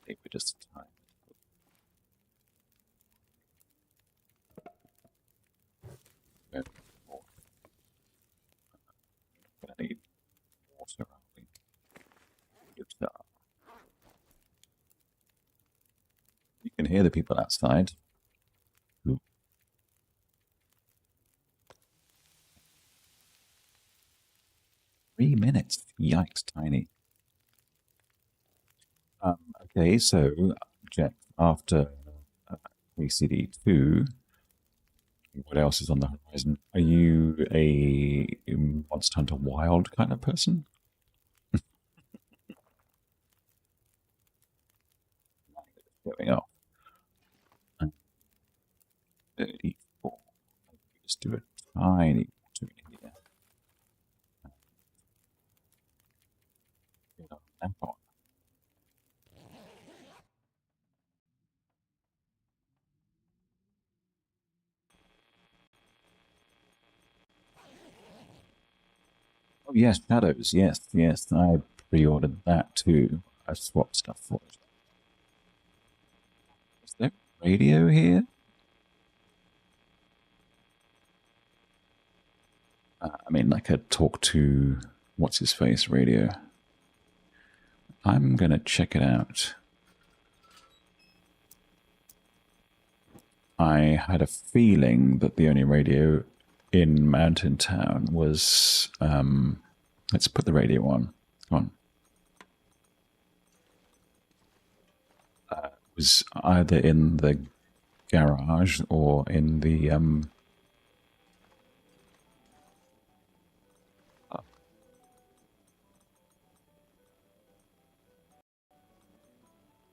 think we're just tired. I need water, aren't we? Good stuff. You can hear the people outside. Ooh. 3 minutes. Yikes, tiny. Okay, so, Jet, after ACD2, what else is on the horizon? Are you a Monster Hunter Wild kind of person? Going off. 34. Just do a tiny water in here. Get on that one. Oh yes, Shadows. Yes, yes. I pre-ordered that too. I swapped stuff for it. Is there radio here? I mean, like a talk to what's his face radio. I'm gonna check it out. I had a feeling that the only radio in Mountain Town was, let's put the radio on. Come on. Was either in the garage or in the,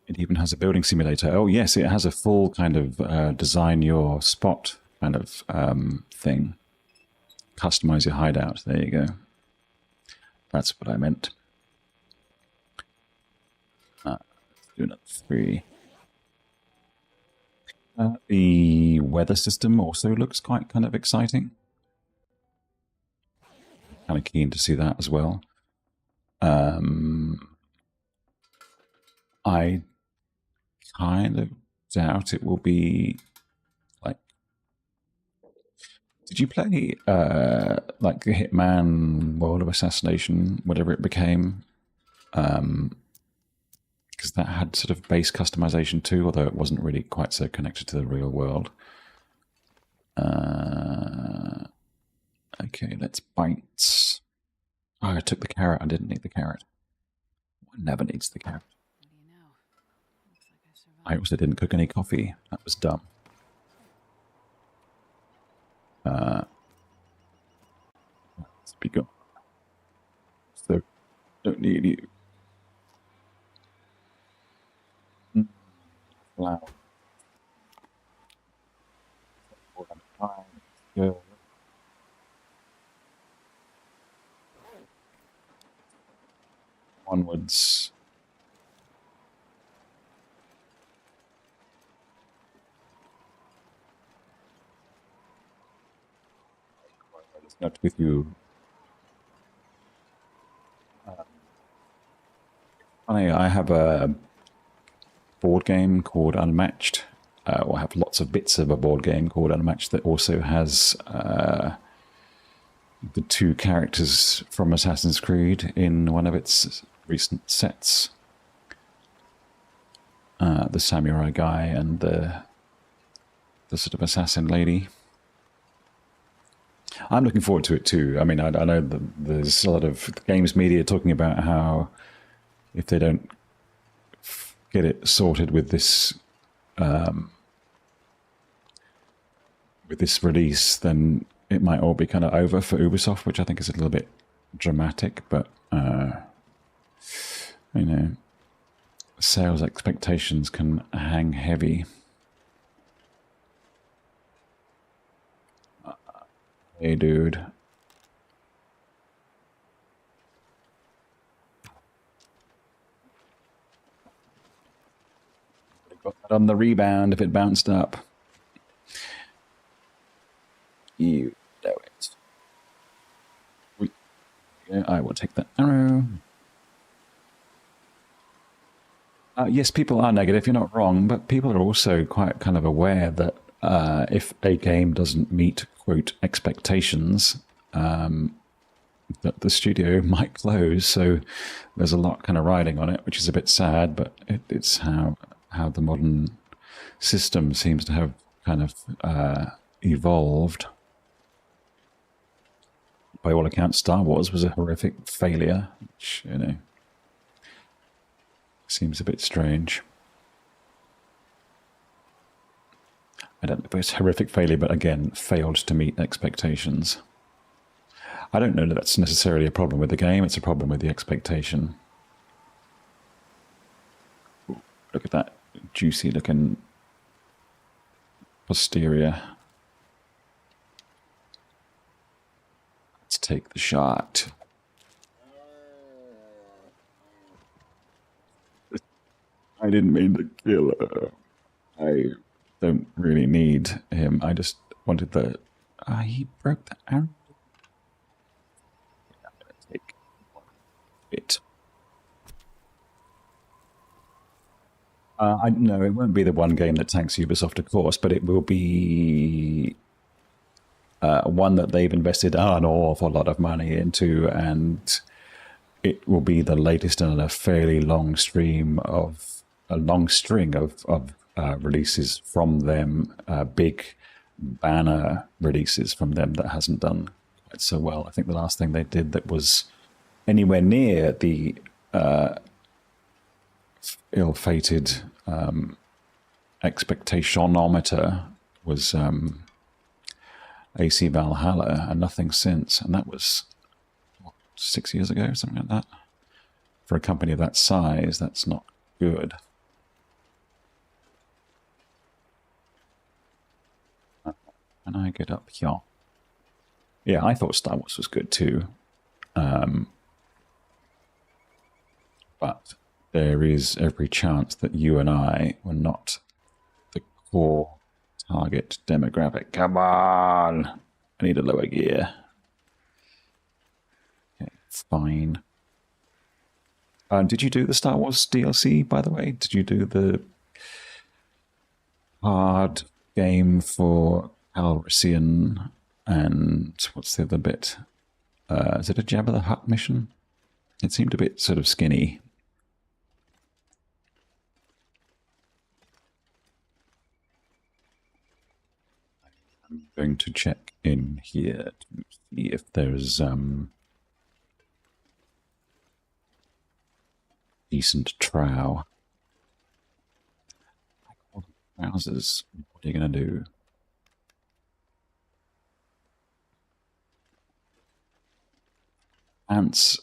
it even has a building simulator. Oh yes, it has a full kind of design your spot kind of thing. Customize your hideout. There you go. That's what I meant. Let's do another 3. The weather system also looks quite kind of exciting. Kind of keen to see that as well. I kind of doubt it will be like... Did you play like the Hitman World of Assassination, whatever it became? because that had sort of base customization too, although it wasn't really quite so connected to the real world. Okay, let's bite. Oh, I took the carrot. I didn't need the carrot. One never needs the carrot. What do you know? Looks like I survived. I also didn't cook any coffee. That was dumb. Let's be gone. So, don't need you. Flower. Good. Onwards. Not with you. Funny, I have a board game called Unmatched. Or I have lots of bits of a board game called Unmatched that also has the two characters from Assassin's Creed in one of its recent sets. The samurai guy and the sort of assassin lady. I'm looking forward to it too. I mean, I know that there's a lot of games media talking about how if they don't get it sorted with this release, then it might all be kind of over for Ubisoft, which I think is a little bit dramatic. But you know, sales expectations can hang heavy. Hey, dude. Got that on the rebound if it bounced up. You know it. Yeah, I will take that arrow. Yes, people are negative, you're not wrong, but people are also quite kind of aware that if a game doesn't meet, quote, expectations, that the studio might close. So there's a lot kind of riding on it, which is a bit sad, but it's how the modern system seems to have kind of evolved. By all accounts, Star Wars was a horrific failure, which, you know, seems a bit strange. I don't know if it's a horrific failure, but again, failed to meet expectations. I don't know that that's necessarily a problem with the game, it's a problem with the expectation. Ooh, look at that juicy looking posterior. Let's take the shot. I didn't mean to kill her. I don't really need him. I just wanted the... he broke the arrow. I'm going to take it. No, it won't be the one game that tanks Ubisoft, of course, but it will be one that they've invested an awful lot of money into, and it will be the latest in a fairly long string of releases from them, big banner releases from them that hasn't done quite so well. I think the last thing they did that was anywhere near the ill-fated expectationometer was AC Valhalla, and nothing since. And that was, what, 6 years ago, something like that. For a company of that size, that's not good. Can I get up here? Yeah, I thought Star Wars was good too. But there is every chance that you and I were not the core target demographic. Come on! I need a lower gear. Okay, fine. Did you do the Star Wars DLC, by the way? Did you do the hard game for Calrissian and what's the other bit? Is it a Jabba the Hutt mission? It seemed a bit sort of skinny. going to check in here to see if there's decent trow. Trousers. What are you going to do? Ants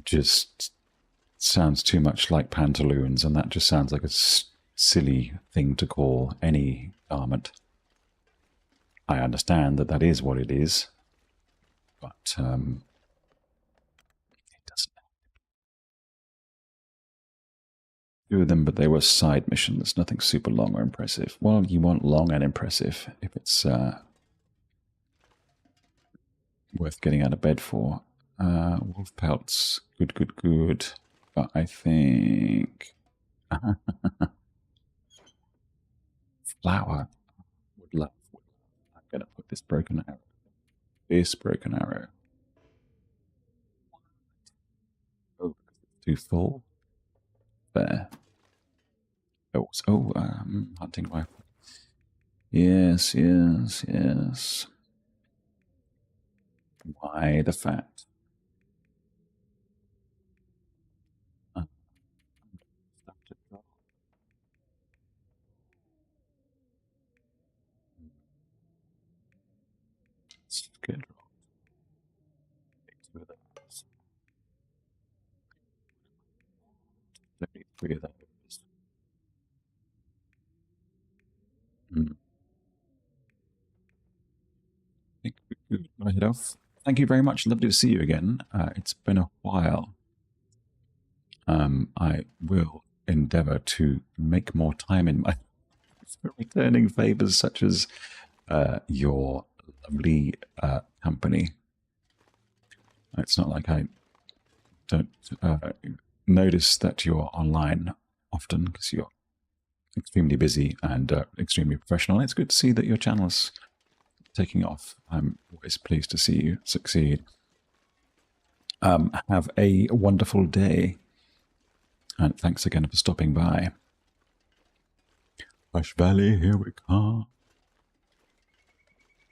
just sounds too much like pantaloons, and that just sounds like a silly thing to call any garment. I understand that that is what it is, but it doesn't do them, but they were side missions, nothing super long or impressive. Well, you want long and impressive if it's worth getting out of bed for. Wolf pelts, good, good, good. But I think flower would love. I'm gonna put this broken arrow. This broken arrow. Oh, it's too full. There. Oh, hunting rifle. Yes, yes, yes. Why the fat? Schedule. Two of those. 33 of those. I think we could head off. Thank you very much. Lovely to see you again. It's been a while. I will endeavour to make more time in my returning favours, such as your lovely company. It's not like I don't notice that you're online often, because you're extremely busy and extremely professional. It's good to see that your channel's taking off. I'm always pleased to see you succeed. Have a wonderful day, and thanks again for stopping by. Huushed Valley, here we come.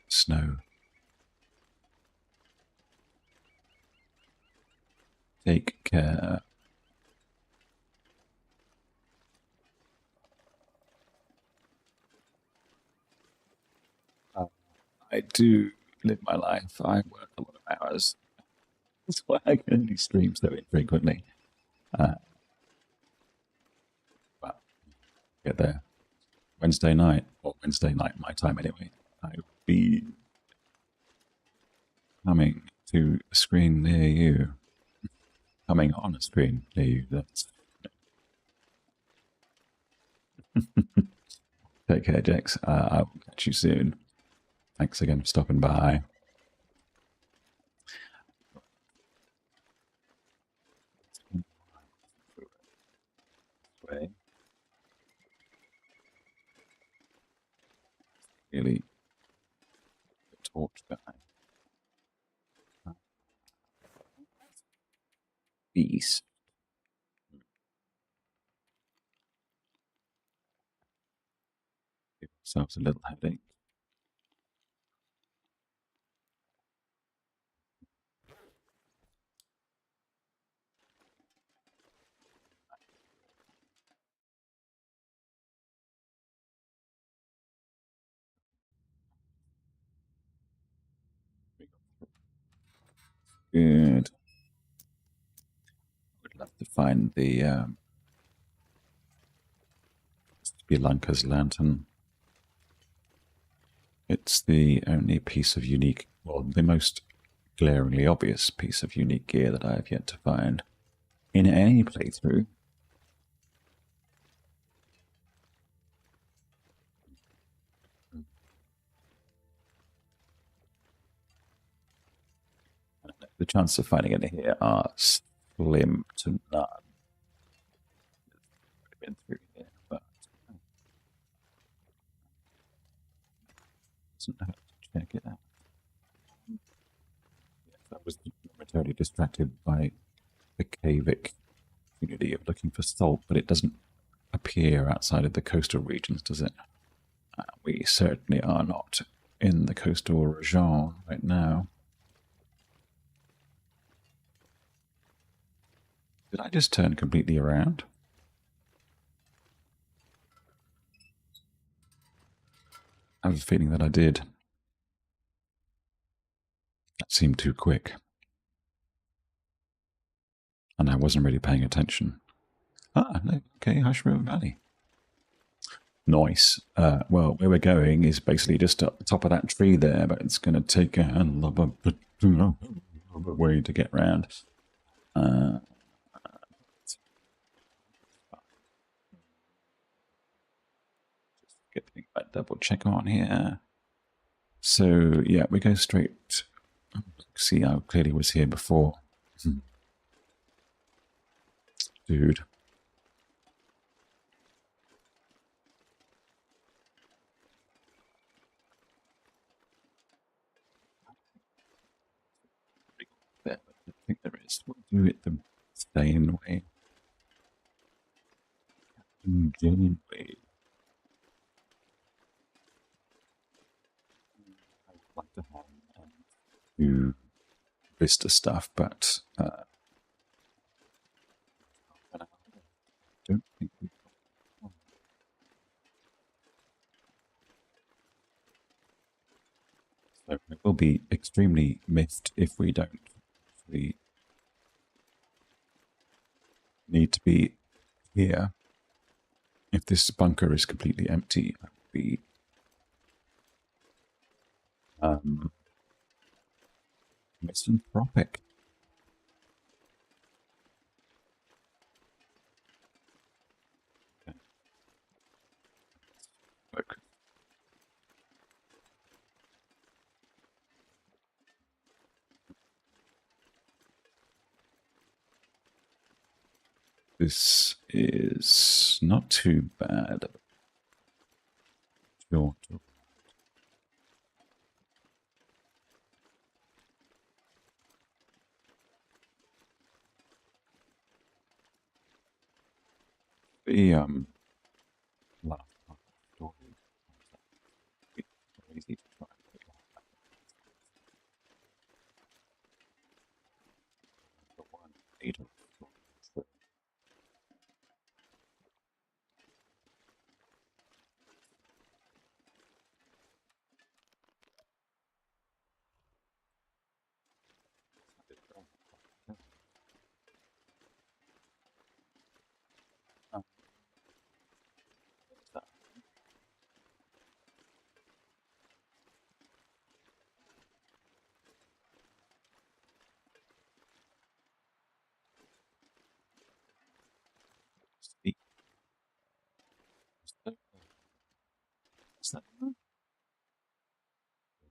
Snow. Take care. I do live my life. I work a lot of hours. That's why I can only stream so infrequently. But get there. Wednesday night, or Wednesday night my time anyway, I will be coming to a screen near you. Coming on a screen near you. That's Take care, Jex. I will catch you soon. Thanks again for stopping by. Really the torch guy. Beast. Give ourselves a little headache. Good. Would love to find the Spelunker's lantern. It's the only piece of unique, well, the most glaringly obvious piece of unique gear that I have yet to find in any playthrough. The chances of finding it here are slim to none. I've been through here, but doesn't have to check it out. Yes, I was momentarily distracted by the Kavic community of looking for salt, but it doesn't appear outside of the coastal regions, does it? We certainly are not in the coastal region right now. Did I just turn completely around? I have a feeling that I did. That seemed too quick. And I wasn't really paying attention. Ah, no, okay, Huushed River Valley. Nice. Well, where we're going is basically just up the top of that tree there, but it's going to take a way to get round. Just get that double check on here. So, yeah, we go straight. See how clearly was here before. Dude. There, but I think there is. We'll do it the same way. Janeway. I would like to have do Vista stuff, but I don't think we. So it will be extremely missed if we don't. We need to be here. If this bunker is completely empty, I would be misanthropic. Okay. Focus. This is not too bad. Short. The last part of the story is very easy to try and figure out. The one later story.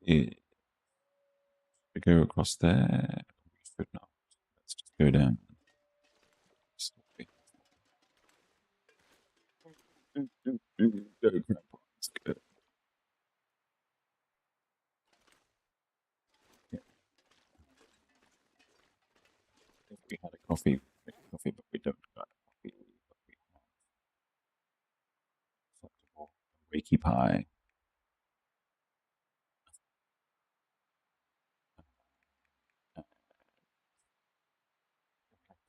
We go across there. We should not. Let's just go down. Yeah. If we had a coffee, but we don't got coffee. But we have acceptable wakey pie.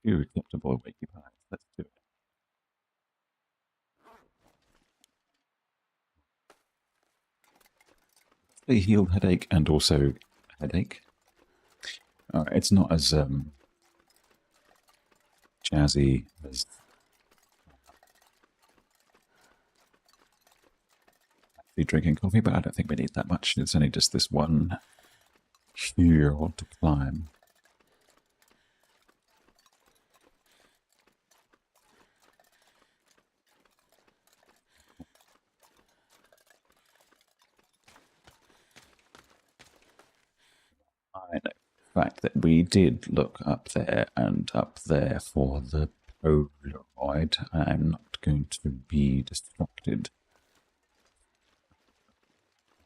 Few acceptable wakey pies. Let's do it. A healed headache and also headache. It's not as jazzy as actually drinking coffee, but I don't think we need that much. It's only just this one hill to climb. I know the fact that we did look up there and up there for the Polaroid. I'm not going to be distracted.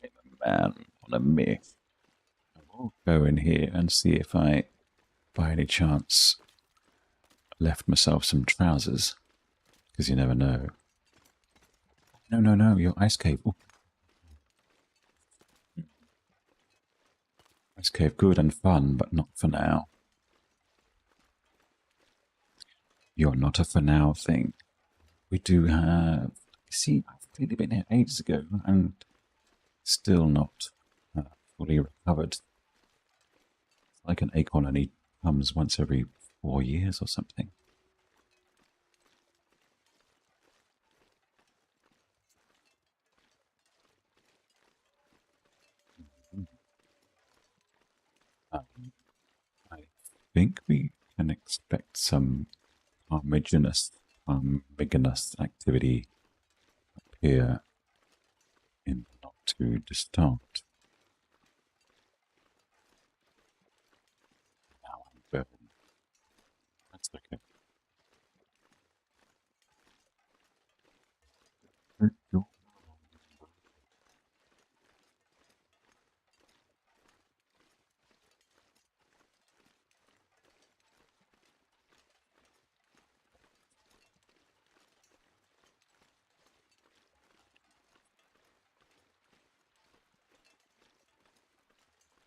I'm a man on a myth. I will go in here and see if I, by any chance, left myself some trousers. Because you never know. No, your ice cave. Ooh. This cave good and fun, but not for now. You're not a for now thing. We do have... See, I've clearly been here ages ago and still not fully recovered. It's like an acorn only comes once every 4 years or something. I think we can expect some armiginous activity up here in the not too distant. Now I'm burning. That's okay.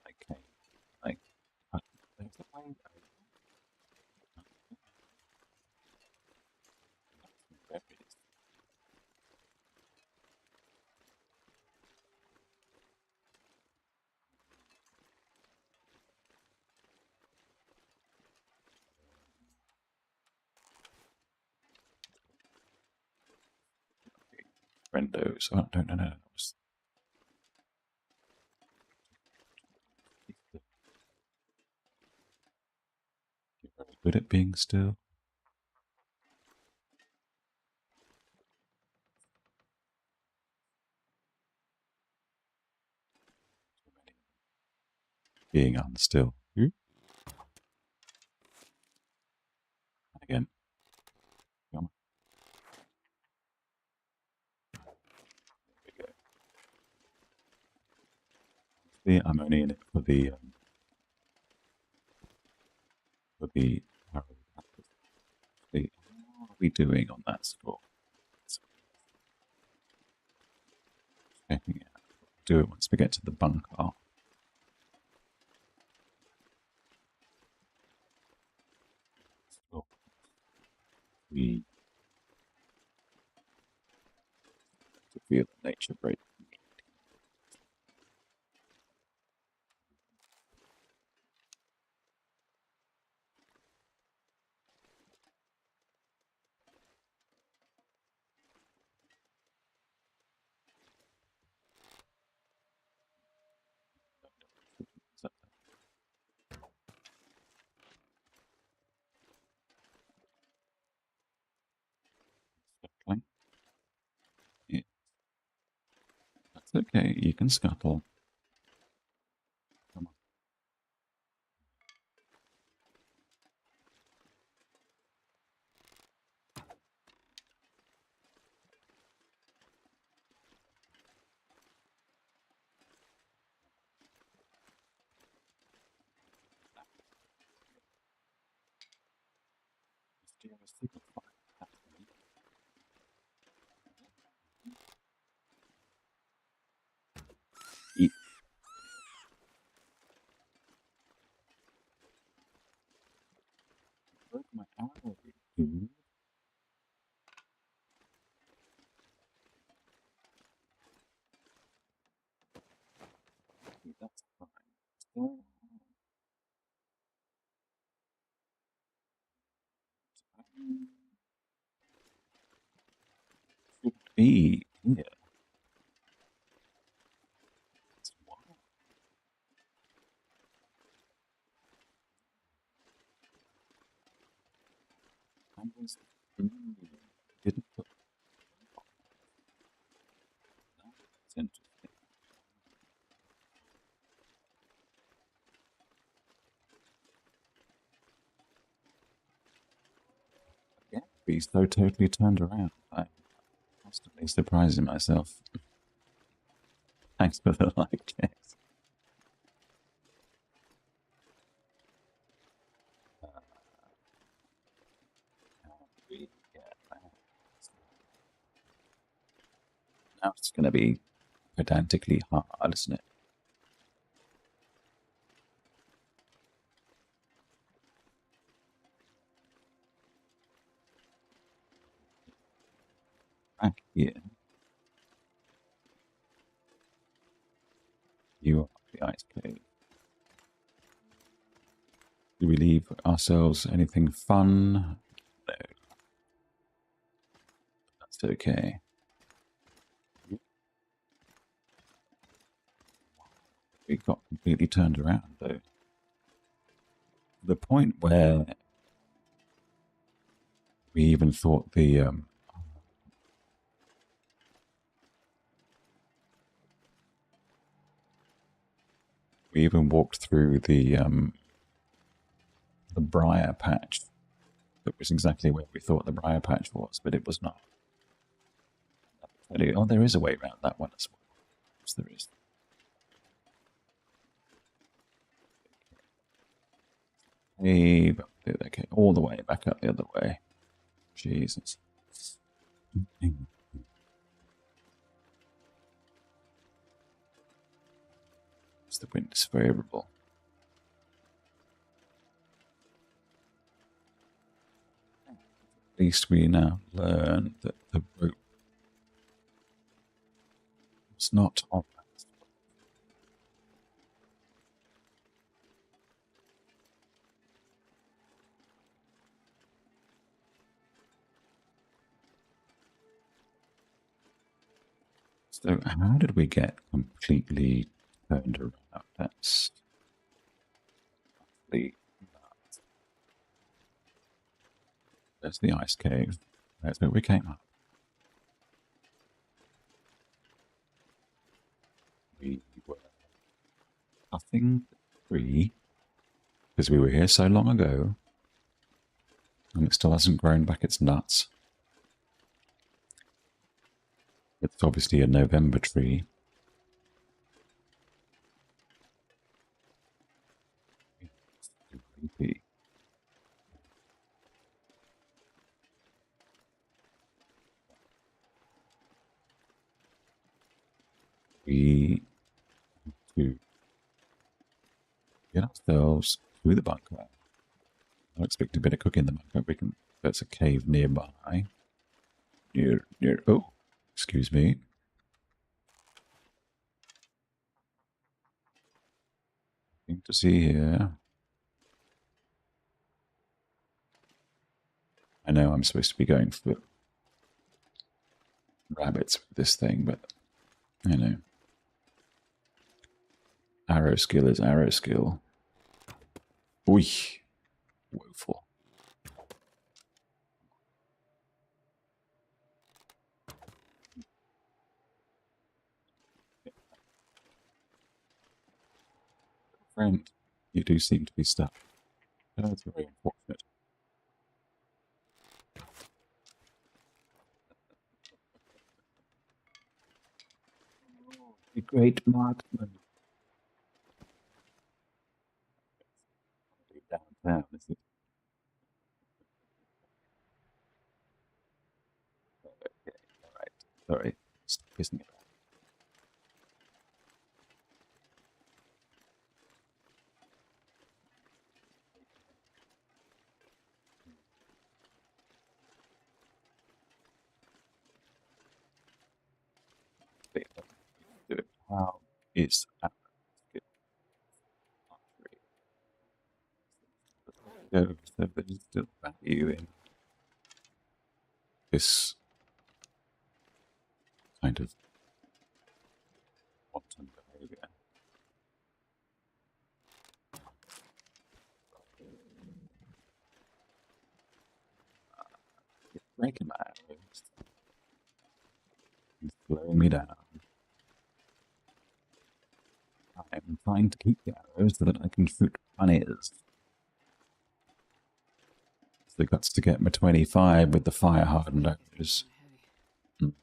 Okay, like, there's a way over. Berries. Friendos. Oh, no. You're very good at being still. Being unstill. Again. Come on. There we go. See, I'm only in it for the how are we doing on that score? Checking it out. Do it once we get to the bunker. We to feel the nature break. Yeah, that's okay. You can scuttle. Come on. Do you have a secret fire? Eat. Broke my arrow, dude. That's fine. Still, should be here. It's wild. I was didn't put that's interesting. Yeah, be so totally turned around. I'm constantly surprising myself. Thanks for the like, Jess. We get that. Now it's going to be pedantically hard, isn't it? Yeah. You are the ice cave. Do we leave ourselves anything fun? No. That's okay. We got completely turned around, though. The point where we even thought the we even walked through the briar patch. That was exactly where we thought the briar patch was, but it was not. Oh, there is a way around that one as well. Yes, there is. Hey, okay, all the way back up the other way. Jesus. The wind is favourable. At least we now learn that the rope was not on that. So how did we get completely turned around? That's the There's the ice cave. That's where we came up. We were cutting the tree because we were here so long ago, and it still hasn't grown back its nuts. It's obviously a November tree. It's too creepy. We need to get ourselves through the bunker. I expect a bit of cooking in the bunker. We can. There's a cave nearby. Near. Oh, excuse me. Nothing to see here. I know I'm supposed to be going for rabbits with this thing, but you know, arrow skill is arrow skill. Oi, woeful. Friend, you do seem to be stuck. Oh, that's very unfortunate. A great marksman. Downtown, is it? Okay, alright. Sorry. Stop kissing it. Do it. How is that skill? So there's still value in this kind of quantum behavior. It's breaking my arrows. It's slowing me down. I'm trying to keep the arrows so that I can shoot bunnies. So guts to get my 25 with the fire hardened arrows. Because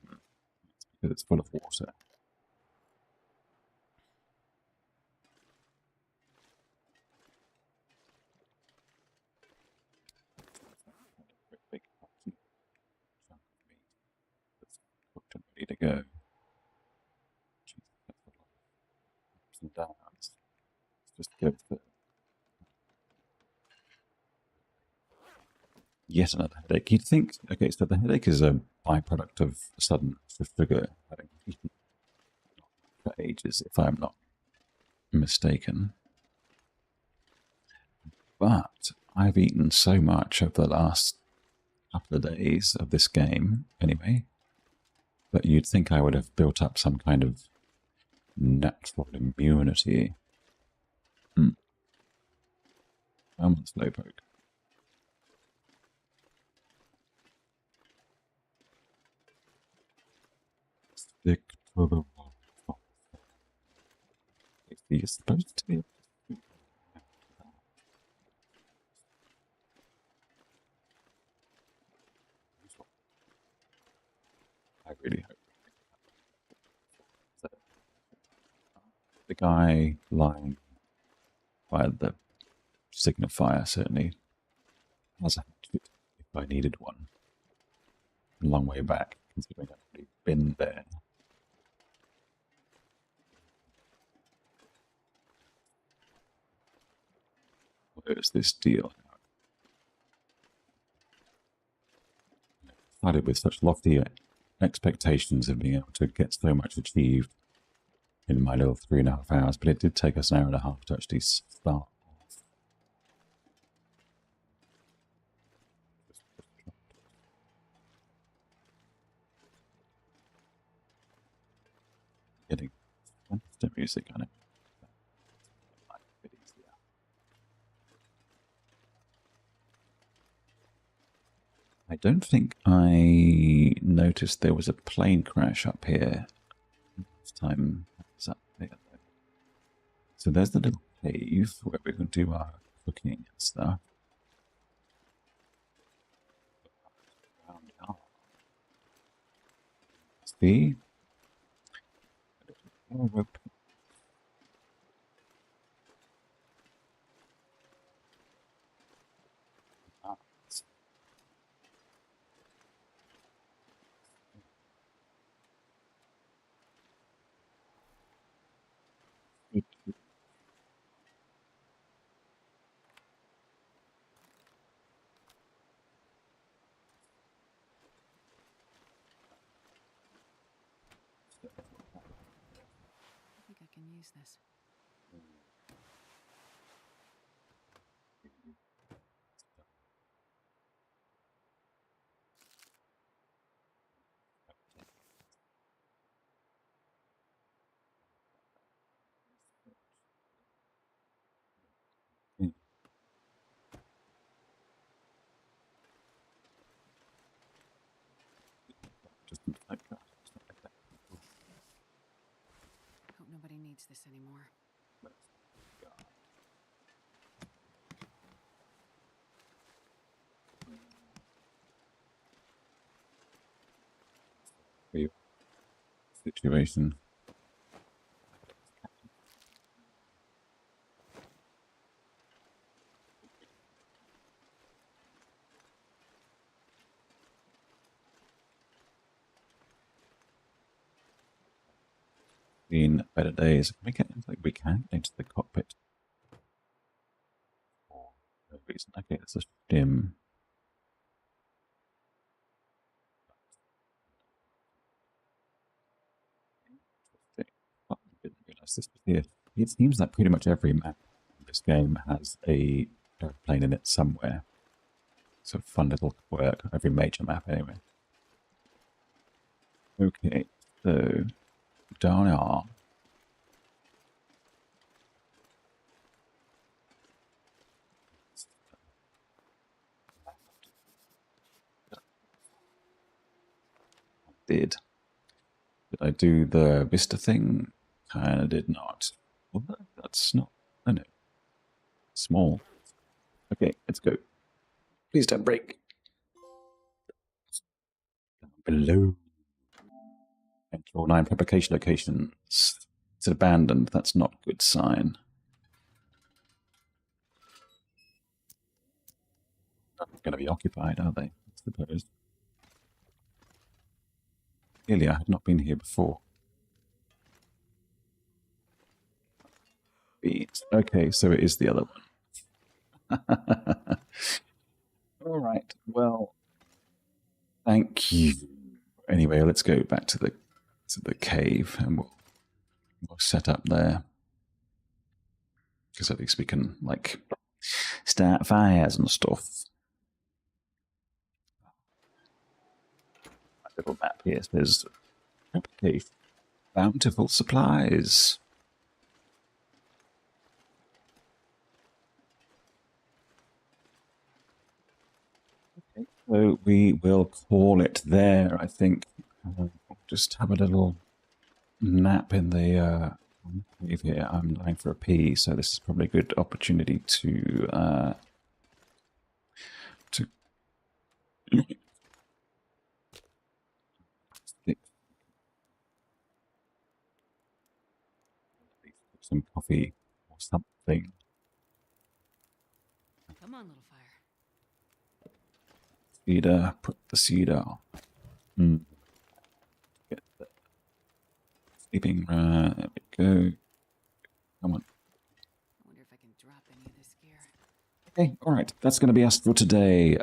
it's full of water. Big chunk of meat that's cooked and ready to go. Ups and downs. Let's just give the yet another headache. You'd think, okay, so the headache is byproduct of sudden sugar having eaten for ages, if I'm not mistaken. But I've eaten so much over the last couple of days of this game, anyway, that you'd think I would have built up some kind of natural immunity. Come on, Slowpoke. Stick to the wall. You're supposed to be. I really hope. The guy lying by the signifier certainly has a hatchet if I needed one. A long way back, considering I've already been there. Where's this deal? I started with such lofty expectations of being able to get so much achieved in my little 3.5 hours, but it did take us an hour and a half to actually start. Getting fantastic music on it. I don't think I noticed there was a plane crash up here last time I was up there. So there's the little cave where we can do our cooking and stuff. See? I think I can use this. Hope nobody needs this anymore. Situation. Been better days. We can get into the cockpit for no reason. Okay, it's a dim. I didn't realize this was here. It seems that pretty much every map in this game has a airplane in it somewhere. It's a fun little quirk. Every major map, anyway. Okay, so down are. Did I do the Vista thing? Kinda did not. Well, that's not. I know. Small. Okay, let's go. Please don't break. Down below. Control 9 fabrication location. It's abandoned. That's not a good sign. Not going to be occupied, are they? I suppose. Clearly, I had not been here before. Okay, so it is the other one. All right. Well, thank you Anyway, let's go back to the cave, and we'll set up there, because at least we can like start fires and stuff. My little map here says cave, bountiful supplies. Okay, so we will call it there, I think. Just have a little nap in the cave here. I'm lying for a pee, so this is probably a good opportunity to some coffee or something. Come on, little fire. Cedar, put the cedar. Get the sleeping there we go. Come on. I wonder if I can drop any of this gear. Okay, alright, that's going to be us for today.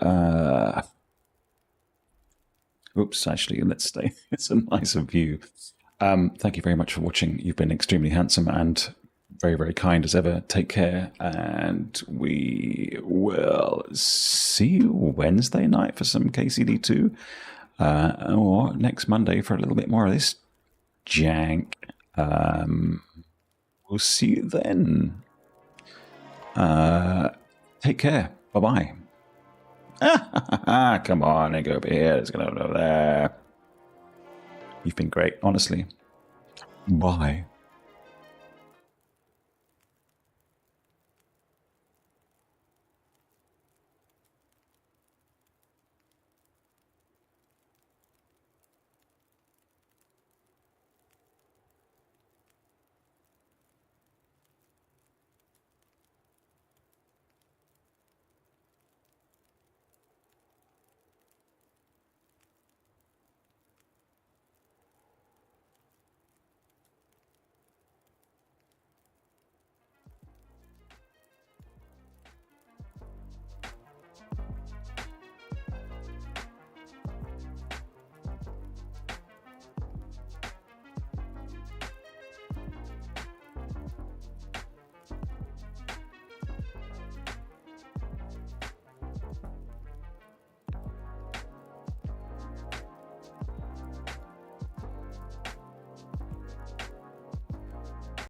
Oops, actually, let's stay. It's a nicer view. Thank you very much for watching. You've been extremely handsome and very, very kind as ever. Take care, and we will see you Wednesday night for some KCD2, or next Monday for a little bit more of this jank. We'll see you then. Take care. Bye-bye. Come on, I go over here. Let's go over there. You've been great, honestly. Bye.